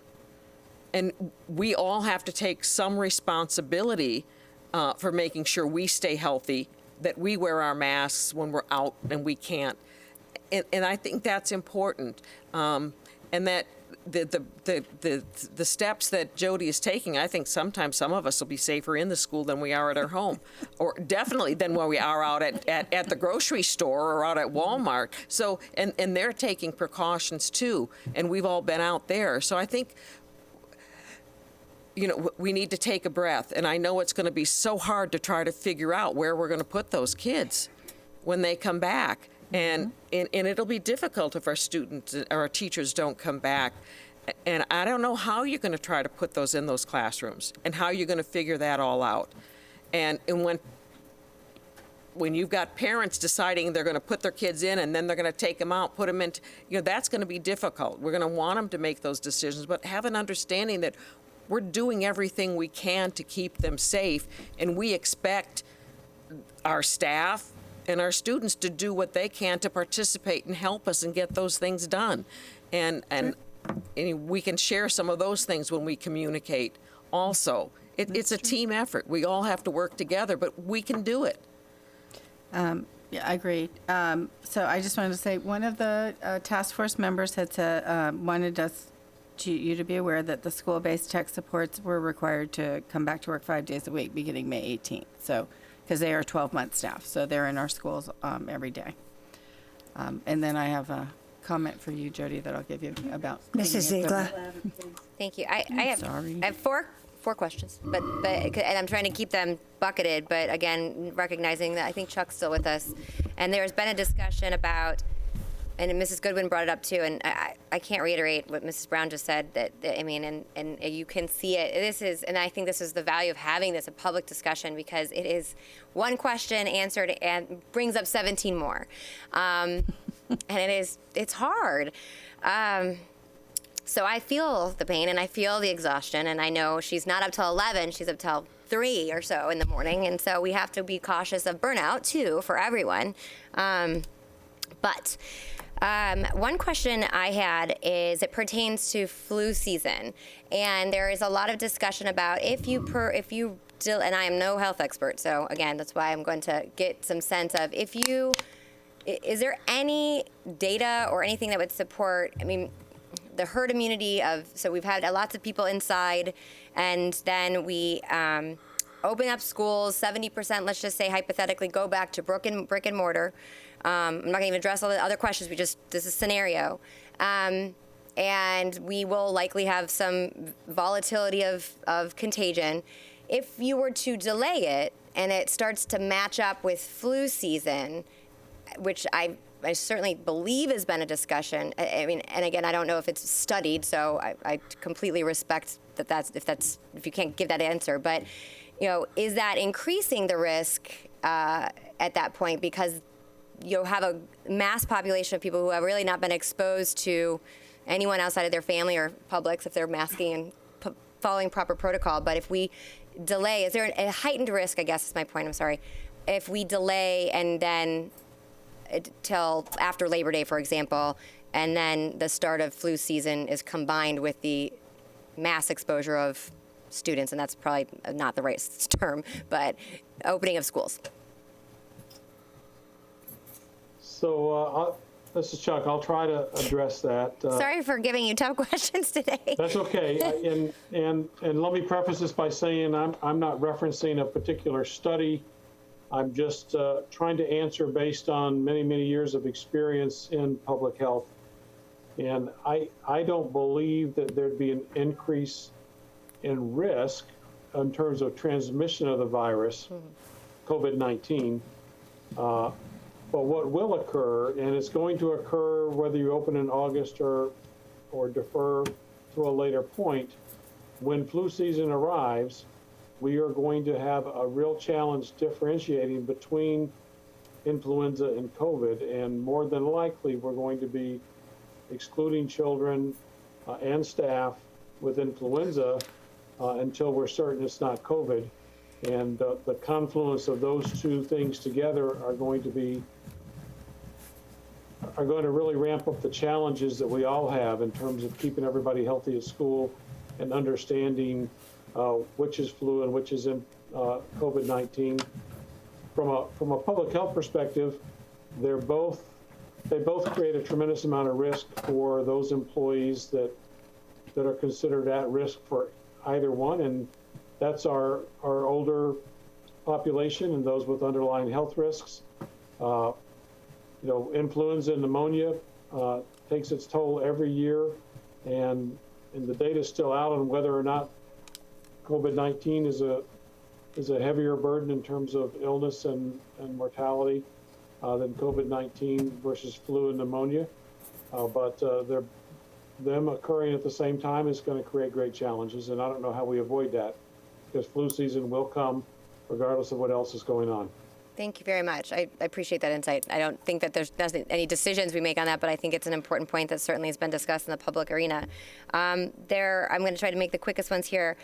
And we all have to take some responsibility for making sure we stay healthy, that we wear our masks when we're out and we can't. And I think that's important. And that the steps that Jody is taking, I think sometimes some of us will be safer in the school than we are at our home, or definitely than where we are out at the grocery store or out at Walmart. So, and they're taking precautions too, and we've all been out there. So I think, we need to take a breath. And I know it's going to be so hard to try to figure out where we're going to put those kids when they come back. And it'll be difficult if our students or our teachers don't come back. And I don't know how you're going to try to put those in those classrooms and how you're going to figure that all out. And when you've got parents deciding they're going to put their kids in and then they're going to take them out, put them in, that's going to be difficult. We're going to want them to make those decisions, but have an understanding that we're doing everything we can to keep them safe, and we expect our staff and our students to do what they can to participate and help us and get those things done. And we can share some of those things when we communicate also. It's a team effort. We all have to work together, but we can do it. Yeah, I agree. So I just wanted to say, one of the task force members had said, wanted you to be aware that the school-based tech supports were required to come back to work 5 days a week beginning May 18th. So, because they are 12-month staff, so they're in our schools every day. And then I have a comment for you, Jody, that I'll give you about Mrs. Ziegler. Thank you. I have four questions, but and I'm trying to keep them bucketed. But again, recognizing that I think Chuck's still with us, and there's been a discussion about. And Mrs. Goodwin brought it up too, and I can't reiterate what Mrs. Brown just said. And you can see it. And I think this is the value of having this a public discussion, because it is one question answered and brings up 17 more, and it's hard. So I feel the pain and I feel the exhaustion, and I know she's not up till 11; she's up till 3 or so in the morning, and so we have to be cautious of burnout too for everyone. But one question I had is it pertains to flu season, and there is a lot of discussion about if you and I am no health expert, so again that's why I'm going to get some sense of is there any data or anything that would support the herd immunity so we've had lots of people inside, and then we open up schools, 70%, let's just say hypothetically, go back to brick and mortar. I'm not going to even address all the other questions. This is scenario. And we will likely have some volatility of contagion. If you were to delay it and it starts to match up with flu season, which I certainly believe has been a discussion. And again, I don't know if it's studied, so I completely respect if you can't give that answer. But, is that increasing the risk at that point? Because you'll have a mass population of people who have really not been exposed to anyone outside of their family or Publix if they're masking and following proper protocol. But if we delay, is there a heightened risk, I guess is my point, I'm sorry, if we delay and then till after Labor Day, for example, and then the start of flu season is combined with the mass exposure of students, and that's probably not the right term, but opening of schools. So this is Chuck. I'll try to address that. Sorry for giving you tough questions today. That's okay. And let me preface this by saying I'm not referencing a particular study. I'm just trying to answer based on many, many years of experience in public health. And I don't believe that there'd be an increase in risk in terms of transmission of the virus, COVID-19. But what will occur, and it's going to occur whether you open in August or defer to a later point, when flu season arrives, we are going to have a real challenge differentiating between influenza and COVID, and more than likely we're going to be excluding children and staff with influenza until we're certain it's not COVID. And the confluence of those two things together are going to really ramp up the challenges that we all have in terms of keeping everybody healthy at school and understanding which is flu and which is COVID-19. From a public health perspective, they both create a tremendous amount of risk for those employees that are considered at risk for either one, and that's our older population and those with underlying health risks. Influenza and pneumonia takes its toll every year, and the data is still out on whether or not COVID-19 is a heavier burden in terms of illness and mortality than COVID-19 versus flu and pneumonia. But them occurring at the same time is going to create great challenges, and I don't know how we avoid that, because flu season will come regardless of what else is going on. Thank you very much. I appreciate that insight. I don't think that there's any decisions we make on that, but I think it's an important point that certainly has been discussed in the public arena. I'm going to try to make the quickest ones here.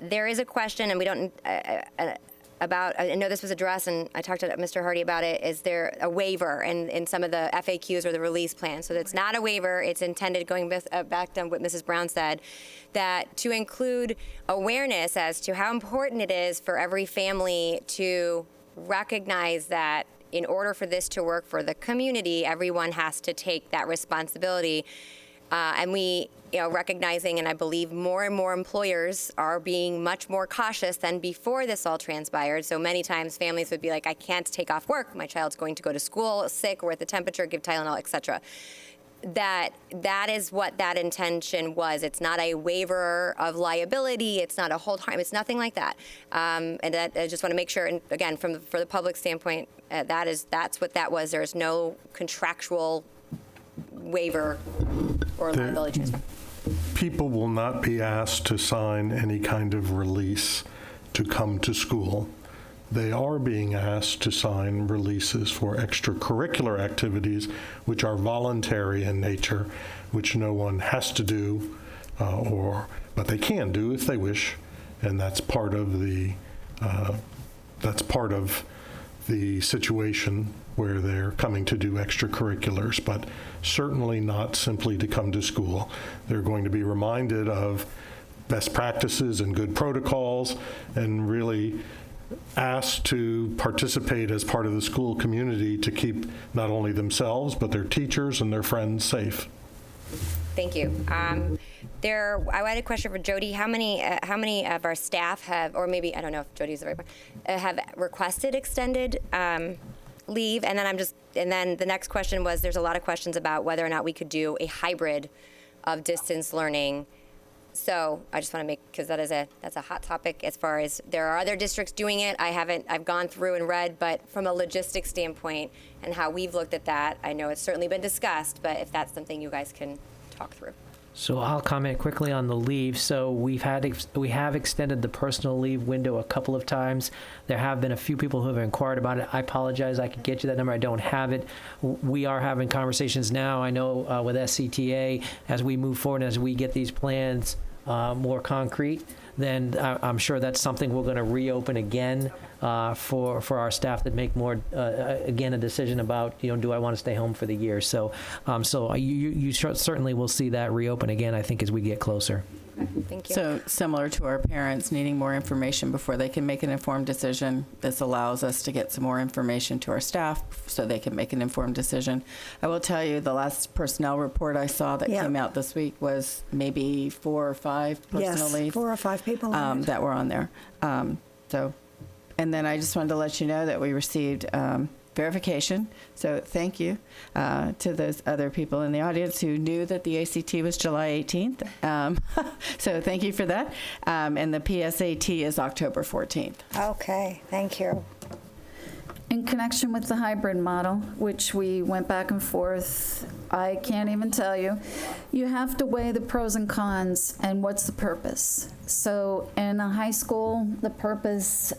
There is a question, and we don't about. I know this was addressed, and I talked to Mr. Hardy about it. Is there a waiver in some of the FAQs or the release plan? So it's not a waiver. It's intended, going back to what Mrs. Brown said, that to include awareness as to how important it is for every family to recognize that in order for this to work for the community, everyone has to take that responsibility. And we, recognizing, and I believe more and more employers are being much more cautious than before this all transpired. So many times families would be like, I can't take off work. My child's going to go to school sick or with a temperature, give Tylenol, etc. That is what that intention was. It's not a waiver of liability. It's not a hold harm. It's nothing like that. And that, I just want to make sure, and again, for the public standpoint, that's what that was. There's no contractual waiver or liability transfer. People will not be asked to sign any kind of release to come to school. They are being asked to sign releases for extracurricular activities, which are voluntary in nature, which no one has to do, but they can do if they wish, and that's part of the situation where they're coming to do extracurriculars, but certainly not simply to come to school. They're going to be reminded of best practices and good protocols, and really asked to participate as part of the school community to keep not only themselves, but their teachers and their friends safe. Thank you. I had a question for Jody. How many of our staff have, or maybe, I don't know if Jody's the right one, have requested extended leave? And then the next question was, there's a lot of questions about whether or not we could do a hybrid of distance learning. So I just want to make, because that's a hot topic as far as there are other districts doing it. I've gone through and read, but from a logistics standpoint and how we've looked at that, I know it's certainly been discussed, but if that's something you guys can talk through. So I'll comment quickly on the leave. So we have extended the personal leave window a couple of times. There have been a few people who have inquired about it. I apologize. I could get you that number. I don't have it. We are having conversations now, I know, with SCTA as we move forward, as we get these plans more concrete. Then I'm sure that's something we're going to reopen again for our staff that make more, again, a decision about, do I want to stay home for the year? So, you certainly will see that reopen again, I think, as we get closer. Thank you. So similar to our parents needing more information before they can make an informed decision, this allows us to get some more information to our staff so they can make an informed decision. I will tell you, the last personnel report I saw that came out this week was maybe 4 or 5 personal leaves. 4 or 5 people that were on there. And then I just wanted to let you know that we received verification. So thank you to those other people in the audience who knew that the ACT was July 18th. So thank you for that. And the PSAT is October 14th. Okay, thank you. In connection with the hybrid model, which we went back and forth, I can't even tell you, you have to weigh the pros and cons and what's the purpose. So in a high school, the purpose,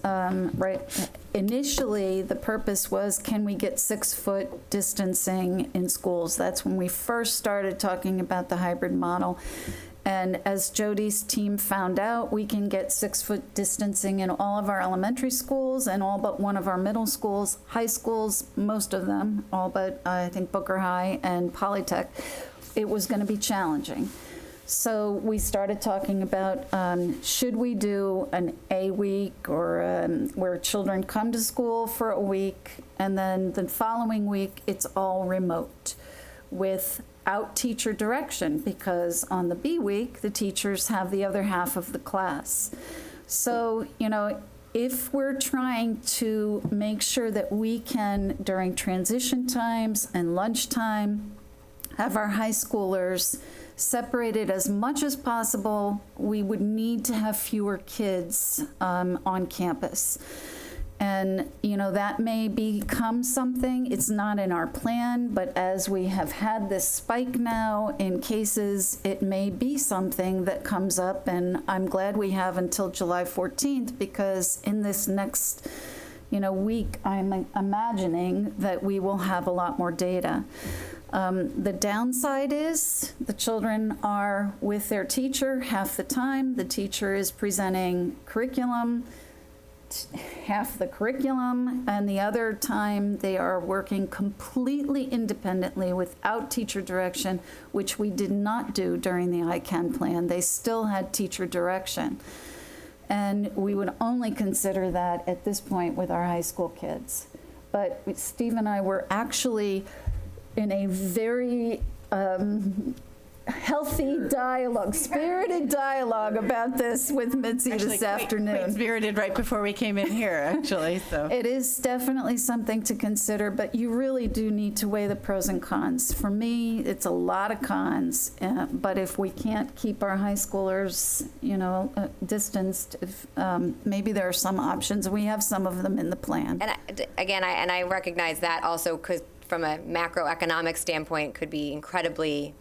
initially the purpose was, can we get 6-foot distancing in schools? That's when we first started talking about the hybrid model. And as Jody's team found out, we can get 6-foot distancing in all of our elementary schools and all but one of our middle schools, high schools, most of them, all but I think Booker High and Polytech. It was going to be challenging. So we started talking about should we do an A week or where children come to school for a week and then the following week it's all remote without teacher direction, because on the B week, the teachers have the other half of the class. So, if we're trying to make sure that we can, during transition times and lunchtime, have our high schoolers separated as much as possible, we would need to have fewer kids on campus. And, that may become something. It's not in our plan, but as we have had this spike now in cases, it may be something that comes up. And I'm glad we have until July 14th, because in this next, week, I'm imagining that we will have a lot more data. The downside is the children are with their teacher half the time. The teacher is presenting curriculum, half the curriculum, and the other time they are working completely independently without teacher direction, which we did not do during the ICANN plan. They still had teacher direction. And we would only consider that at this point with our high school kids. But Steve and I were actually in a very healthy dialogue, spirited dialogue about this with Mitzi this afternoon. Quite spirited right before we came in here, actually. So it is definitely something to consider, but you really do need to weigh the pros and cons. For me, it's a lot of cons, but if we can't keep our high schoolers, distanced, maybe there are some options. We have some of them in the plan. And I recognize that also, because from a macroeconomic standpoint could be incredibly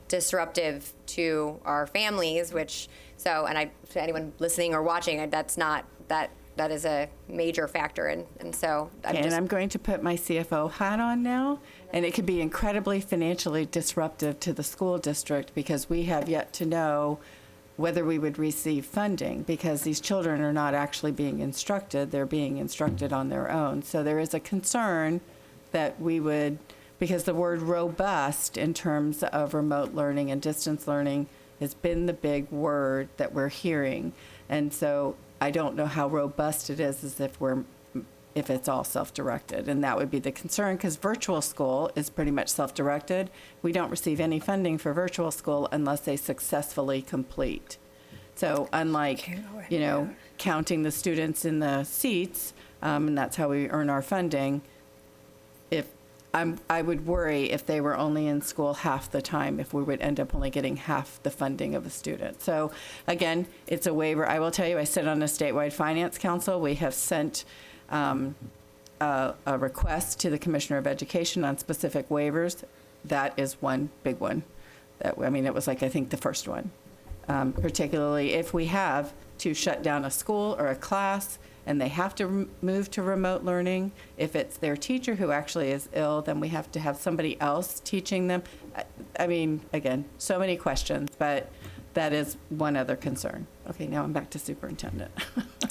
disruptive to our families, to anyone listening or watching, that is a major factor. And so I'm going to put my CFO hat on now, and it could be incredibly financially disruptive to the school district, because we have yet to know whether we would receive funding, because these children are not actually being instructed, they're being instructed on their own. So there is a concern that we would, because the word robust in terms of remote learning and distance learning has been the big word that we're hearing. And so I don't know how robust it is as if it's all self-directed. And that would be the concern, because virtual school is pretty much self-directed. We don't receive any funding for virtual school unless they successfully complete. So unlike, counting the students in the seats, and that's how we earn our funding, I would worry if they were only in school half the time, if we would end up only getting half the funding of a student. So again, it's a waiver. I will tell you, I sit on a statewide finance council. We have sent a request to the Commissioner of Education on specific waivers. That is one big one. It was I think the first one, particularly if we have to shut down a school or a class and they have to move to remote learning. If it's their teacher who actually is ill, then we have to have somebody else teaching them. Again, so many questions, but that is one other concern. Okay, now I'm back to Superintendent.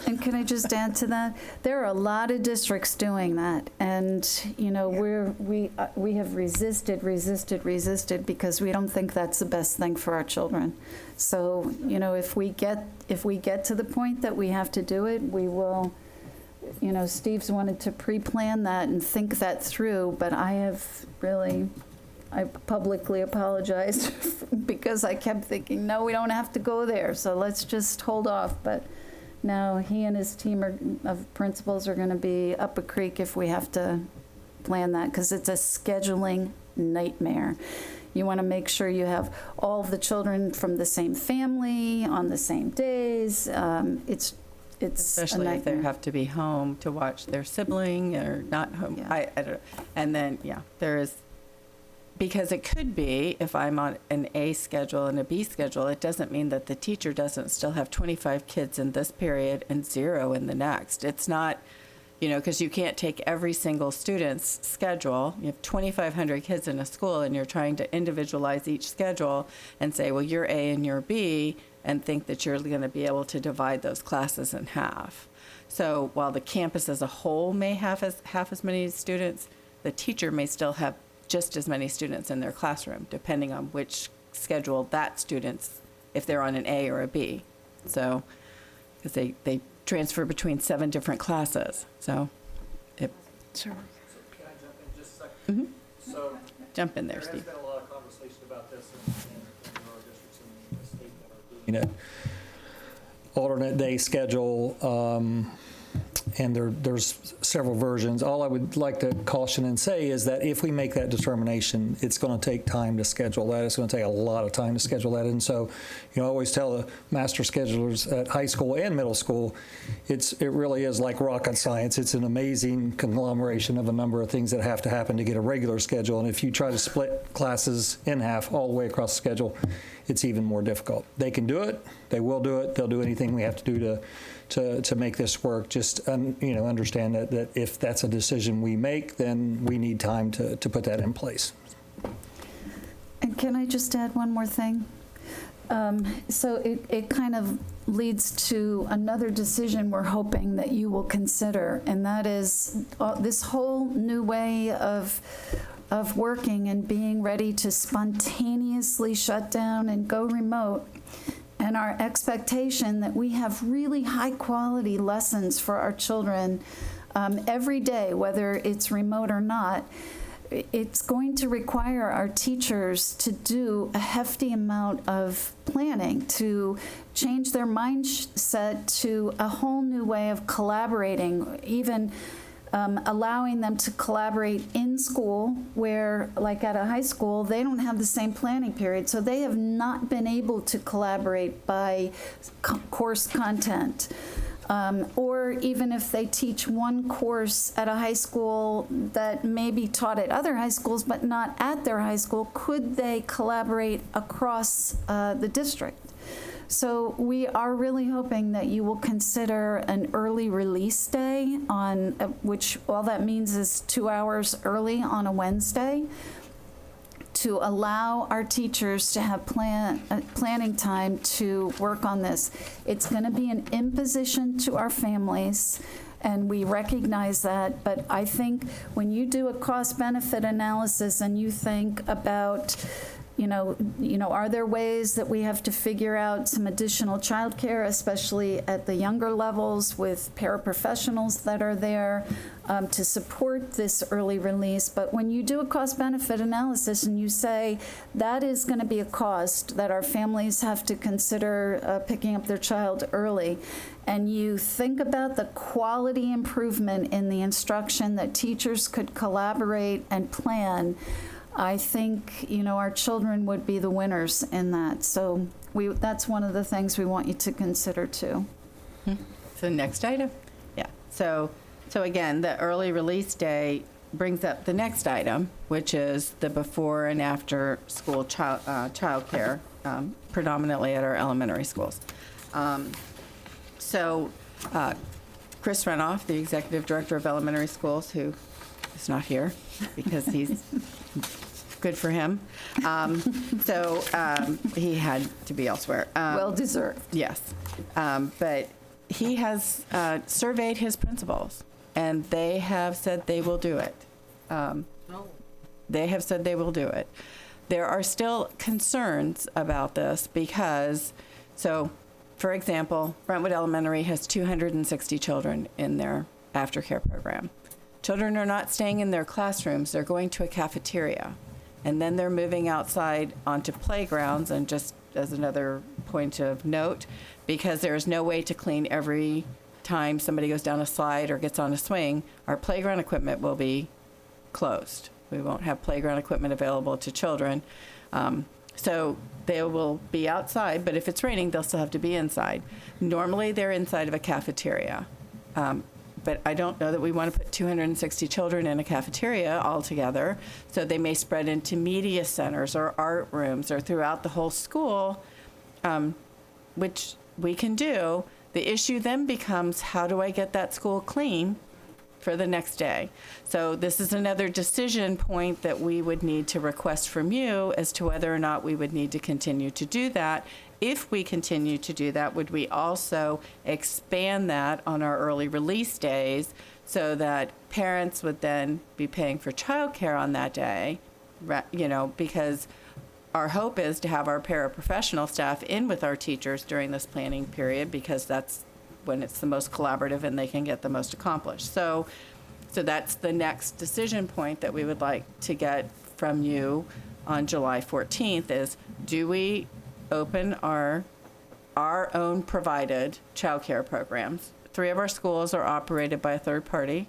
And can I just add to that? There are a lot of districts doing that, and we have resisted because we don't think that's the best thing for our children. So if we get to the point that we have to do it, we will. Steve's wanted to pre-plan that and think that through, but I publicly apologized because I kept thinking, no, we don't have to go there, so let's just hold off. But now he and his team of principals are going to be up a creek if we have to plan that, because it's a scheduling nightmare. You want to make sure you have all of the children from the same family on the same days. It's especially if they have to be home to watch their sibling or not home. Yeah. I don't know. And then, there is, because it could be, if I'm on an A schedule and a B schedule, it doesn't mean that the teacher doesn't still have 25 kids in this period and 0 in the next. It's not, because you can't take every single student's schedule. You have 2,500 kids in a school, and you're trying to individualize each schedule and say, well, you're A and you're B, and think that you're going to be able to divide those classes in half. So while the campus as a whole may have half as many students, the teacher may still have just as many students in their classroom, depending on which schedule that student's, if they're on an A or a B. So, because they transfer between 7 different classes. So, Sure. So can I jump in just a second? Mm-hmm. So jump in there, Steve. Steve. There's been a lot of conversation about this in our districts in the state that are doing it. Alternate day schedule, and there's several versions. All I would like to caution and say is that if we make that determination, it's going to take time to schedule that. It's going to take a lot of time to schedule that. And so, I always tell the master schedulers at high school and middle school, it really is like rocket science. It's an amazing conglomeration of a number of things that have to happen to get a regular schedule. And if you try to split classes in half all the way across the schedule, it's even more difficult. They can do it. They will do it. They'll do anything we have to do to make this work. Just understand that if that's a decision we make, then we need time to put that in place. And can I just add one more thing? So it kind of leads to another decision we're hoping that you will consider, and that is this whole new way of working and being ready to spontaneously shut down and go remote, and our expectation that we have really high quality lessons for our children every day, whether it's remote or not. It's going to require our teachers to do a hefty amount of planning, to change their mindset to a whole new way of collaborating, even allowing them to collaborate in school, where, like at a high school, they don't have the same planning period, so they have not been able to collaborate by course content. Or even if they teach one course at a high school that may be taught at other high schools but not at their high school, could they collaborate across the district? So we are really hoping that you will consider an early release day, on which all that means is 2 hours early on a Wednesday, to allow our teachers to have planning time to work on this. It's going to be an imposition to our families, and we recognize that, but I think when you do a cost-benefit analysis and you think about, are there ways that we have to figure out some additional childcare, especially at the younger levels, with paraprofessionals that are there to support this early release? But when you do a cost-benefit analysis and you say that is going to be a cost that our families have to consider picking up their child early, and you think about the quality improvement in the instruction that teachers could collaborate and plan, I think, our children would be the winners in that. So that's one of the things we want you to consider too. So next item. Yeah. So again, the early release day brings up the next item, which is the before and after school child care, predominantly at our elementary schools. Chris Renoff, the Executive Director of Elementary Schools, who is not here because he's good for him. He had to be elsewhere. Well deserved. Yes. But he has surveyed his principals, and they have said they will do it. They have said they will do it. There are still concerns about this because, so, for example, Brentwood Elementary has 260 children in their aftercare program. Children are not staying in their classrooms, they're going to a cafeteria. And then they're moving outside onto playgrounds. And just as another point of note, because there is no way to clean every time somebody goes down a slide or gets on a swing, our playground equipment will be closed. We won't have playground equipment available to children. So they will be outside, but if it's raining, they'll still have to be inside. Normally, they're inside of a cafeteria. But I don't know that we want to put 260 children in a cafeteria all together. So they may spread into media centers or art rooms or throughout the whole school, which we can do. The issue then becomes, how do I get that school clean for the next day? So this is another decision point that we would need to request from you as to whether or not we would need to continue to do that. If we continue to do that, would we also expand that on our early release days so that parents would then be paying for childcare on that day, because our hope is to have our paraprofessional staff in with our teachers during this planning period, because that's when it's the most collaborative and they can get the most accomplished. So that's the next decision point that we would like to get from you on July 14th is, do we open our own provided childcare programs? 3 of our schools are operated by a third party.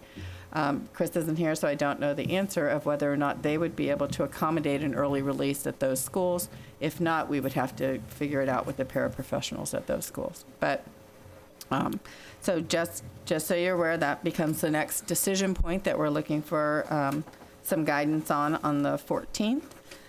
Chris isn't here, so I don't know the answer of whether or not they would be able to accommodate an early release at those schools. If not, we would have to figure it out with the paraprofessionals at those schools. But so just so you're aware, that becomes the next decision point that we're looking for some guidance on the 14th.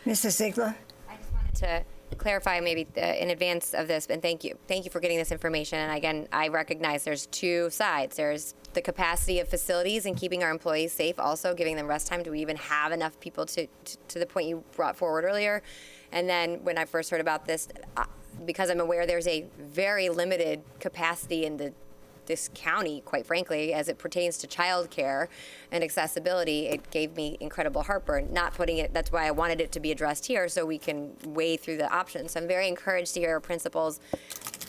Mrs. Ziegler? I just wanted to clarify maybe in advance of this, and thank you for getting this information. And again, I recognize there's 2 sides. There's the capacity of facilities and keeping our employees safe, also giving them rest time. Do we even have enough people to the point you brought forward earlier? And then when I first heard about this, because I'm aware there's a very limited capacity in this county, quite frankly, as it pertains to childcare and accessibility, it gave me incredible heartburn. Not putting it, that's why I wanted it to be addressed here so we can weigh through the options. So I'm very encouraged to hear our principals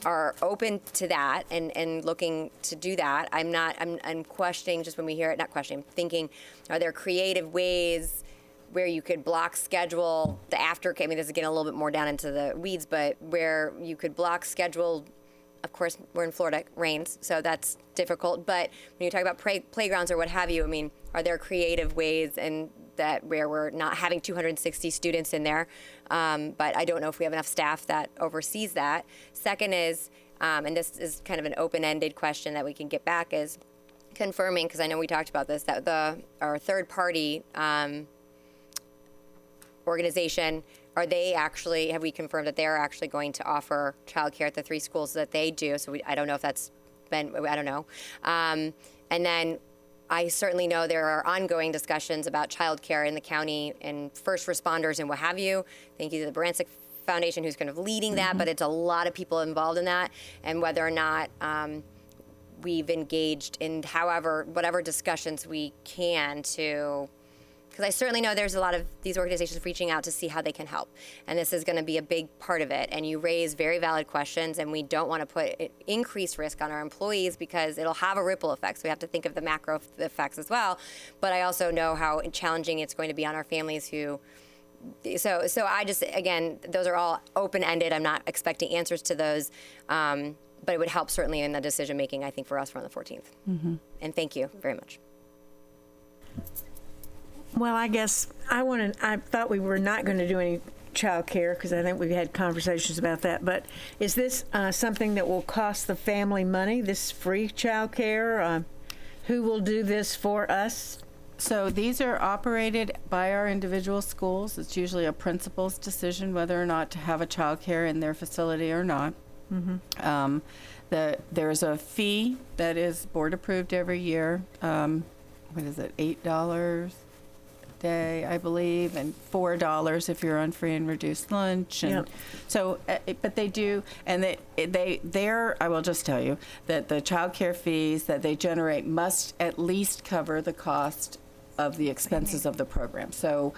are open to that and looking to do that. I'm questioning just when we hear it, not questioning, I'm thinking, are there creative ways where you could block schedule the aftercare? I mean, this is getting a little bit more down into the weeds, but where you could block schedule. Of course, we're in Florida, it rains, so that's difficult. But when you talk about playgrounds or what have you, I mean, are there creative ways and that where we're not having 260 students in there? But I don't know if we have enough staff that oversees that. Second is, and this is kind of an open-ended question that we can get back, is confirming, because I know we talked about this, that our third-party organization, have we confirmed that they're actually going to offer childcare at the 3 schools that they do? So I don't know if that's been, I don't know. And then I certainly know there are ongoing discussions about childcare in the county and first responders and what have you. Thank you to the Barancik Foundation who's kind of leading that, but it's a lot of people involved in that, and whether or not we've engaged in whatever discussions we can to, because I certainly know there's a lot of these organizations reaching out to see how they can help. And this is going to be a big part of it. And you raise very valid questions, and we don't want to put increased risk on our employees because it'll have a ripple effect. So we have to think of the macro effects as well. But I also know how challenging it's going to be on our families who, so I just, again, those are all open-ended. I'm not expecting answers to those. But it would help certainly in the decision-making, I think, for us on the 14th. Mm-hmm. And thank you very much. Well, I guess I thought we were not going to do any child care because I think we've had conversations about that. But is this something that will cost the family money, this free child care? Who will do this for us? So these are operated by our individual schools. It's usually a principal's decision whether or not to have a child care in their facility or not. Mm-hmm. There's a fee that is board approved every year. What is it, $8? day, I believe, and $4 if you're on free and reduced lunch. And Yep. so, but they do, and they're, I will just tell you that the child care fees that they generate must at least cover the cost of the expenses of the program. So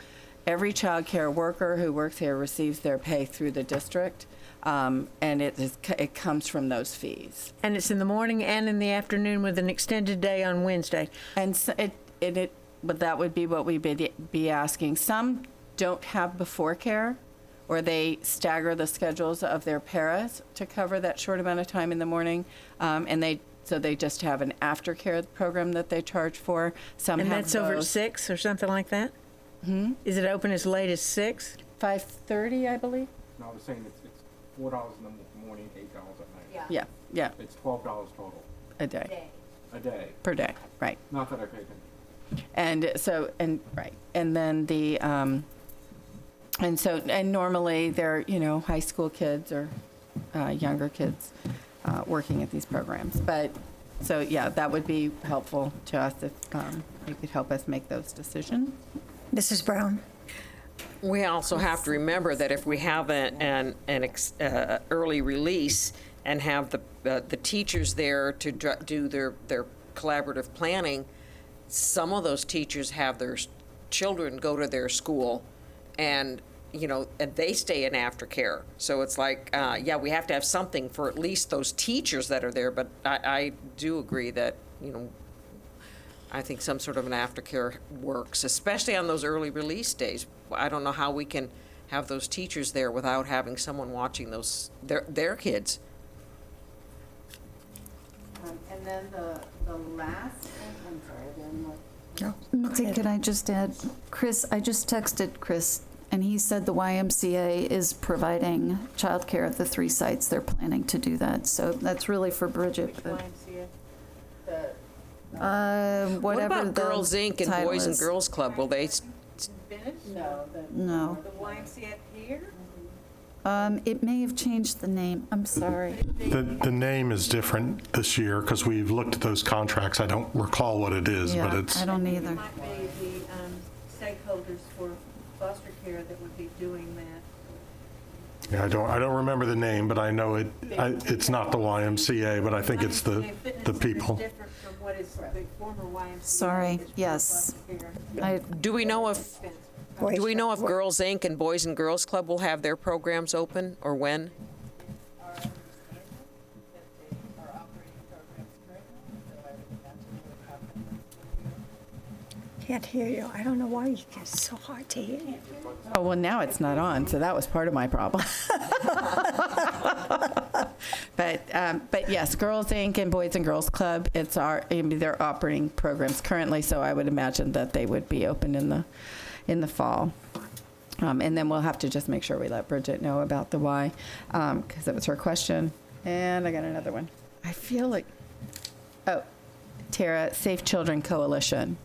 every child care worker who works here receives their pay through the district. And it comes from those fees. And it's in the morning and in the afternoon with an extended day on Wednesday. And so but that would be what we'd be asking. Some don't have before care, or they stagger the schedules of their paras to cover that short amount of time in the morning, and they just have an aftercare program that they charge for. Some And have that's over at both. 6 or something like that? Is it open as late as 6? 5:30, I believe. No, I was saying it's $4 in the morning, $8 at night. Yeah. It's $12 total. A day. A day. Per day, right. Not that I pay attention. And so, and right, and then and normally they're, high school kids or younger kids working at these programs. But, so yeah, that would be helpful to us if you could help us make those decisions. Mrs. Brown? We also have to remember that if we have an early release and have the teachers there to do their collaborative planning, some of those teachers have their children go to their school, and and they stay in aftercare. So it's like, we have to have something for at least those teachers that are there. But I do agree that I think some sort of an aftercare works, especially on those early release days. I don't know how we can have those teachers there without having someone watching their kids. And then the last, I'm sorry, Mitzi, could I just add, Chris, I just texted Chris, and he said the YMCA is providing childcare at the 3 sites. They're planning to do that. So that's really for Bridget. But, What whatever about the Girls Inc. and title Boys and is. Girls Club? Will they? No. The YMCA here? It may have changed the name. I'm sorry. The name is different this year because we've looked at those contracts. I don't recall what it is, but it's. I don't either. It might be the stakeholders for foster care that would be doing that. Yeah, I don't remember the name, but I know it's not the YMCA, but I think it's the people. Different from what is the former YMCA. Sorry. Yes. Do we know if Girls Inc. and Boys and Girls Club will have their programs open, or when? Can't hear you. I don't know why it's so hard to hear you. Oh, well, now it's not on, so that was part of my problem. But yes, Girls Inc. and Boys and Girls Club, they're operating programs currently, so I would imagine that they would be open in the fall. And then we'll have to just make sure we let Bridget know about the why, because that was her question. And I got another one. I feel like, Tara, Safe Children Coalition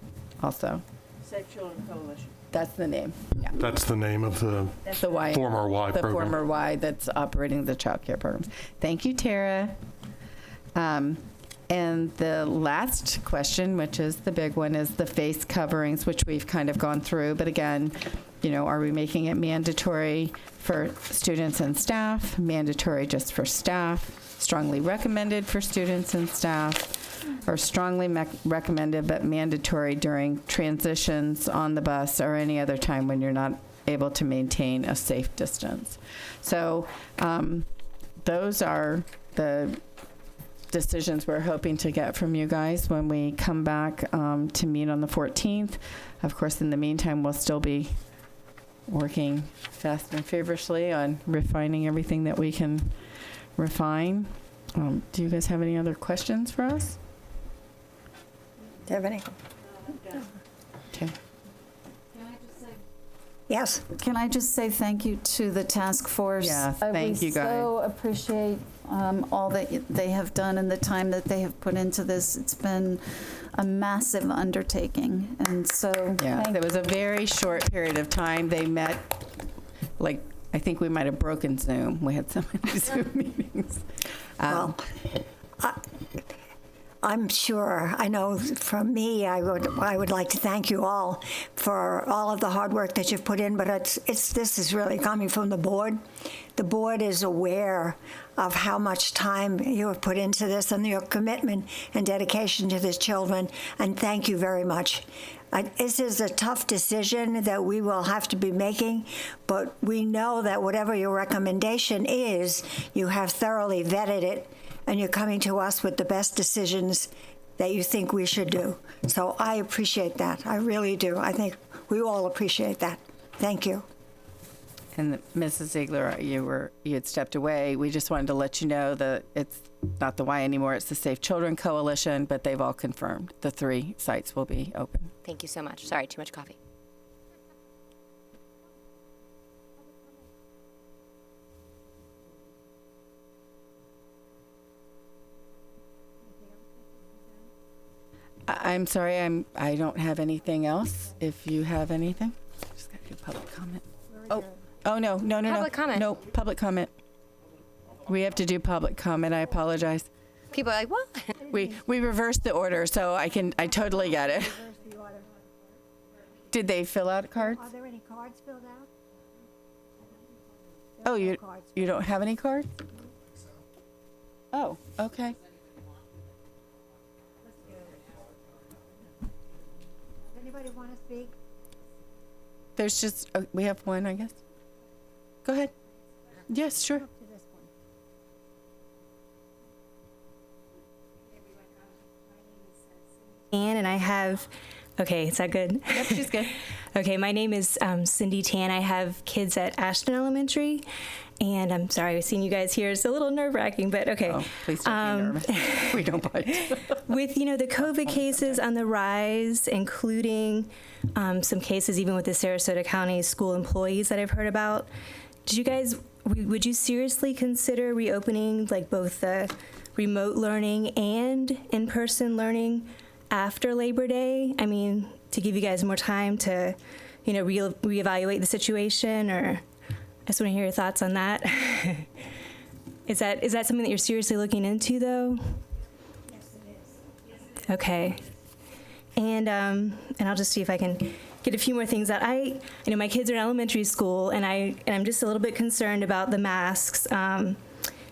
also. Safe Children Coalition. That's the name. Yeah. That's the name of the former Y the program. former Y that's operating the child care programs. Thank you, Tara. And the last question, which is the big one, is the face coverings, which we've kind of gone through. But again, are we making it mandatory for students and staff, mandatory just for staff, strongly recommended for students and staff, or strongly recommended but mandatory during transitions on the bus or any other time when you're not able to maintain a safe distance? So those are the decisions we're hoping to get from you guys when we come back to meet on the 14th. Of course, in the meantime, we'll still be working fast and feverishly on refining everything that we can refine. Do you guys have any other questions for us? Do you have any? Okay. Yes. Can I just say thank you to the task force? Yeah, thank you, guys. I so appreciate all that they have done and the time that they have put into this. It's been a massive undertaking, and so Yeah, there was a very short period of time. They met, I think we might have broken Zoom. We had so many Zoom meetings. I'm sure, I know from me, I would like to thank you all for all of the hard work that you've put in, but this is really coming from the board. The board is aware of how much time you have put into this and your commitment and dedication to the children, and thank you very much. This is a tough decision that we will have to be making, but we know that whatever your recommendation is, you have thoroughly vetted it, and you're coming to us with the best decisions that you think we should do. So I appreciate that. I really do. I think we all appreciate that. Thank you. And Mrs. Ziegler, you had stepped away. We just wanted to let you know that it's not the Y anymore, it's the Safe Children Coalition, but they've all confirmed the 3 sites will be open. Thank you so much. Sorry, too much coffee. I'm sorry, I don't have anything else. If you have anything, just got to do public comment. Oh, no. Public comment. No, public comment. We have to do public comment. I apologize. People are like, what? We reversed the order, so I totally get it. Did they fill out cards? Are there any cards filled out? Oh, you don't have any cards? Oh, okay. Does anybody want to speak? There's just, we have one, I guess. Go ahead. Yes, sure. And I have, okay, is that good? Yep, she's good. Okay, my name is Cindy Tan. I have kids at Ashton Elementary, and I'm sorry, I've seen you guys here. It's a little nerve-wracking, but okay. Oh, please don't be nervous. We don't bite. With, the COVID cases on the rise, including some cases even with the Sarasota County school employees that I've heard about, would you seriously consider reopening like both the remote learning and in-person learning after Labor Day? I mean, to give you guys more time to, reevaluate the situation, or I just want to hear your thoughts on that. Is that something that you're seriously looking into, though? Yes, it is. Okay. And I'll just see if I can get a few more things out. My kids are in elementary school, and I'm just a little bit concerned about the masks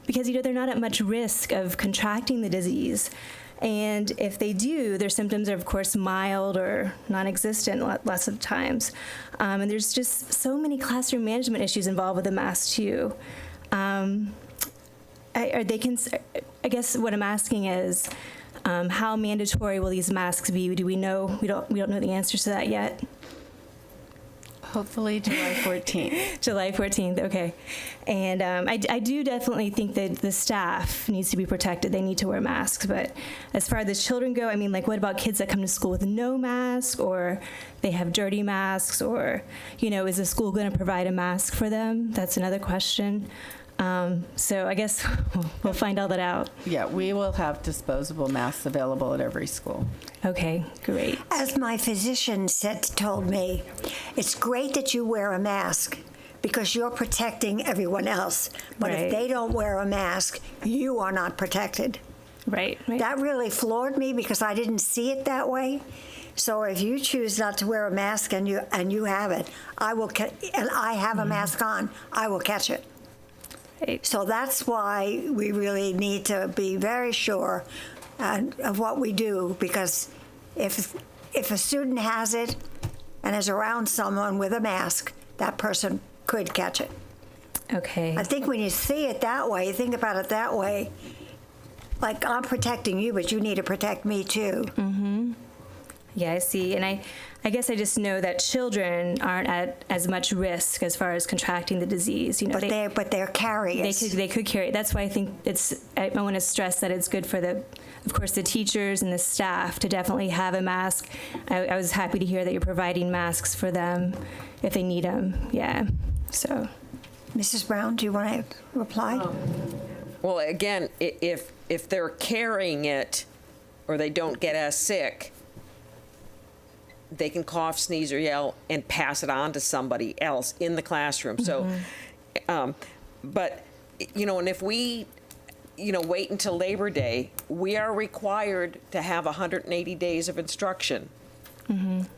because they're not at much risk of contracting the disease. And if they do, their symptoms are, of course, mild or non-existent lots of times. And there's just so many classroom management issues involved with the mask, too. I guess what I'm asking is, how mandatory will these masks be? Do we know? We don't know the answers to that yet. Hopefully July 14th. July 14th, okay. And I do definitely think that the staff needs to be protected. They need to wear masks. But as far as the children go, what about kids that come to school with no mask, or they have dirty masks, or, is the school going to provide a mask for them? That's another question. So I guess we'll find all that out. Yeah, we will have disposable masks available at every school. Okay, great. As my physician told me, it's great that you wear a mask because you're protecting everyone else. But if they don't wear a mask, you are not protected. Right. That really floored me because I didn't see it that way. So if you choose not to wear a mask and you have it, and I have a mask on, I will catch it. So that's why we really need to be very sure of what we do, because if a student has it and is around someone with a mask, that person could catch it. Okay. I think when you see it that way, think about it that way, like I'm protecting you, but you need to protect me too. Mm-hmm. Yeah, I see. And I guess I just know that children aren't at as much risk as far as contracting the disease. But they're carriers. They could carry it. That's why I think I want to stress that it's good for of course, the teachers and the staff to definitely have a mask. I was happy to hear that you're providing masks for them if they need them. Yeah. So, Mrs. Brown, do you want to reply? Well, again, if they're carrying it or they don't get as sick, they can cough, sneeze, or yell and pass it on to somebody else in the classroom. So, but, and if we wait until Labor Day, we are required to have 180 days of instruction.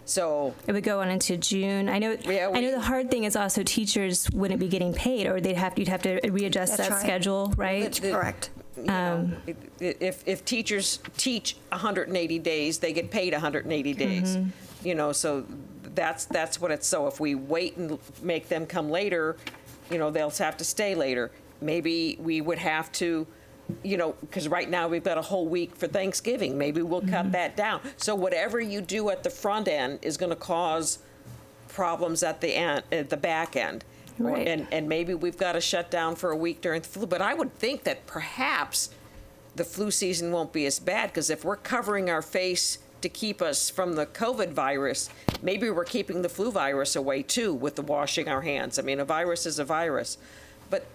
So it would go on into June. I know. I know the hard thing is also teachers wouldn't be getting paid, or you'd have to readjust that schedule, right? That's correct. If teachers teach 180 days, they get paid 180 days. So that's what it's. So if we wait and make them come later, they'll have to stay later. Maybe we would have to, because right now we've got a whole week for Thanksgiving. Maybe we'll cut that down. So whatever you do at the front end is going to cause problems at the back end. Right. And maybe we've got to shut down for a week during the flu. But I would think that perhaps the flu season won't be as bad, because if we're covering our face to keep us from the COVID virus, maybe we're keeping the flu virus away too with the washing our hands. I mean, a virus is a virus. But,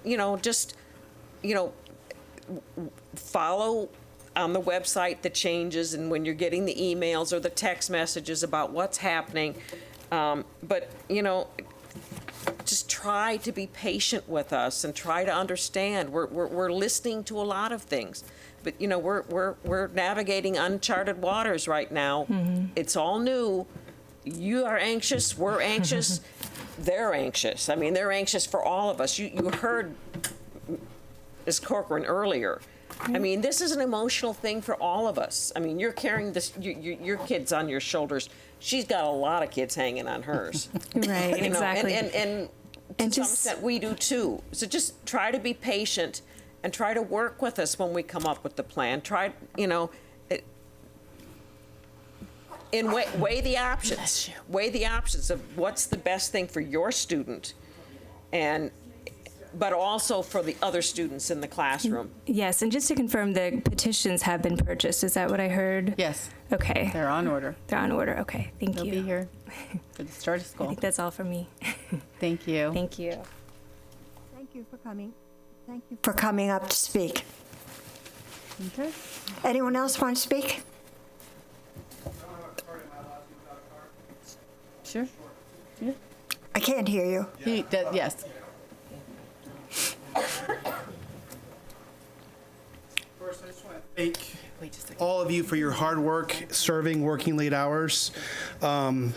just, follow on the website the changes, and when you're getting the emails or the text messages about what's happening. But, just try to be patient with us and try to understand. We're listening to a lot of things, but we're navigating uncharted waters right now. It's all new. You are anxious. We're anxious. They're anxious. I mean, they're anxious for all of us. You heard Ms. Corcoran earlier. I mean, this is an emotional thing for all of us. I mean, you're carrying this, your kids on your shoulders. She's got a lot of kids hanging on hers. Right, exactly. And to some extent, we do too. So just try to be patient and try to work with us when we come up with the plan. Try, and weigh the options. Weigh the options of what's the best thing for your student, but also for the other students in the classroom. Yes, and just to confirm, the petitions have been purchased. Is that what I heard? Yes. Okay. They're on order. They're on order. Okay. Thank you. They'll be here for the start of school. I think that's all from me. Thank you. Thank you. Thank you for coming. Thank you for coming up to speak. Okay. Anyone else want to speak? Sure. Yeah. I can't hear you. Yes. First, I just want to thank all of you for your hard work serving, working late hours. I'm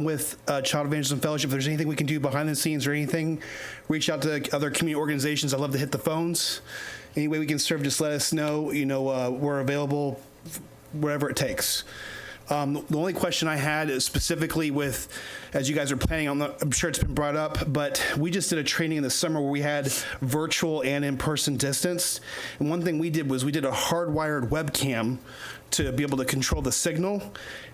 with Child Evangelism Fellowship. If there's anything we can do behind the scenes or anything, reach out to other community organizations. I love to hit the phones. Any way we can serve, just let us know. We're available wherever it takes. The only question I had is specifically with, as you guys are planning on, I'm sure it's been brought up, but we just did a training in the summer where we had virtual and in-person distance. And one thing we did was we did a hardwired webcam to be able to control the signal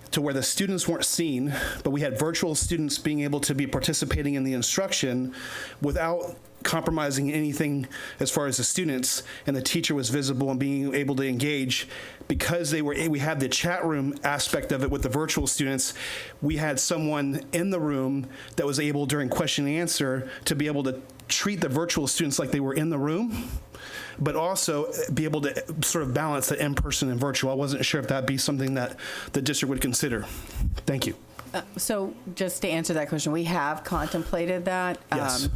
to where the students weren't seen, but we had virtual students being able to be participating in the instruction without compromising anything as far as the students, and the teacher was visible and being able to engage. Because we had the chat room aspect of it with the virtual students, we had someone in the room that was able during question and answer to be able to treat the virtual students like they were in the room, but also be able to sort of balance the in-person and virtual. I wasn't sure if that'd be something that the district would consider. Thank you. So just to answer that question, we have contemplated that. Yes.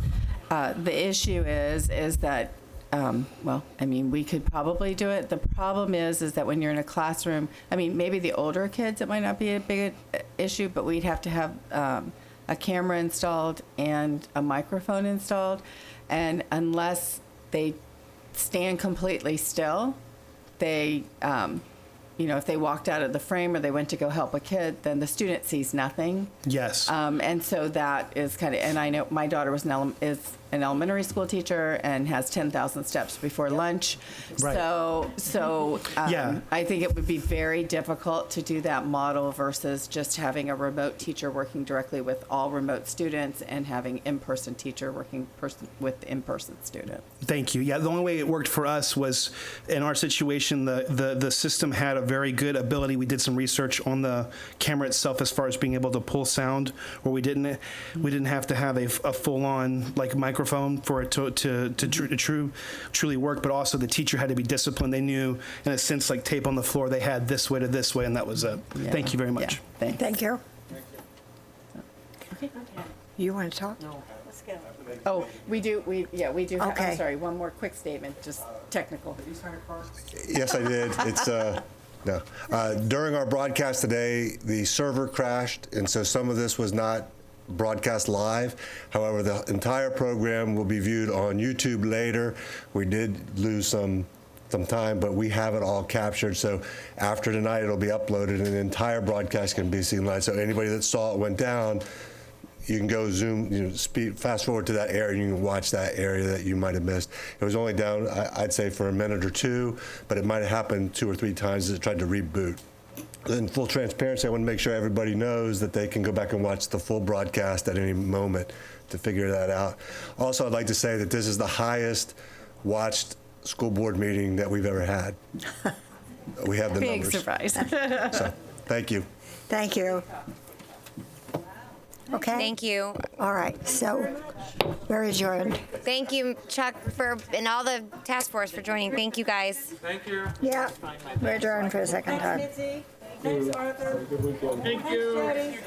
The issue is that, we could probably do it. The problem is that when you're in a classroom, maybe the older kids, it might not be a big issue, but we'd have to have a camera installed and a microphone installed. And unless they stand completely still, they, if they walked out of the frame or they went to go help a kid, then the student sees nothing. Yes. And so that is and I know my daughter is an elementary school teacher and has 10,000 steps before lunch. Right. So Yeah. I think it would be very difficult to do that model versus just having a remote teacher working directly with all remote students and having in-person teacher working with in-person students. Thank you. Yeah, the only way it worked for us was in our situation, the system had a very good ability. We did some research on the camera itself as far as being able to pull sound, where we didn't have to have a full-on microphone for it to truly work, but also the teacher had to be disciplined. They knew, in a sense, like tape on the floor, they had this way to this way, and that was it. Yeah. Thank you very much. Yeah. Thank you. You want to talk? Oh, we do, I'm Okay. sorry, one more quick statement, just technical. Yes, I did. It's, no. During our broadcast today, the server crashed, and so some of this was not broadcast live. However, the entire program will be viewed on YouTube later. We did lose some time, but we have it all captured. So after tonight, it'll be uploaded, and the entire broadcast can be seen live. So anybody that saw it went down, you can go zoom, fast forward to that area, and you can watch that area that you might have missed. It was only down, I'd say, for a minute or two, but it might have happened 2 or 3 times as it tried to reboot. In full transparency, I want to make sure everybody knows that they can go back and watch the full broadcast at any moment to figure that out. Also, I'd like to say that this is the highest watched school board meeting that we've ever had. We have the Big numbers. surprise. So, thank you. Thank you. Okay? Thank you. All right, so we're adjourned. Thank you, Chuck, and all the task force for joining. Thank you, guys. Thank you. Yeah, we're adjourned for a second time. Thanks, Arthur. Have a good weekend. Thank you.